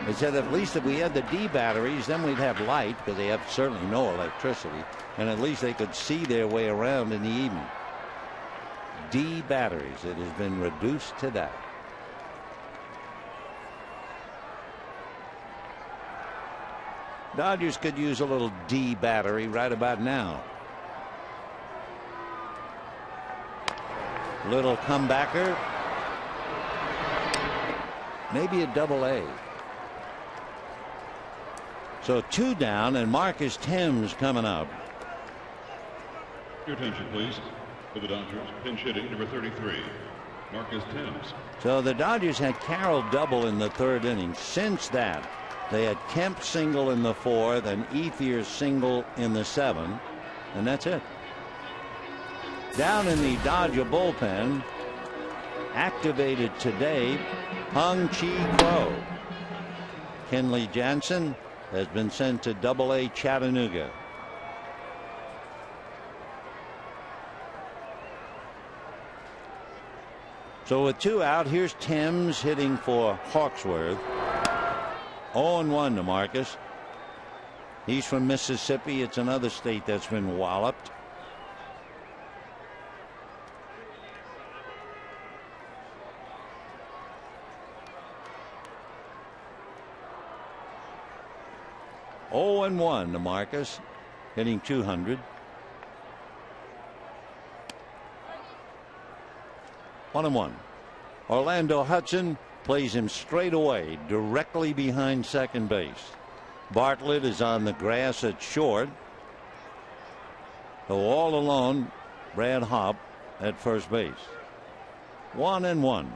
They said at least if we had the D batteries, then we'd have light, because they have certainly no electricity, and at least they could see their way around in the evening. D batteries. It has been reduced to that. Dodgers could use a little D battery right about now. Little comebacker. Maybe a double-A. So 2 down, and Marcus Thames coming up. Your attention, please. For the Dodgers, pinch hitting number 33, Marcus Thames. So the Dodgers had Carroll double in the 3rd inning. Since that, they had Kemp single in the 4th and Ethier single in the 7th, and that's it. Down in the Dodger bullpen, activated today, Hung-Chi Kwo. Kenley Jansen has been sent to Double-A Chattanooga. So with 2 out, here's Thames hitting for Hawksworth. 0-1 to Marcus. He's from Mississippi. It's another state that's been walloped. Oh and 1 to Marcus, hitting 200. 1-1. Orlando Hudson plays him straight away, directly behind second base. Bartlett is on the grass at short. So all alone, Brad Hopp at first base. 1-1.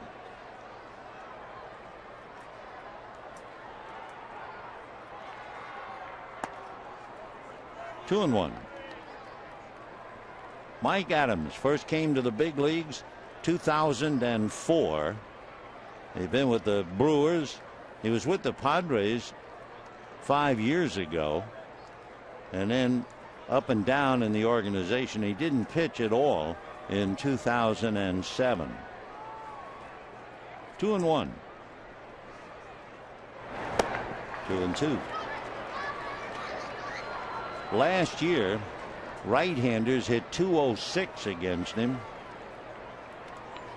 Two and 1. Mike Adams first came to the big leagues 2004. He's been with the Brewers. He was with the Padres 5 years ago, and then up and down in the organization. He didn't pitch at all in 2007. 2-1. 2-2. Last year, right-handers hit 206 against him.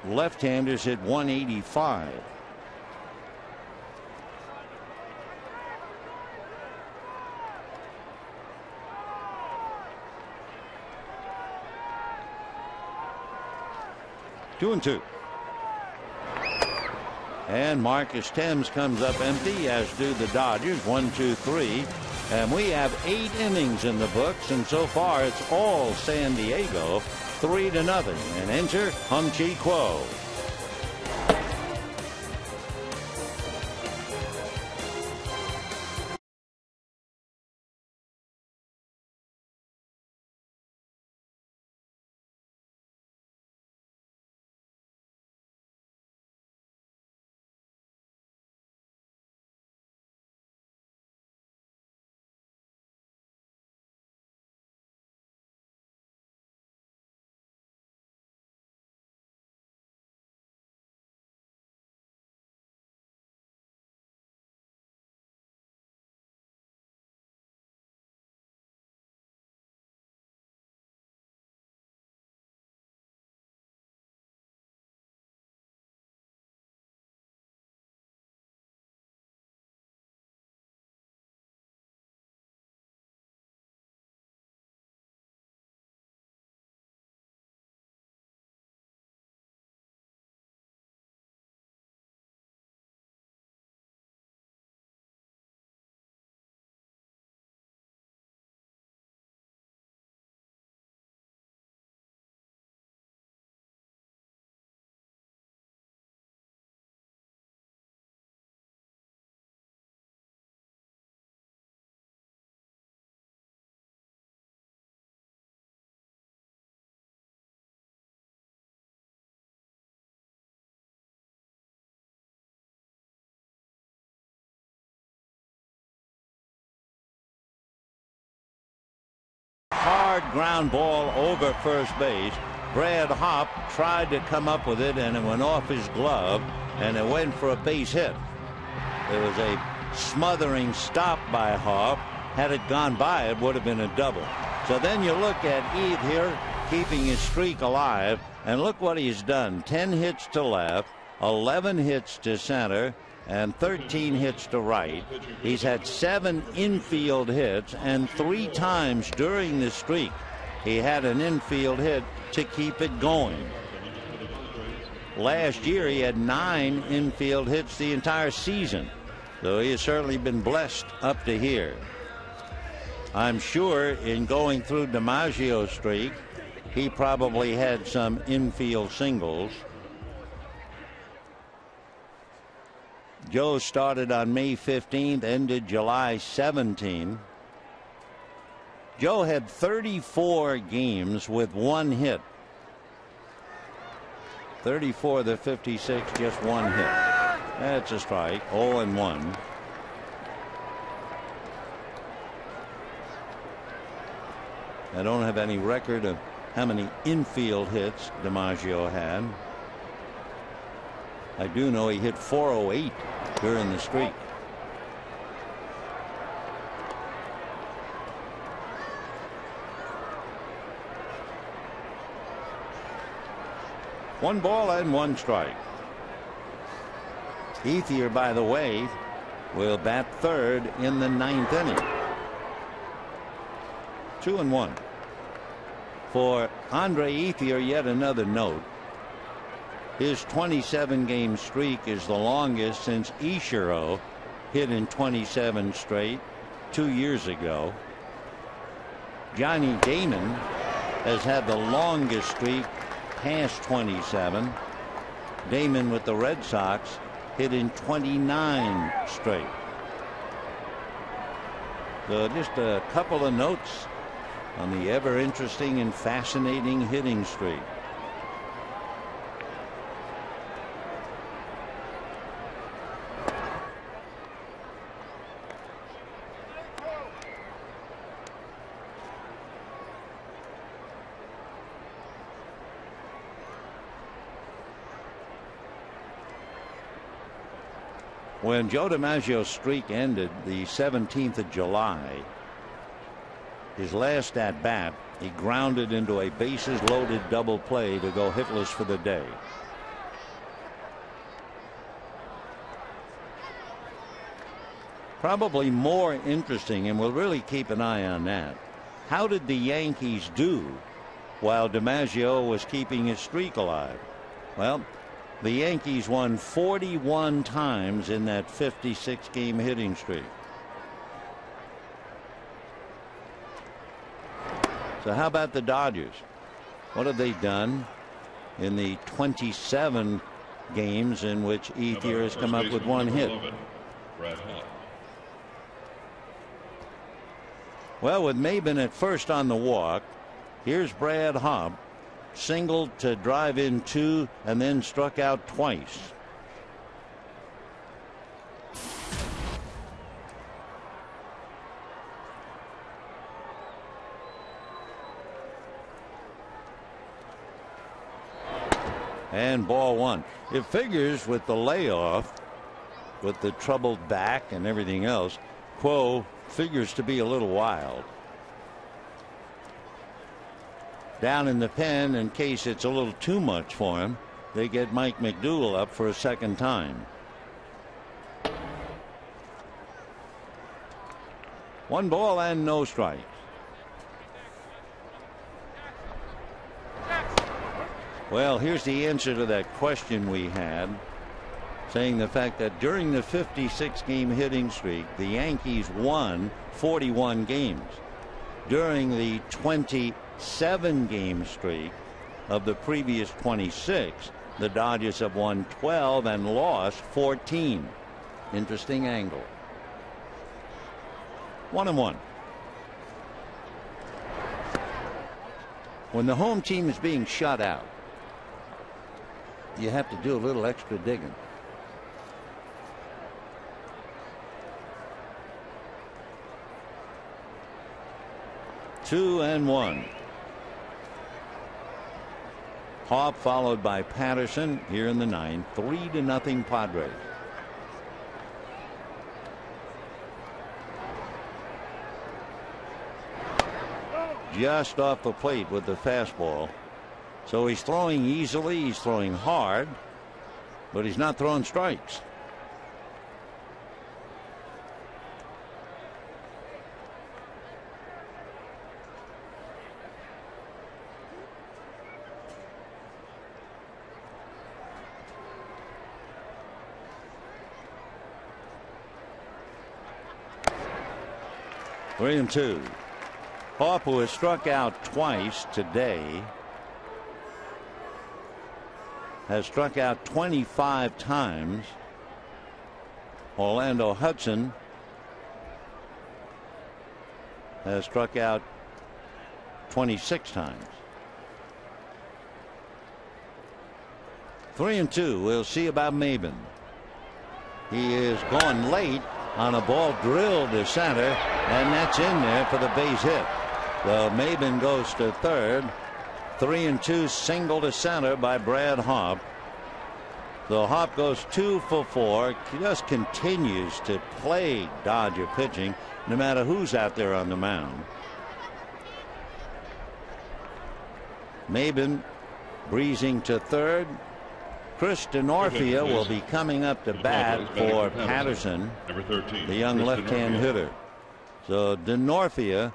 Left-handers hit 185. Two and 2. And Marcus Thames comes up empty, as do the Dodgers. 1, 2, 3. And we have 8 innings in the books, and so far it's all San Diego, 3-0. And enter Hung-Chi Kwo. hard ground ball over first base. Brad Hopp tried to come up with it, and it went off his glove, and it went for a base hit. It was a smothering stop by Hopp. Had it gone by, it would have been a double. So then you look at Eve here, keeping his streak alive, and look what he's done. 10 hits to left, 11 hits to center, and 13 hits to right. He's had 7 infield hits, and 3 times during the streak he had an infield hit to keep it going. Last year he had 9 infield hits the entire season, so he has certainly been blessed up to here. I'm sure in going through DiMaggio's streak, he probably had some infield singles. Joe started on May 15th, ended July 17th. Joe had 34 games with 1 hit. 34 of the 56, just 1 hit. That's a strike. 0-1. I don't have any record of how many infield hits DiMaggio had. I do know he hit 408 during the streak. One ball and 1 strike. Ethier, by the way, will bat third in the 9th inning. 2-1. For Andre Ethier, yet another note. His 27-game streak is the longest since Ichiro hit in 27 straight 2 years ago. Johnny Damon has had the longest streak past 27. Damon with the Red Sox hit in 29 straight. So just a couple of notes on the ever interesting and fascinating hitting streak. When Joe DiMaggio's streak ended the 17th of July, his last at bat, he grounded into a bases loaded double play to go hitless for the day. Probably more interesting, and we'll really keep an eye on that. How did the Yankees do while DiMaggio was keeping his streak alive? Well, the Yankees won 41 times in that 56-game hitting streak. So how about the Dodgers? What have they done in the 27 games in which Ethier has come up with 1 hit? Well, with Maben at first on the walk, here's Brad Hopp, singled to drive in 2 and then struck out twice. And ball 1. It figures with the layoff, with the troubled back and everything else, Quo figures to be a little wild. Down in the pen, in case it's a little too much for him, they get Mike McDougal up for a second time. 1 ball and no strikes. Well, here's the answer to that question we had, saying the fact that during the 56-game hitting streak, the Yankees won 41 games. During the 27-game streak of the previous 26, the Dodgers have won 12 and lost 14. Interesting angle. 1-1. When the home team is being shut out, you have to do a little extra digging. 2-1. Hopp followed by Patterson here in the ninth. 3-0 Padres. Just off the plate with the fastball. So he's throwing easily, he's throwing hard, but he's not throwing strikes. Three and two. Hopp, who has struck out twice today, has struck out 25 times. Orlando Hudson has struck out 26 times. 3 and 2. We'll see about Maben. He is going late on a ball drilled to center, and that's in there for the base hit. Well, Maben goes to third. 3 and 2 single to center by Brad Hopp. The Hopp goes 2 for 4. He just continues to plague Dodger pitching no matter who's out there on the mound. Maben breezing to third. Chris DeNorfia will be coming up to bat for Patterson, the young left-hand hitter. So DeNorfia,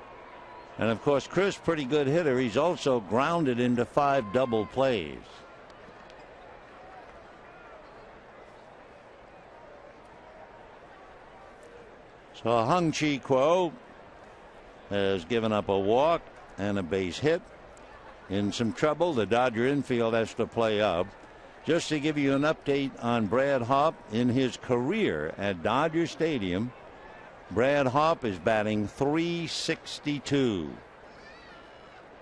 and of course Chris, pretty good hitter. He's also grounded into 5 double plays. So Hung Chi Kuo has given up a walk and a base hit. In some trouble, the Dodger infield has to play up. Just to give you an update on Brad Hopp in his career at Dodger Stadium, Brad Hopp is batting .362.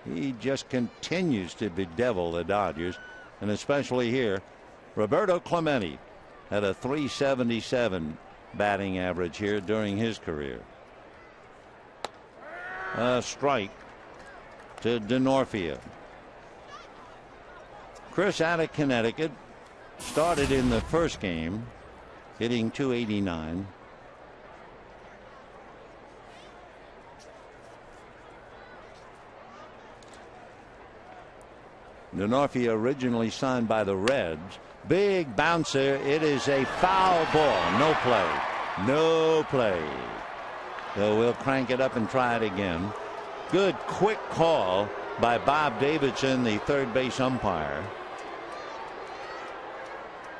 He just continues to bedevil the Dodgers, and especially here. Roberto Clemente had a .377 batting average here during his career. A strike to DeNorfia. Chris out of Connecticut started in the first game, hitting .289. DeNorfia originally signed by the Reds. Big bouncer. It is a foul ball. No play. No play. So we'll crank it up and try it again. Good quick call by Bob Davidson, the third base umpire.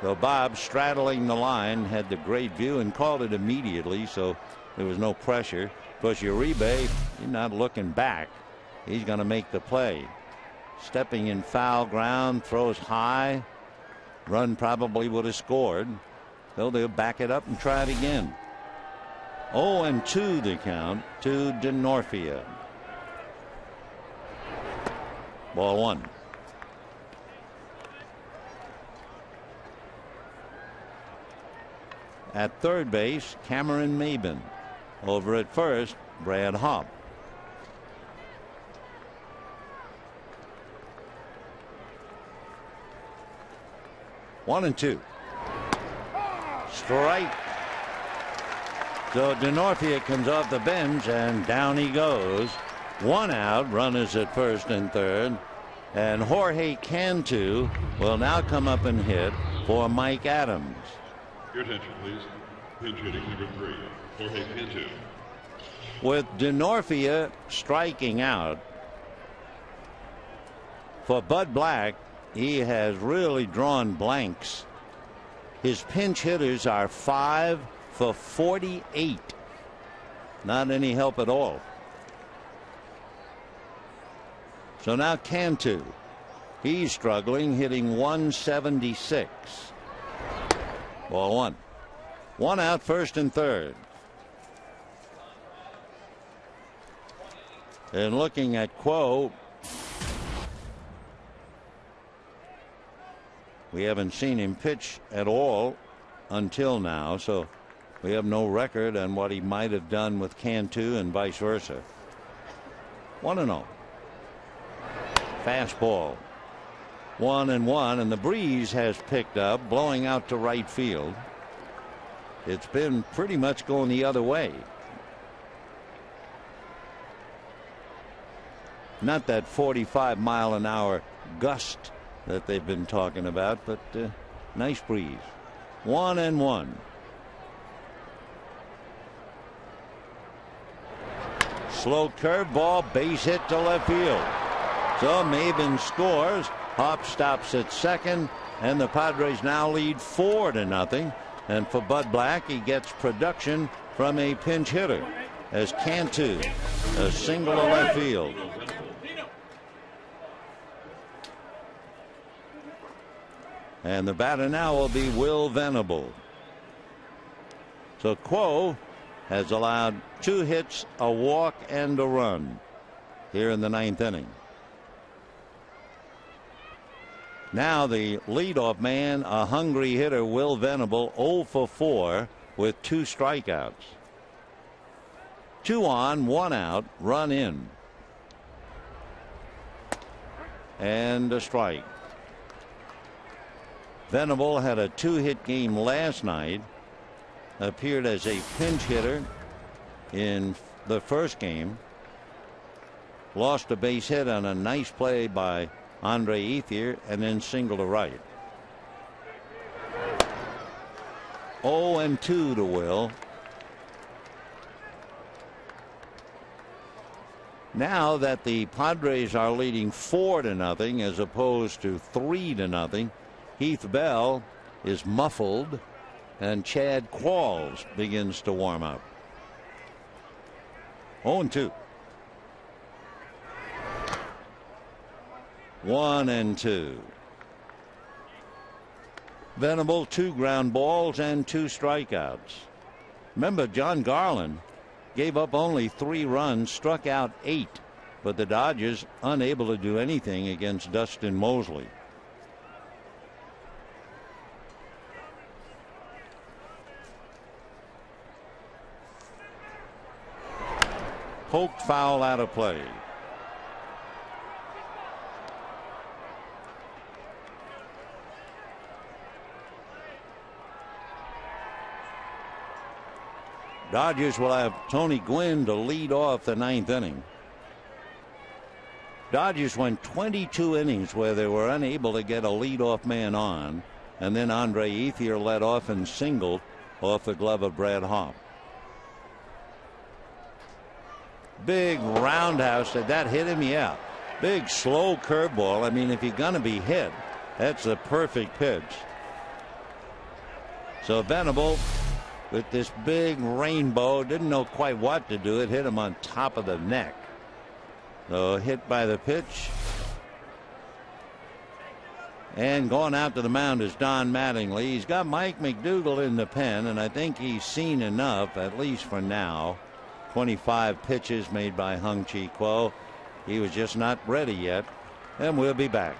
So Bob, straddling the line, had the great view and called it immediately, so there was no pressure. Of course, Uribe, he's not looking back. He's going to make the play. Stepping in foul ground, throws high. Run probably would have scored. So they'll back it up and try it again. 0-2 the count to DeNorfia. Ball one. At third base, Cameron Maben. Over at first, Brad Hopp. One and two. Strike. So DeNorfia comes off the bench and down he goes. One out, runners at first and third. And Jorge Cantu will now come up and hit for Mike Adams. Your attention, please. Pinch hitting number 3, Jorge Cantu. With DeNorfia striking out, for Bud Black, he has really drawn blanks. His pinch hitters are 5 for 48. Not any help at all. So now Cantu. He's struggling, hitting .176. Ball one. One out, first and third. And looking at Kuo, we haven't seen him pitch at all until now, so we have no record on what he might have done with Cantu and vice versa. 1-0. Fastball. 1-1, and the breeze has picked up, blowing out to right field. It's been pretty much going the other way. Not that 45-mile-an-hour gust that they've been talking about, but nice breeze. 1-1. Slow curveball, base hit to left field. So Maben scores. Hop stops at second, and the Padres now lead 4-0. And for Bud Black, he gets production from a pinch hitter as Cantu, a single to left field. And the batter now will be Will Venable. So Quo has allowed 2 hits, a walk, and a run here in the 9th inning. Now the leadoff man, a hungry hitter, Will Venable, 0 for 4 with 2 strikeouts. 2 on, 1 out, run in. And a strike. Venable had a 2-hit game last night. Appeared as a pinch hitter in the first game. Lost a base hit on a nice play by Andre Ethier, and then single to right. 0-2 to Will. Now that the Padres are leading 4-0 as opposed to 3-0, Heath Bell is muffled, and Chad Qualls begins to warm up. 0-2. 1-2. Venable, 2 ground balls and 2 strikeouts. Remember, John Garland gave up only 3 runs, struck out 8, but the Dodgers unable to do anything against Dustin Mosley. Poked foul out of play. Dodgers will have Tony Gwynn to lead off the 9th inning. Dodgers went 22 innings where they were unable to get a leadoff man on, and then Andre Ethier led off and singled off the glove of Brad Hawpe. Big roundhouse. Did that hit him? Yeah. Big slow curveball. I mean, if you're going to be hit, that's a perfect pitch. So Venable with this big rainbow, didn't know quite what to do. It hit him on top of the neck. So hit by the pitch. And going out to the mound is Don Mattingly. He's got Mike McDougall in the pen, and I think he's seen enough, at least for now. 25 pitches made by Hung-Chi Kuo. He was just not ready yet, and we'll be back.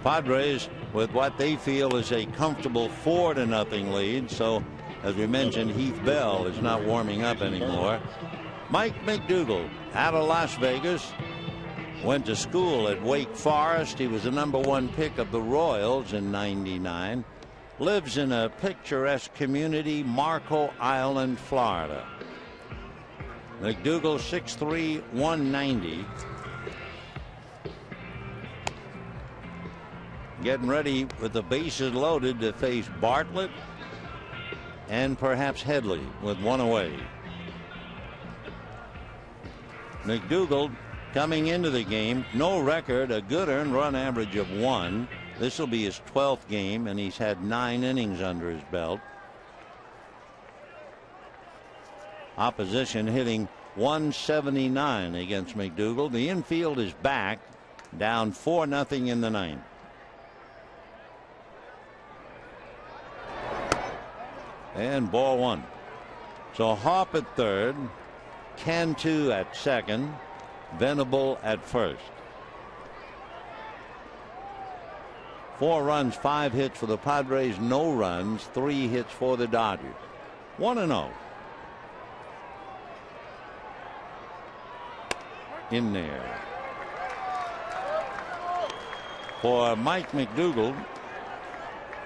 Padres with what they feel is a comfortable 4-0 lead. So, as we mentioned, Heath Bell is not warming up anymore. Mike McDougald out of Las Vegas. Went to school at Wake Forest. He was the '1 pick of the Royals in '99. Lives in a picturesque community, Marco Island, Florida. McDougald 6'3", 190. Getting ready with the bases loaded to face Bartlett and perhaps Headley with one away. McDougald coming into the game, no record, a good earned run average of 1. This will be his 12th game, and he's had 9 innings under his belt. Opposition hitting 179 against McDougald. The infield is back, down 4-0 in the 9th. And ball 1. So Hop at third, Cantu at second, Venable at first. 4 runs, 5 hits for the Padres, no runs, 3 hits for the Dodgers. 1-0. In there. For Mike McDougald,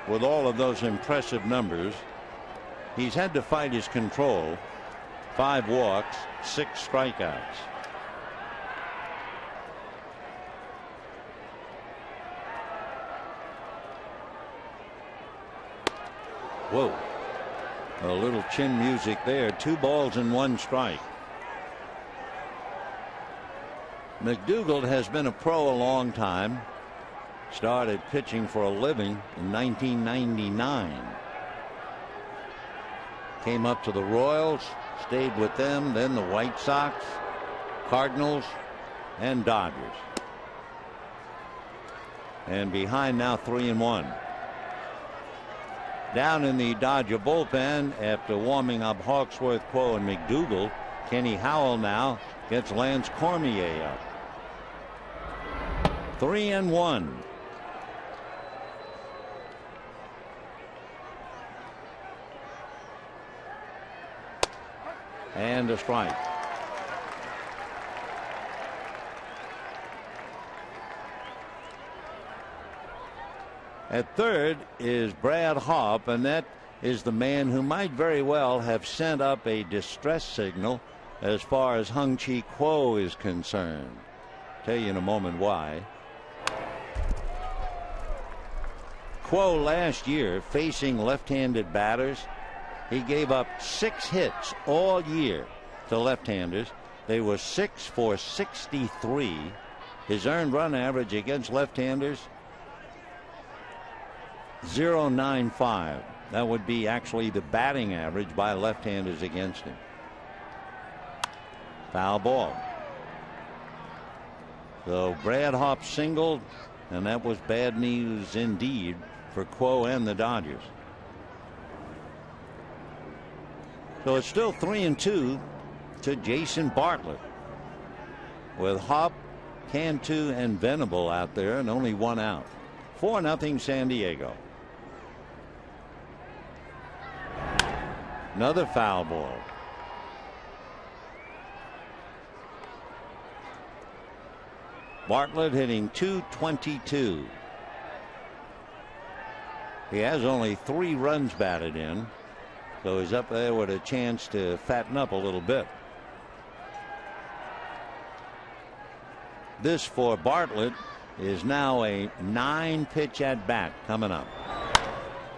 with all of those impressive numbers, he's had to fight his control. 5 walks, 6 strikeouts. Whoa. A little chin music there. 2 balls and 1 strike. McDougald has been a pro a long time. Started pitching for a living in 1999. Came up to the Royals, stayed with them, then the White Sox, Cardinals, and Dodgers. And behind now 3-1. Down in the Dodger bullpen after warming up Hawksworth, Quo, and McDougald, Kenny Howell now gets Lance Cormier up. 3-1. And a strike. At third is Brad Hop, and that is the man who might very well have sent up a distress signal as far as Hung-Chi Quo is concerned. Tell you in a moment why. Quo last year facing left-handed batters, he gave up 6 hits all year to left-handers. They were 6 for 63. His earned run average against left-handers, 0.95. That would be actually the batting average by left-handers against him. Foul ball. So Brad Hop singled, and that was bad news indeed for Quo and the Dodgers. So it's still 3-2 to Jason Bartlett, with Hop, Cantu, and Venable out there and only 1 out. 4-0 San Diego. Another foul ball. Bartlett hitting .222. He has only 3 runs batted in, so he's up there with a chance to fatten up a little bit. This for Bartlett is now a 9-pitch at bat coming up.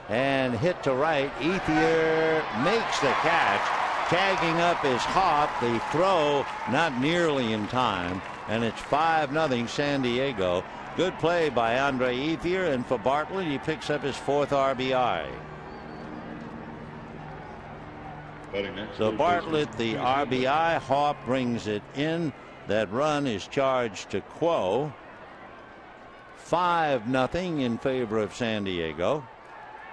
And hit to right. Ethier makes the catch. Tagging up is Hop. The throw not nearly in time. And it's 5-0 San Diego. Good play by Andre Ethier. And for Bartlett, he picks up his 4th RBI. So Bartlett, the RBI. Hop brings it in. That run is charged to Quo. 5-0 in favor of San Diego.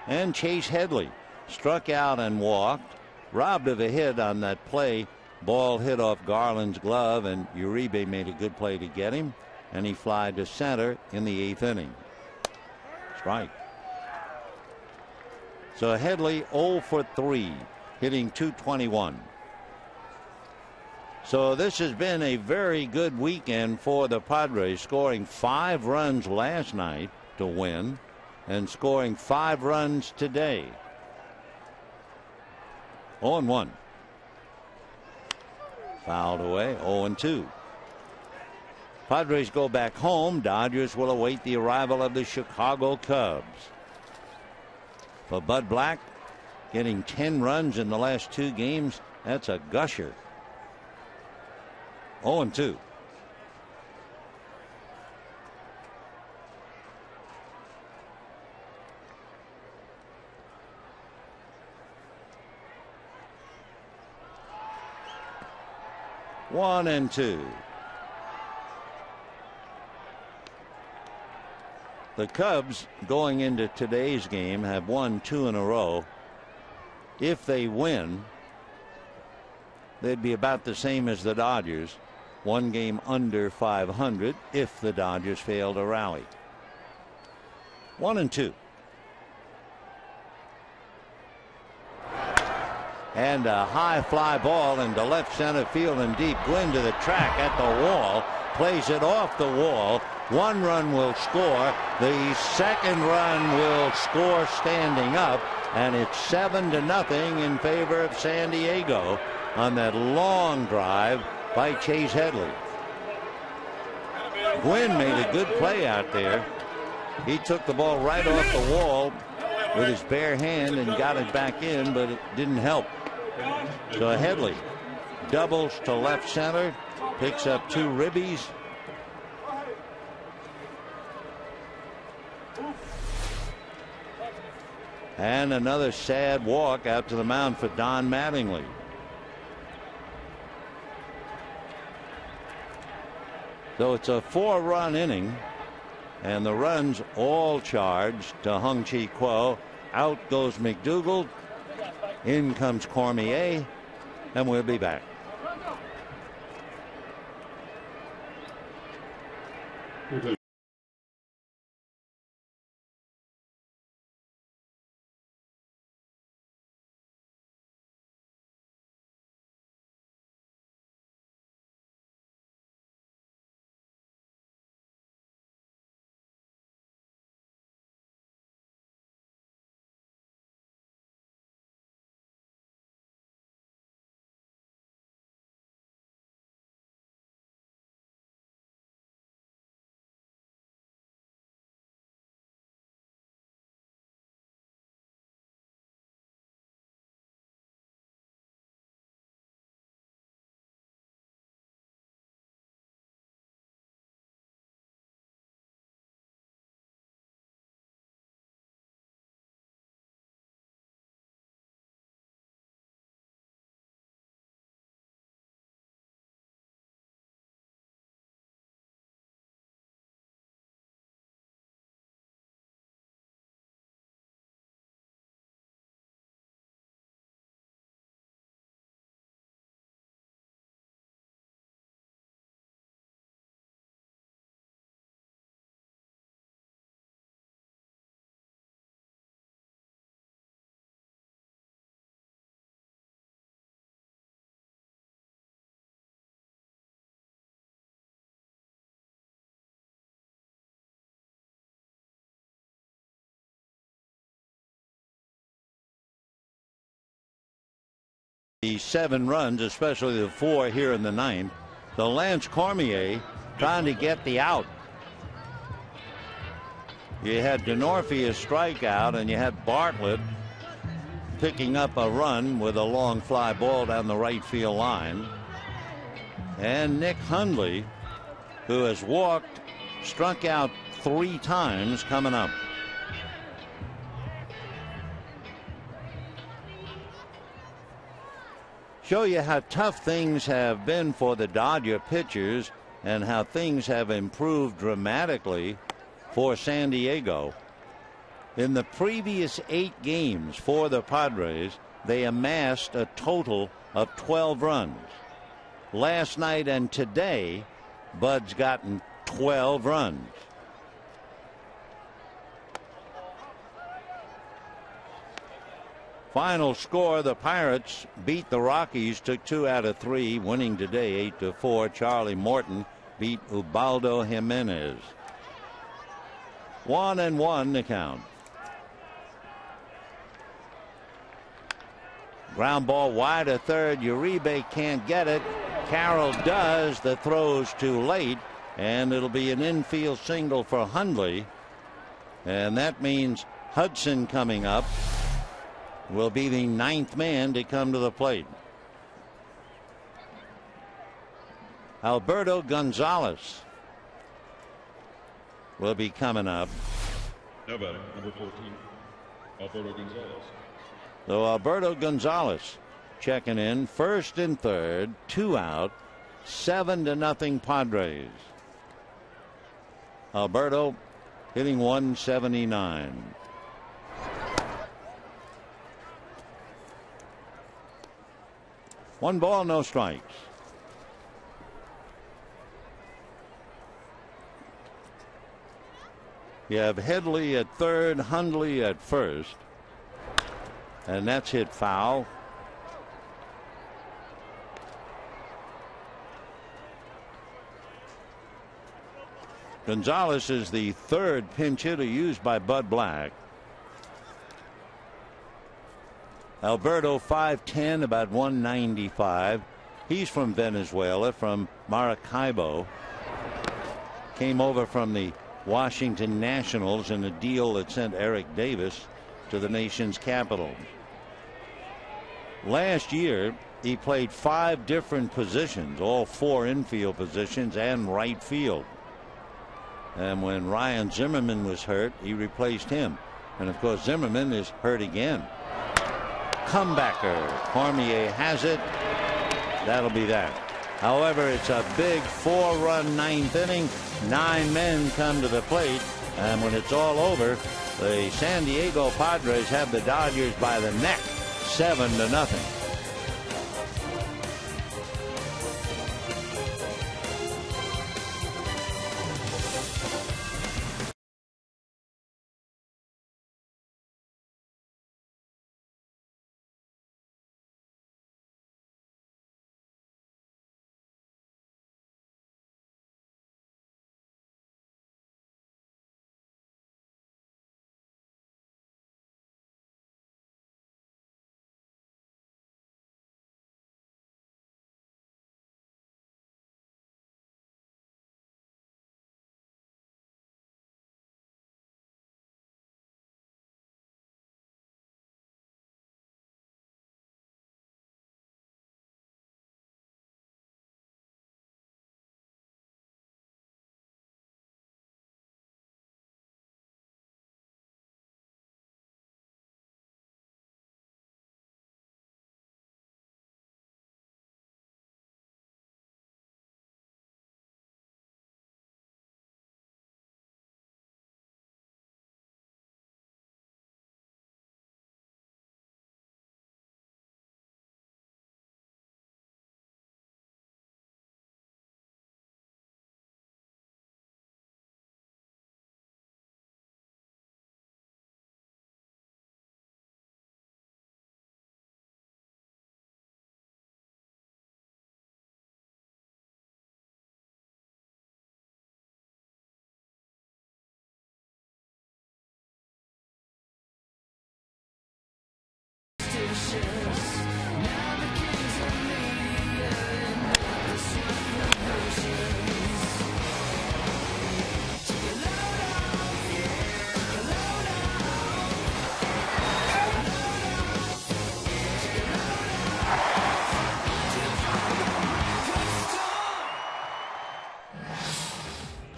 And Chase Headley struck out and walked, robbed of a hit on that play. Ball hit off Garland's glove, and Uribe made a good play to get him, and he flied to center in the 8th inning. strike. So Headley 0 for 3, hitting .221. So this has been a very good weekend for the Padres, scoring 5 runs last night to win and scoring 5 runs today. 0-1. Fouled away. 0-2. Padres go back home. Dodgers will await the arrival of the Chicago Cubs. For Bud Black, getting 10 runs in the last 2 games, that's a gusher. 0-2. One and two. The Cubs, going into today's game, have won 2 in a row. If they win, they'd be about the same as the Dodgers, 1 game under 500 if the Dodgers fail to rally. 1-2. And a high fly ball into left center field and deep. Gwynn to the track at the wall, plays it off the wall. 1 run will score. The second run will score standing up, and it's 7-0 in favor of San Diego on that long drive by Chase Headley. Gwynn made a good play out there. He took the ball right off the wall with his bare hand and got it back in, but it didn't help. So Headley doubles to left center, picks up 2 ribbies. And another sad walk out to the mound for Don Mattingly. So it's a 4-run inning, and the runs all charged to Hung-Chi Kuo. Out goes McDougal. In comes Cormier, and we'll be back. The 7 runs, especially the 4 here in the 9th. So Lance Cormier trying to get the out. You had Denorfia's strikeout, and you had Bartlett picking up a run with a long fly ball down the right field line. And Nick Hundley, who has walked, struck out 3 times, coming up. Show you how tough things have been for the Dodger pitchers and how things have improved dramatically for San Diego. In the previous 8 games for the Padres, they amassed a total of 12 runs. Last night and today, Bud's gotten 12 runs. Final score, the Pirates beat the Rockies, took 2 out of 3, winning today 8-4. Charlie Morton beat Ubaldo Jimenez. 1-1 the count. Ground ball wide to third. Uribe can't get it. Carroll does. The throw's too late, and it'll be an infield single for Hundley. And that means Hudson coming up will be the 9th man to come to the plate. Alberto Gonzalez will be coming up. Now batting, number 14, Alberto Gonzalez. So Alberto Gonzalez checking in, first and third, 2 out, 7-0 Padres. Alberto hitting 179. One ball, no strikes. You have Headley at third, Hundley at first. And that's hit foul. Gonzalez is the 3rd pinch hitter used by Bud Black. Alberto 5'10", about 195. He's from Venezuela, from Maracaibo. Came over from the Washington Nationals in a deal that sent Eric Davis to the nation's capital. Last year, he played 5 different positions, all 4 infield positions and right field. And when Ryan Zimmerman was hurt, he replaced him. And of course, Zimmerman is hurt again. Comebacker. Cormier has it. That'll be that. However, it's a big 4-run 9th inning. 9 men come to the plate. And when it's all over, the San Diego Padres have the Dodgers by the neck, 7-0.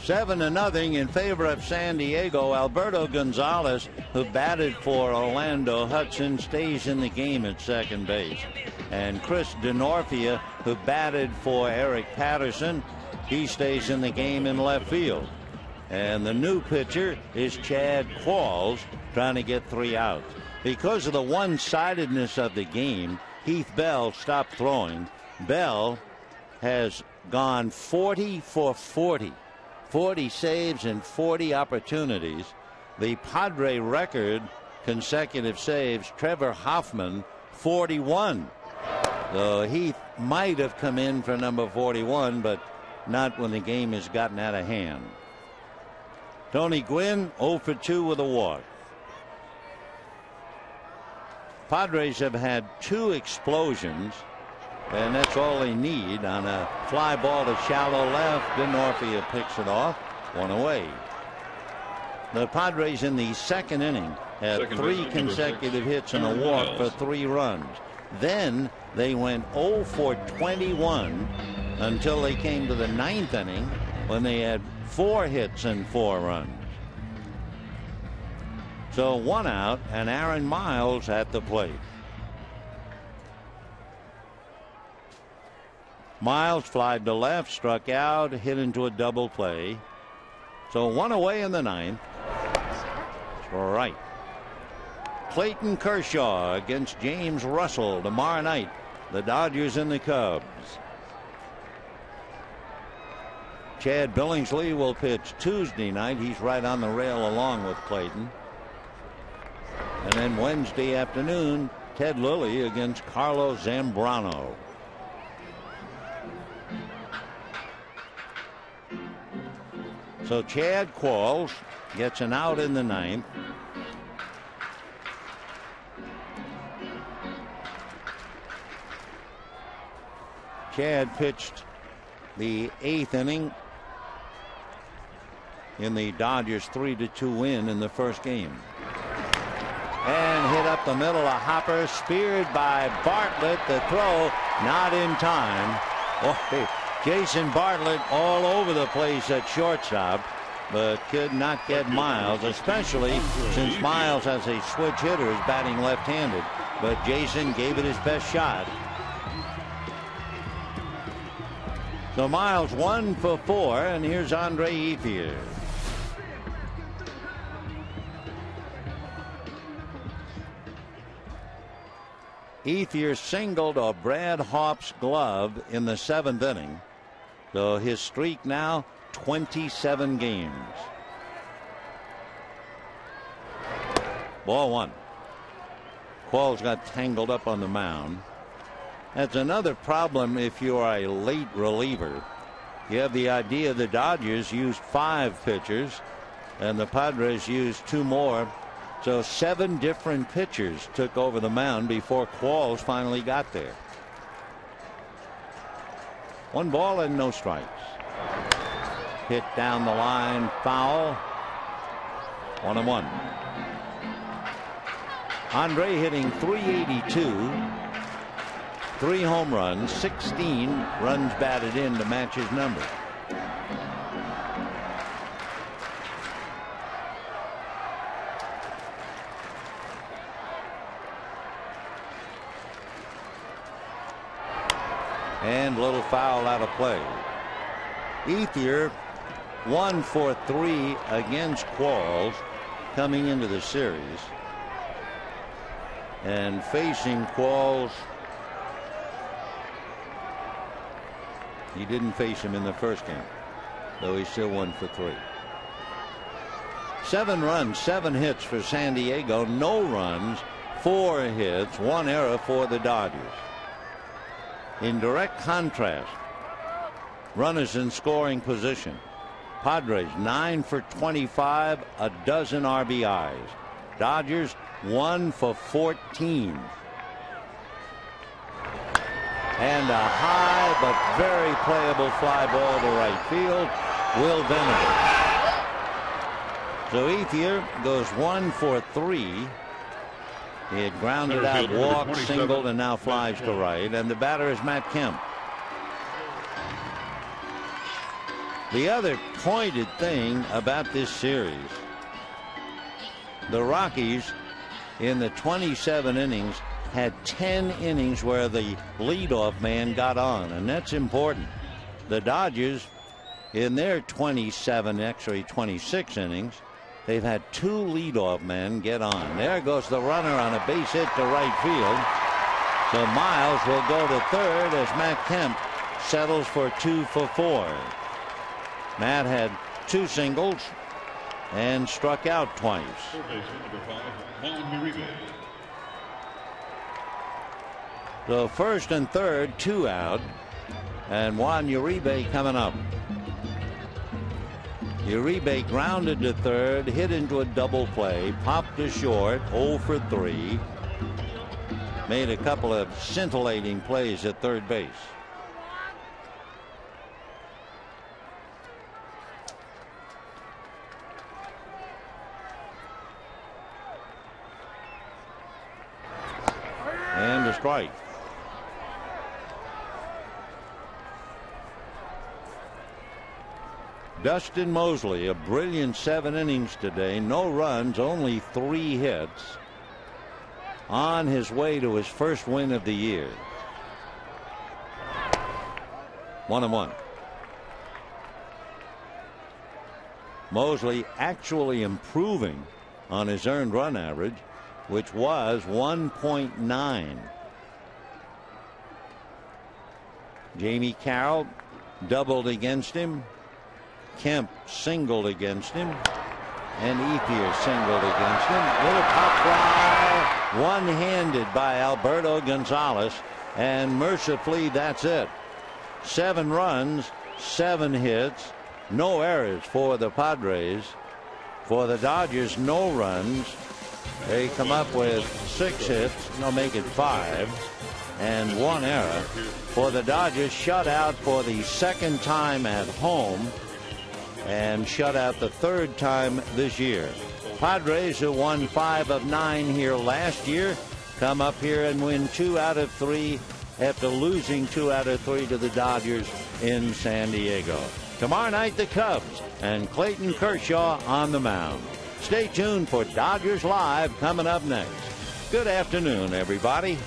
Seven to nothing in favor of San Diego. Alberto Gonzalez, who batted for Orlando Hudson, stays in the game at second base. And Chris Denorfia, who batted for Eric Patterson, he stays in the game in left field. And the new pitcher is Chad Qualls, trying to get 3 outs. Because of the one-sidedness of the game, Heath Bell stopped throwing. Bell has gone 40 for 40. 40 saves and 40 opportunities. The Padre record consecutive saves. Trevor Hoffman, 41. So he might have come in for number 41, but not when the game has gotten out of hand. Tony Gwynn 0 for 2 with a walk. Padres have had 2 explosions, and that's all they need on a fly ball to shallow left. Denorfia picks it off, 1 away. The Padres in the second inning had 3 consecutive hits and a walk for 3 runs. Then they went 0 for 21 until they came to the 9th inning when they had 4 hits and 4 runs. So 1 out, and Aaron Miles at the plate. Miles flied to left, struck out, hit into a double play. So 1 away in the 9th. Right. Clayton Kershaw against James Russell tomorrow night. The Dodgers and the Cubs. Chad Billingsley will pitch Tuesday night. He's right on the rail along with Clayton. And then Wednesday afternoon, Ted Lilly against Carlos Zambrano. So Chad Qualls gets an out in the 9th. Chad pitched the 8th inning in the Dodgers 3-2 win in the first game. And hit up the middle, a hopper, speared by Bartlett. The throw not in time. Boy, Jason Bartlett all over the place at shortstop, but could not get Miles, especially since Miles, as a switch hitter, is batting left-handed. But Jason gave it his best shot. So Miles 1 for 4, and here's Andre Ethier. Ethier singled a Brad Hopp's glove in the 7th inning. So his streak now 27 games. Ball 1. Qualls got tangled up on the mound. That's another problem if you are a late reliever. You have the idea the Dodgers used 5 pitchers and the Padres used 2 more. So 7 different pitchers took over the mound before Qualls finally got there. 1 ball and no strikes. Hit down the line, foul. 1-1. Andre hitting .382. 3 home runs, 16 runs batted in to match his number. And little foul out of play. Ethier 1 for 3 against Qualls coming into the series. And facing Qualls, he didn't face him in the first game, though he's still 1 for 3. 7 runs, 7 hits for San Diego, no runs, 4 hits, 1 error for the Dodgers. In direct contrast, runners in scoring position. Padres 9 for 25, a dozen RBIs. Dodgers 1 for 14. And a high but very playable fly ball to right field. Will Venable. So Ethier goes 1 for 3. He had grounded out, walked, singled, and now flies to right. And the batter is Matt Kemp. The other pointed thing about this series, the Rockies in the 27 innings had 10 innings where the leadoff man got on, and that's important. The Dodgers in their 27, actually 26 innings, they've had 2 leadoff men get on. There goes the runner on a base hit to right field. So Miles will go to third as Matt Kemp settles for 2 for 4. Matt had 2 singles and struck out twice. So first and third, 2 out, and Juan Uribe coming up. Uribe grounded to third, hit into a double play, popped to short, 0 for 3. Made a couple of scintillating plays at third base. And a strike. Dustin Mosley, a brilliant 7 innings today. No runs, only 3 hits. On his way to his first win of the year. 1-1. Mosley actually improving on his earned run average, which was 1.9. Jamie Carroll doubled against him. Kemp singled against him. And Ethier singled against him. Little pop fly, one-handed by Alberto Gonzalez. And mercifully, that's it. 7 runs, 7 hits, no errors for the Padres. For the Dodgers, no runs. They come up with 6 hits. They'll make it 5. And 1 error. For the Dodgers, shut out for the 2nd time at home. And shut out the 3rd time this year. Padres, who won 5 of 9 here last year, come up here and win 2 out of 3 after losing 2 out of 3 to the Dodgers in San Diego. Tomorrow night, the Cubs and Clayton Kershaw on the mound. Stay tuned for Dodgers Live coming up next. Good afternoon, everybody.